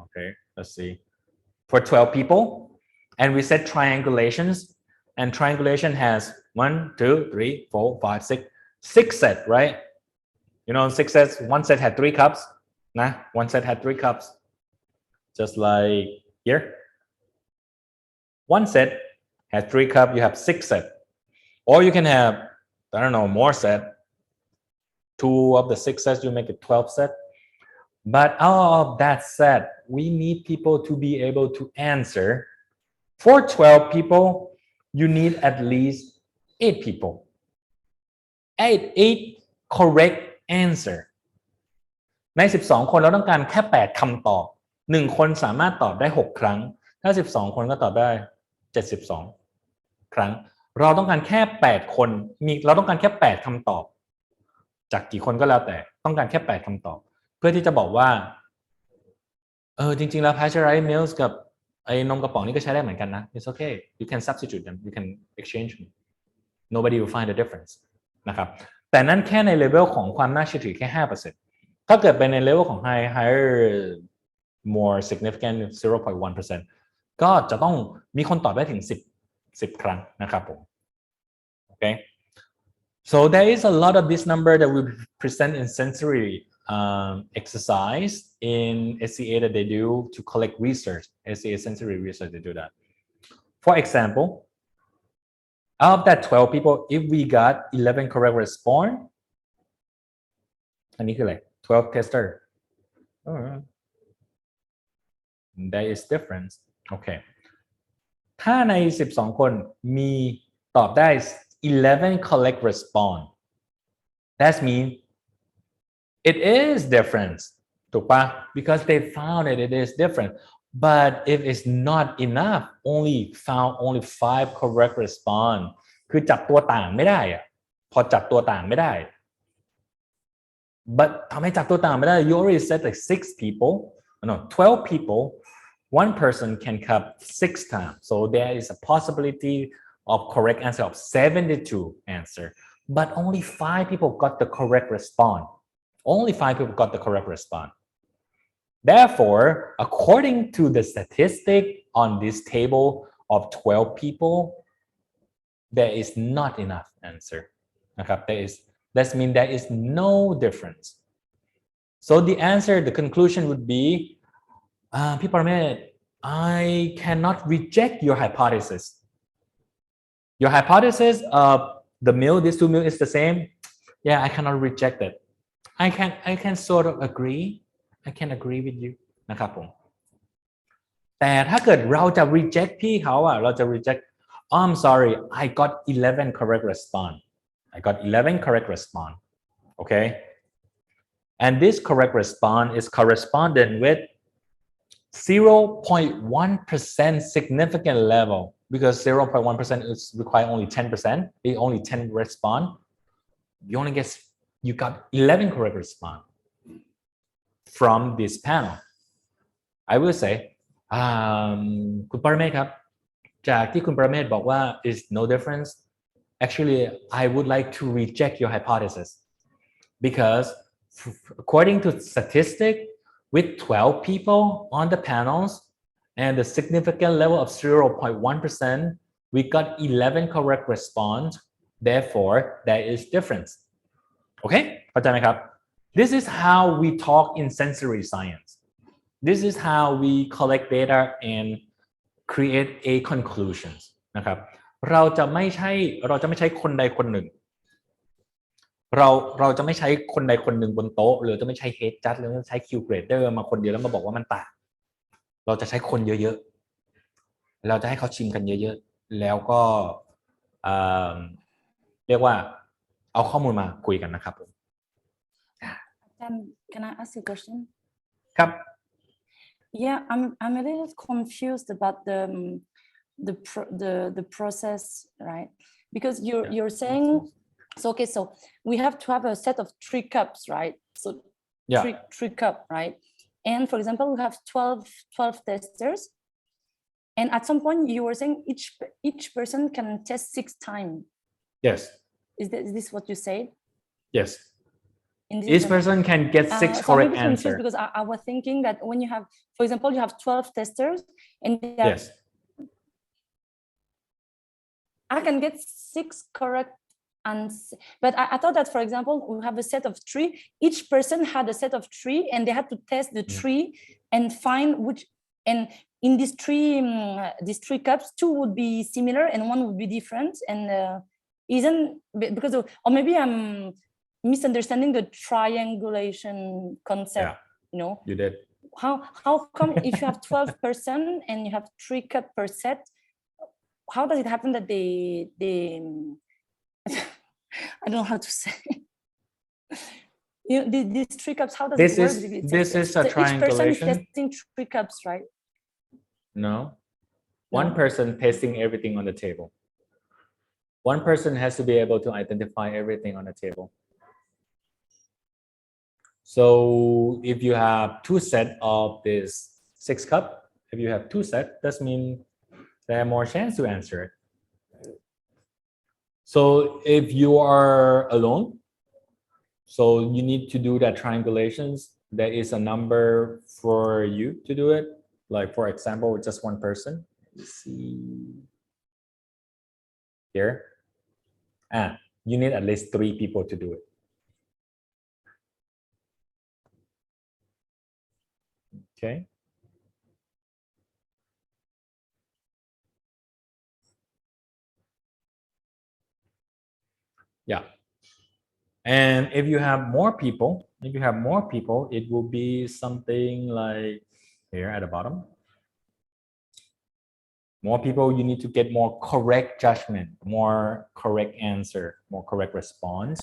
Speaker 1: Okay, let's see. For 12 people, and we said triangulations, and triangulation has 1, 2, 3, 4, 5, 6 sets, right? You know, 6 sets. One set had 3 cups. Nah, one set had 3 cups. Just like here. One set has 3 cups, you have 6 sets. Or you can have, I don't know, more set. 2 of the 6 sets, you make it 12 sets. But out of that set, we need people to be able to answer. For 12 people, you need at least 8 people. 8 correct answer. ใน 12 คนเราต้องการแค่ 8 คำตอบ 1 คนสามารถตอบได้ 6 ครั้ง ถ้า 12 คนก็ตอบได้ 72 ครั้ง เราต้องการแค่ 8 คนเราต้องการแค่ 8 คำตอบ จากกี่คนก็แล้วแต่ต้องการแค่ 8 คำตอบ เพื่อที่จะบอกว่าจริงๆแล้ว pasteurized milk กับไอ้นมกระป๋องนี่ก็ใช้ได้เหมือนกันนะ It's okay you can substitute them you can exchange them nobody will find the difference นะครับแต่นั่นแค่ในเลเวลของความน่าเชื่อถือแค่ 5% ถ้าเกิดเป็นในเลเวลของ higher more significant 0.1% ก็จะต้องมีคนตอบได้ถึง10 ครั้งนะครับผม okay so there is a lot of this number that we present in sensory exercise in SCA that they do to collect research. SCA sensory research, they do that. For example, out of that 12 people, if we got 11 correct response, อันนี้คืออะไร 12 tester. There is difference. Okay. ถ้าใน 12 คนมีตอบได้ 11 correct response, that means it is different ถูกปะ because they found it is different but if it's not enough found only 5 correct response คือจับตัวต่างไม่ได้อะพอจับตัวต่างไม่ได้ but ทำให้จับตัวต่างไม่ได้ you already said like 6 people no 12 people one person can cut 6 times so there is a possibility of correct answer of 72 answer but only 5 people got the correct response. Only 5 people got the correct response. Therefore, according to the statistic on this table of 12 people, there is not enough answer. That means there is no difference. So the answer, the conclusion would be, people, I cannot reject your hypothesis. Your hypothesis of the meal, these 2 meals is the same. Yeah, I cannot reject it. I can sort of agree. I can agree with you นะครับผมแต่ถ้าเกิดเราจะ reject พี่เขาเราจะ reject I'm sorry I got 11 correct response I got 11 correct response okay And this correct response is correspondent with 0.1% significant level, because 0.1% is require only 10%. It only 10 respond. You got 11 correct response from this panel. I will say คุณปรเมศครับจากที่คุณปรเมศบอกว่า is no difference. Actually, I would like to reject your hypothesis, because according to statistic, with 12 people on the panels and the significant level of 0.1%, we got 11 correct response. Therefore, there is difference. Okay? เข้าใจไหมครับ? This is how we talk in sensory science. This is how we collect data and create a conclusions นะครับ เราจะไม่ใช้คนใดคนหนึ่งเราจะไม่ใช้คนใดคนหนึ่งบนโต๊ะหรือจะไม่ใช้ head judge หรือใช้ Q grader มาคนเดียวแล้วมาบอกว่ามันต่างเราจะใช้คนเยอะๆเราจะให้เขาชิมกันเยอะๆแล้วก็เรียกว่าเอาข้อมูลมาคุยกันนะครับผม
Speaker 8: Can I ask you a question?
Speaker 1: ครับ
Speaker 8: Yeah, I'm a little confused about the process, right? Because you're saying so. Okay, so we have to have a set of 3 cups, right? So three cup, right? And for example, we have 12 testers, and at some point you were saying each person can test 6 times.
Speaker 1: Yes.
Speaker 8: Is this what you said?
Speaker 1: Yes. Each person can get 6 correct answers.
Speaker 8: Because I was thinking that when you have, for example, you have 12 testers, and
Speaker 1: yes,
Speaker 8: I can get 6 correct answers. But I thought that, for example, we have a set of 3. Each person had a set of 3, and they had to test the 3 and find which. And in these 3 cups, 2 would be similar and 1 would be different. And isn't because or maybe I'm misunderstanding the triangulation concept. You know,
Speaker 1: you did.
Speaker 8: How come if you have 12% and you have 3 cups per set, how does it happen that they I don't know how to say. You know, these 3 cups, how does it work?
Speaker 1: This is a triangulation.
Speaker 8: Each person is testing 3 cups, right?
Speaker 1: No. One person tasting everything on the table. One person has to be able to identify everything on the table. So if you have 2 sets of this 6 cup, if you have 2 sets, that means there are more chance to answer it. So if you are alone, so you need to do that triangulations. There is a number for you to do it. Like for example, with just 1 person. Let's see here. You need at least 3 people to do it. Okay. Yeah. And if you have more people, it will be something like here at the bottom. More people, you need to get more correct judgment, more correct answer, more correct response.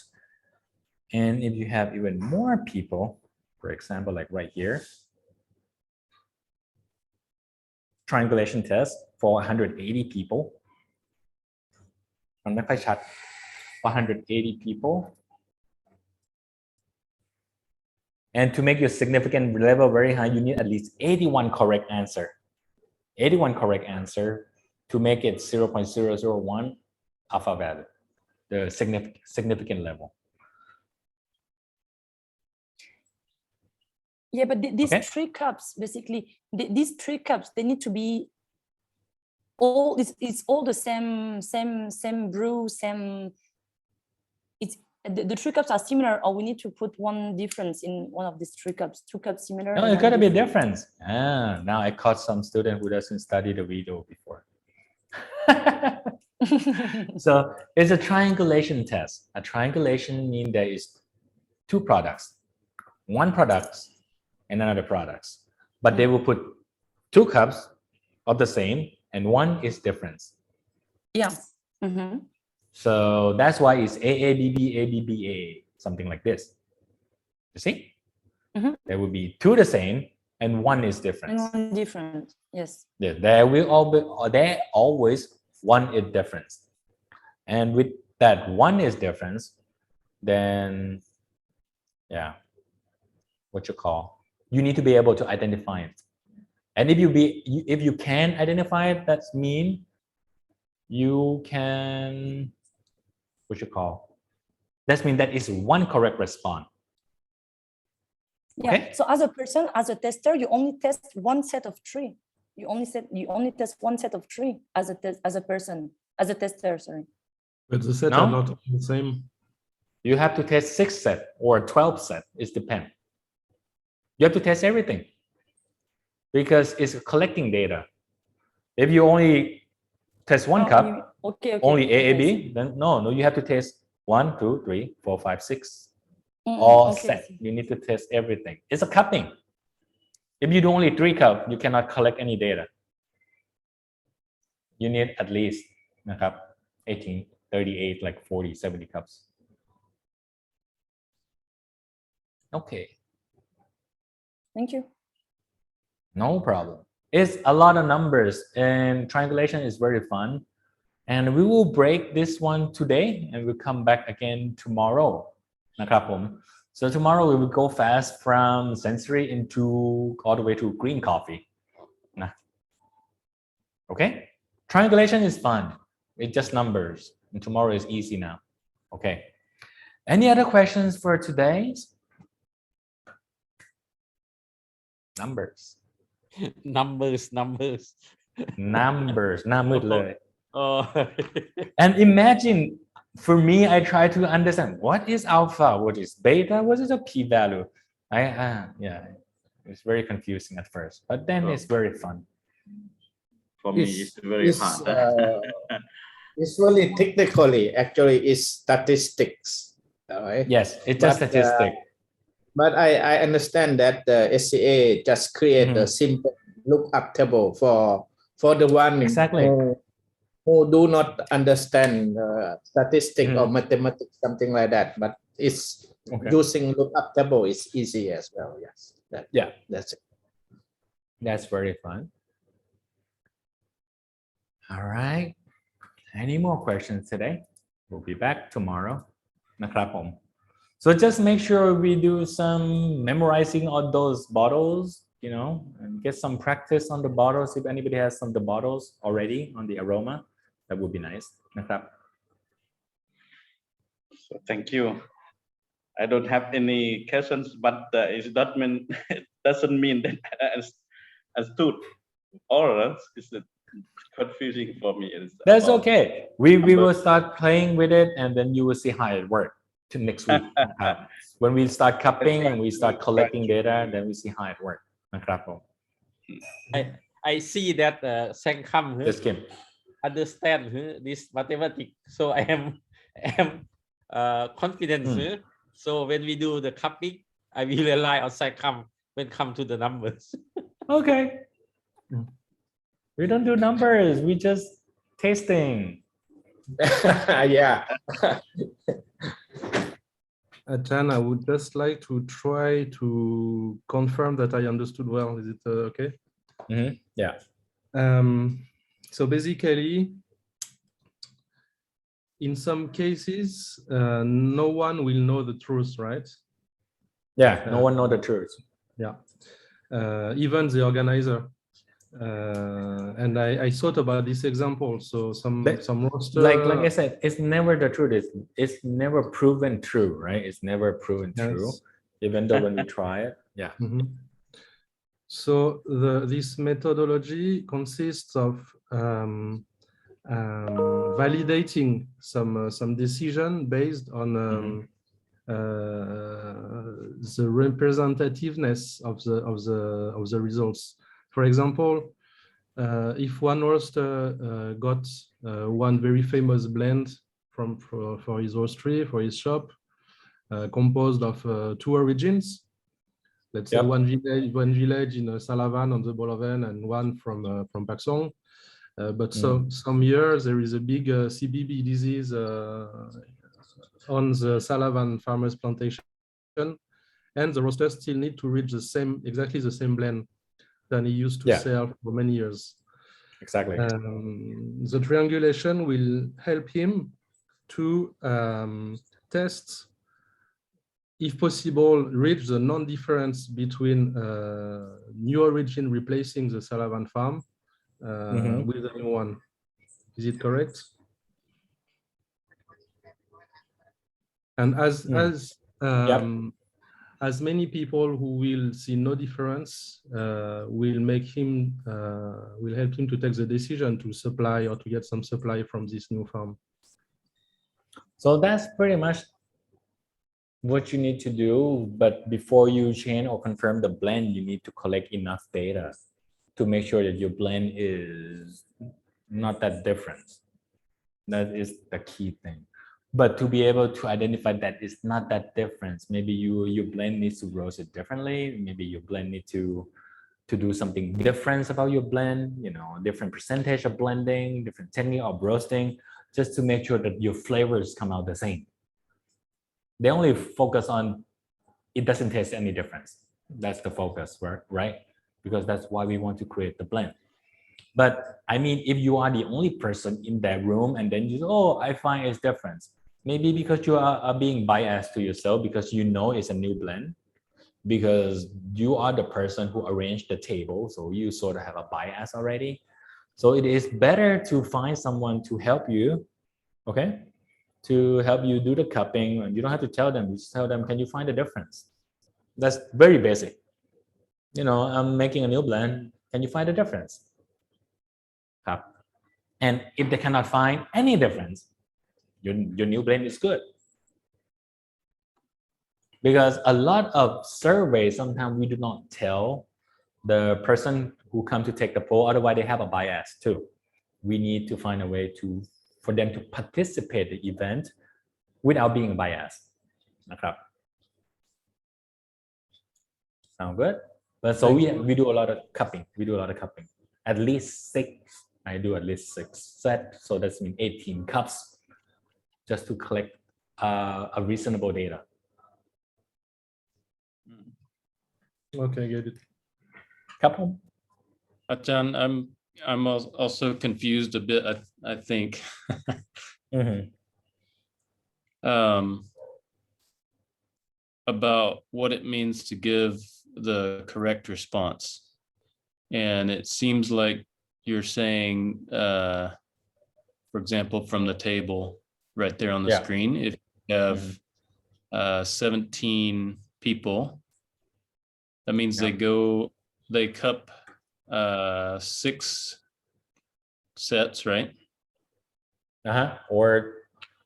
Speaker 1: And if you have even more people, for example, like right here, triangulation test for 180 people. มันไม่ค่อยชัด 180 people. And to make your significant level very high, you need at least 81 correct answer. 81 correct answer to make it 0.001 alpha value, the significant level.
Speaker 8: Yeah, but these 3 cups, basically, these 3 cups, they need to be all. It's all the same brew, same. It's the 3 cups are similar, or we need to put 1 difference in one of these 3 cups. 2 cups similar.
Speaker 1: No, it's gotta be a difference. Now I caught some student who doesn't study the video before. So it's a triangulation test. A triangulation means there is 2 products, 1 product and another products, but they will put 2 cups of the same and 1 is different.
Speaker 8: Yeah.
Speaker 1: So that's why it's AABB, ABBA, something like this. You see?
Speaker 8: Mhm.
Speaker 1: There will be two the same and one is
Speaker 8: And
Speaker 1: different.
Speaker 8: one different. Yes.
Speaker 1: Yeah, there always one is difference. And with that one is difference, then yeah, what you call, you need to be able to identify it. And if you can identify it, that's mean you can, what you call, that means that is one correct response.
Speaker 8: Yeah.
Speaker 1: Okay.
Speaker 8: So as a person, as a tester, you only test one set of three. You only test one set of three as a person, as a tester. Sorry.
Speaker 3: But the sets
Speaker 1: No?
Speaker 3: are not the same.
Speaker 1: You have to test 6 set or 12 set. It depends. You have to test everything because it's collecting data. If you only test one cup,
Speaker 8: Okay.
Speaker 1: only
Speaker 8: Okay, I
Speaker 1: AAB,
Speaker 8: see.
Speaker 1: then no, you have to test 1, 2, 3, 4, 5, 6.
Speaker 8: Mm-mm,
Speaker 1: All
Speaker 8: okay, I
Speaker 1: set.
Speaker 8: see.
Speaker 1: You need to test everything. It's a cupping. If you do only 3 cups, you cannot collect any data. You need at least 18, 38, like 40, 70 cups. Okay.
Speaker 8: Thank you.
Speaker 1: No problem. It's a lot of numbers and triangulation is very fun. And we will break this one today and we'll come back again tomorrow. So tomorrow we will go fast from sensory into all the way to green coffee. Okay? Triangulation is fun. It's just numbers. And tomorrow is easy now. Okay. Any other questions for today? Numbers.
Speaker 4: numbers
Speaker 1: หน้ามืดเลย
Speaker 4: oh
Speaker 1: And imagine, for me, I try to understand what is alpha, what is beta, what is a p-value. Yeah, it's very confusing at first, but then it's very fun.
Speaker 2: For me, it's very hard.
Speaker 5: It's really technically, actually, it's statistics. Right?
Speaker 1: Yes, it's just
Speaker 5: But,
Speaker 1: statistic.
Speaker 5: But I understand that the SCA just create a simple lookup table for the one
Speaker 1: Exactly.
Speaker 5: who do not understand statistics or mathematics, something like that. But it's using lookup table is easy as well. Yes. That's it.
Speaker 1: That's very fun. All right. Any more questions today? We'll be back tomorrow. นะครับผม So just make sure we do some memorizing on those bottles, and get some practice on the bottles. If anybody has some of the bottles already on the aroma, that would be nice. นะครับ
Speaker 2: So thank you. I don't have any questions, but it doesn't mean that I understood all. It's confusing for me.
Speaker 1: That's okay. We will start playing with it, and then you will see how it works to next week. When we start cupping and we start collecting data, then we see how it works. นะครับผม
Speaker 4: I see that Sangkham
Speaker 1: Just Kim.
Speaker 4: understand this mathematics, so I am confident. So when we do the cupping, I will rely on Sangkham when come to the numbers.
Speaker 1: Okay. We don't do numbers. We just tasting.
Speaker 5: Yeah.
Speaker 3: Chan, I would just like to try to confirm that I understood well. Is it okay?
Speaker 1: Yeah.
Speaker 3: So basically, in some cases, no one will know the truth, right?
Speaker 1: Yeah, no one know the truth.
Speaker 3: Yeah, even the organizer. And I thought about this example. So some roster,
Speaker 1: like I said, it's never the truth. It's never proven true, right? It's never proven true, even though when we try it. Yeah.
Speaker 3: So this methodology consists of validating some decision based on the representativeness of the results. For example, if one roaster got one very famous blend for his roastery, for his shop, composed of 2 origins, let's say one village in Salavan on the Boloven and one from Paksong. But some years there is a big CBB disease on the Salavan farmers plantation, and the roaster still need to reach exactly the same blend than he used to
Speaker 1: Yeah.
Speaker 3: sell for many years.
Speaker 1: Exactly.
Speaker 3: The triangulation will help him to test, if possible, reach the non-difference between new origin replacing the Salavan farm with a new one. Is it correct? And as many people who will see no difference will help him to take the decision to supply or to get some supply from this new farm.
Speaker 1: So that's pretty much what you need to do. But before you change or confirm the blend, you need to collect enough data to make sure that your blend is not that different. That is the key thing. But to be able to identify that it's not that different, maybe your blend needs to roast it differently. Maybe your blend needs to do something different about your blend, different percentage of blending, different technique of roasting, just to make sure that your flavors come out the same. They only focus on it doesn't taste any difference. That's the focus, right? Because that's why we want to create the blend. But I mean, if you are the only person in that room and then I find it's different. Maybe because you are being biased to yourself because it's a new blend, because you are the person who arranged the table. So you sort of have a bias already. So it is better to find someone to help you, okay? To help you do the cupping. And you don't have to tell them, you just tell them, can you find the difference? That's very basic. I'm making a new blend. Can you find the difference? Cup. And if they cannot find any difference, your new blend is good. Because a lot of surveys, sometimes we do not tell the person who come to take the poll, otherwise they have a bias too. We need to find a way for them to participate in the event without being biased. Sound good? But so we do a lot of cupping. At least 6. I do at least 6 sets. So that's mean 18 cups just to collect a reasonable data.
Speaker 3: Okay, get it.
Speaker 1: Couple.
Speaker 7: John, I'm also confused a bit. I think. About what it means to give the correct response, and it seems like you're saying, for example, from the table right there on the screen, if you have 17 people, that means they cup 6 sets, right?
Speaker 1: Or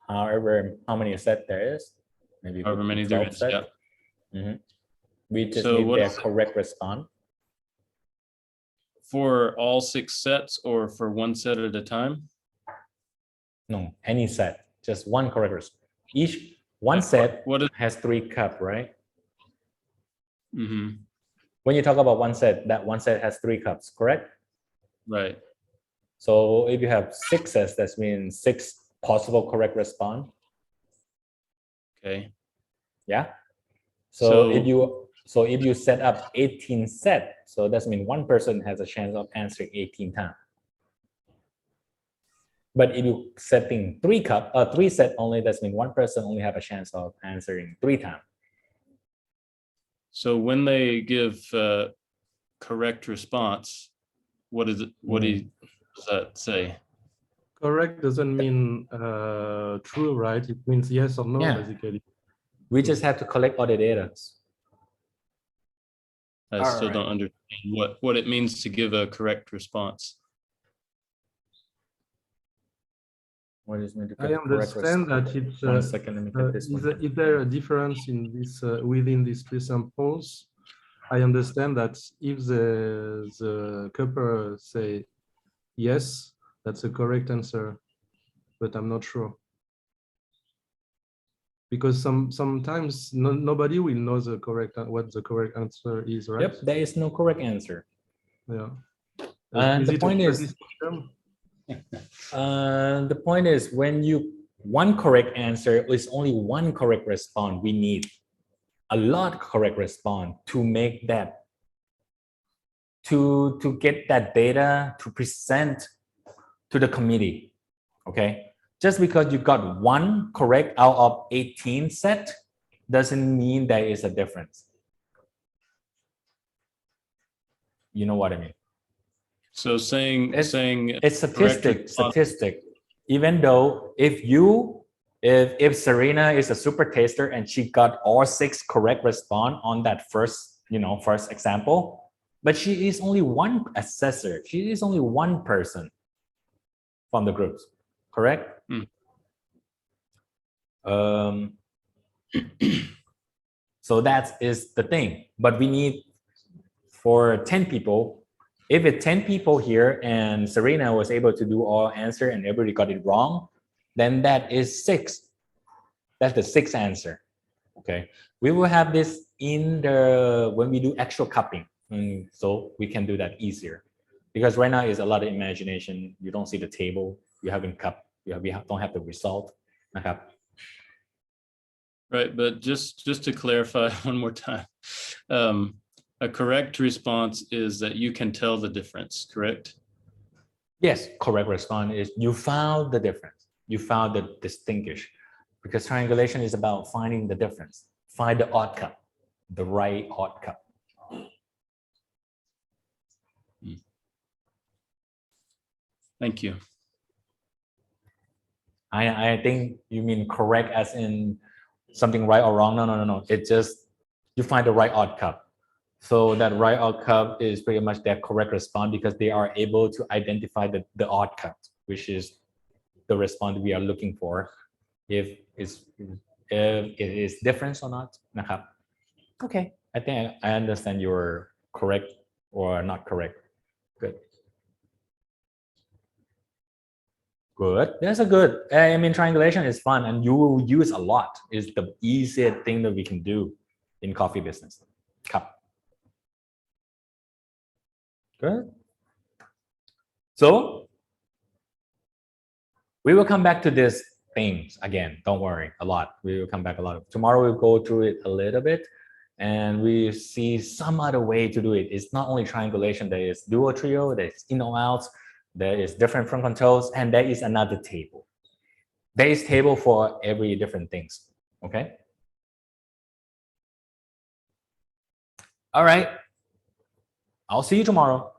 Speaker 1: how many sets there is. Maybe
Speaker 7: however many there is.
Speaker 1: Set. We just need their correct response.
Speaker 7: For all 6 sets or for one set at a time?
Speaker 1: No, any set, just one correct response. One set has 3 cups, right? When you talk about one set, that one set has 3 cups, correct?
Speaker 7: Right.
Speaker 1: So if you have 6 sets, that means 6 possible correct response.
Speaker 7: Okay.
Speaker 1: Yeah. So if you set up 18 sets, so that means one person has a chance of answering 18 times. But if you setting 3 sets only, that means one person only have a chance of answering 3 times.
Speaker 7: So when they give correct response, what is it? What does that say?
Speaker 3: Correct doesn't mean true, right? It means yes or no, basically.
Speaker 1: We just have to collect all the data.
Speaker 7: I still don't understand what it means to give a correct response.
Speaker 1: What is meant to
Speaker 3: I understand that it's
Speaker 1: 1 second, let me get this one.
Speaker 3: Is there a difference in this within these 3 samples? I understand that if the cupper say yes, that's a correct answer, but I'm not sure. Because sometimes nobody will know what the correct answer is, right?
Speaker 1: Yep, there is no correct answer.
Speaker 3: Yeah.
Speaker 1: And the point is, when one correct answer is only one correct response we need. a lot correct response to make that, to get that data to present to the committee, okay? Just because you got one correct out of 18 set doesn't mean there is a difference. You know what I mean?
Speaker 7: So saying
Speaker 1: It's
Speaker 7: correct response-
Speaker 1: statistic. Even though if Serena is a super taster and she got all 6 correct response on that first example, but she is only one assessor. She is only one person from the groups, correct? So that is the thing. But we need for 10 people. If it's 10 people here and Serena was able to do all answer and everybody got it wrong, then that is 6. That's the 6th answer. Okay. We will have this in when we do actual cupping. So we can do that easier. Because right now is a lot of imagination. You don't see the table. You haven't cupped. We don't have the result.
Speaker 7: Right, but just to clarify one more time, a correct response is that you can tell the difference, correct?
Speaker 1: Yes, correct response is you found the difference. You found the distinguish. Because triangulation is about finding the difference. Find the odd cup, the right odd cup.
Speaker 7: Thank you.
Speaker 1: I think you mean correct as in something right or wrong. No. It's just you find the right odd cup. So that right odd cup is pretty much their correct response because they are able to identify the odd cup, which is the response we are looking for. If it is different or not. Okay, I think I understand you're correct or not correct. Good. Good. That's a good. I mean, triangulation is fun and you will use a lot. It's the easiest thing that we can do in coffee business. Cup. Good. So we will come back to this things again. Don't worry, a lot. We will come back a lot. Tomorrow we'll go through it a little bit and we see some other way to do it. It's not only triangulation. There is dual trio, there's in or outs, there is different front controls, and there is another table. There is table for every different things. Okay. All right. I'll see you tomorrow.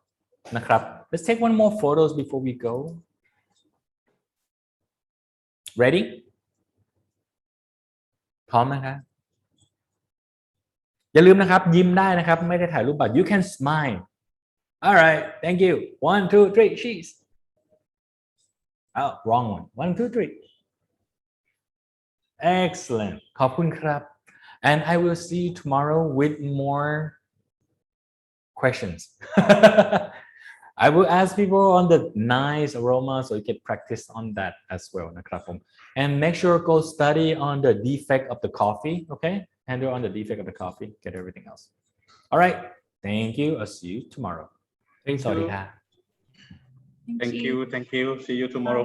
Speaker 1: Let's take one more photos before we go. Ready? พร้อมนะครับอย่าลืมนะครับยิ้มได้นะครับไม่ได้ถ่ายรูปบัตร You can smile. All right, thank you. 1, 2, 3, cheese. Oh, wrong one. 1, 2, 3. Excellent. ขอบคุณครับ And I will see you tomorrow with more questions. I will ask people on the nice aroma so you can practice on that as well. And make sure go study on the defect of the coffee. Okay, handle on the defect of the coffee. Get everything else. All right. Thank you. I'll see you tomorrow.
Speaker 2: Thank you. Thank you. See you tomorrow.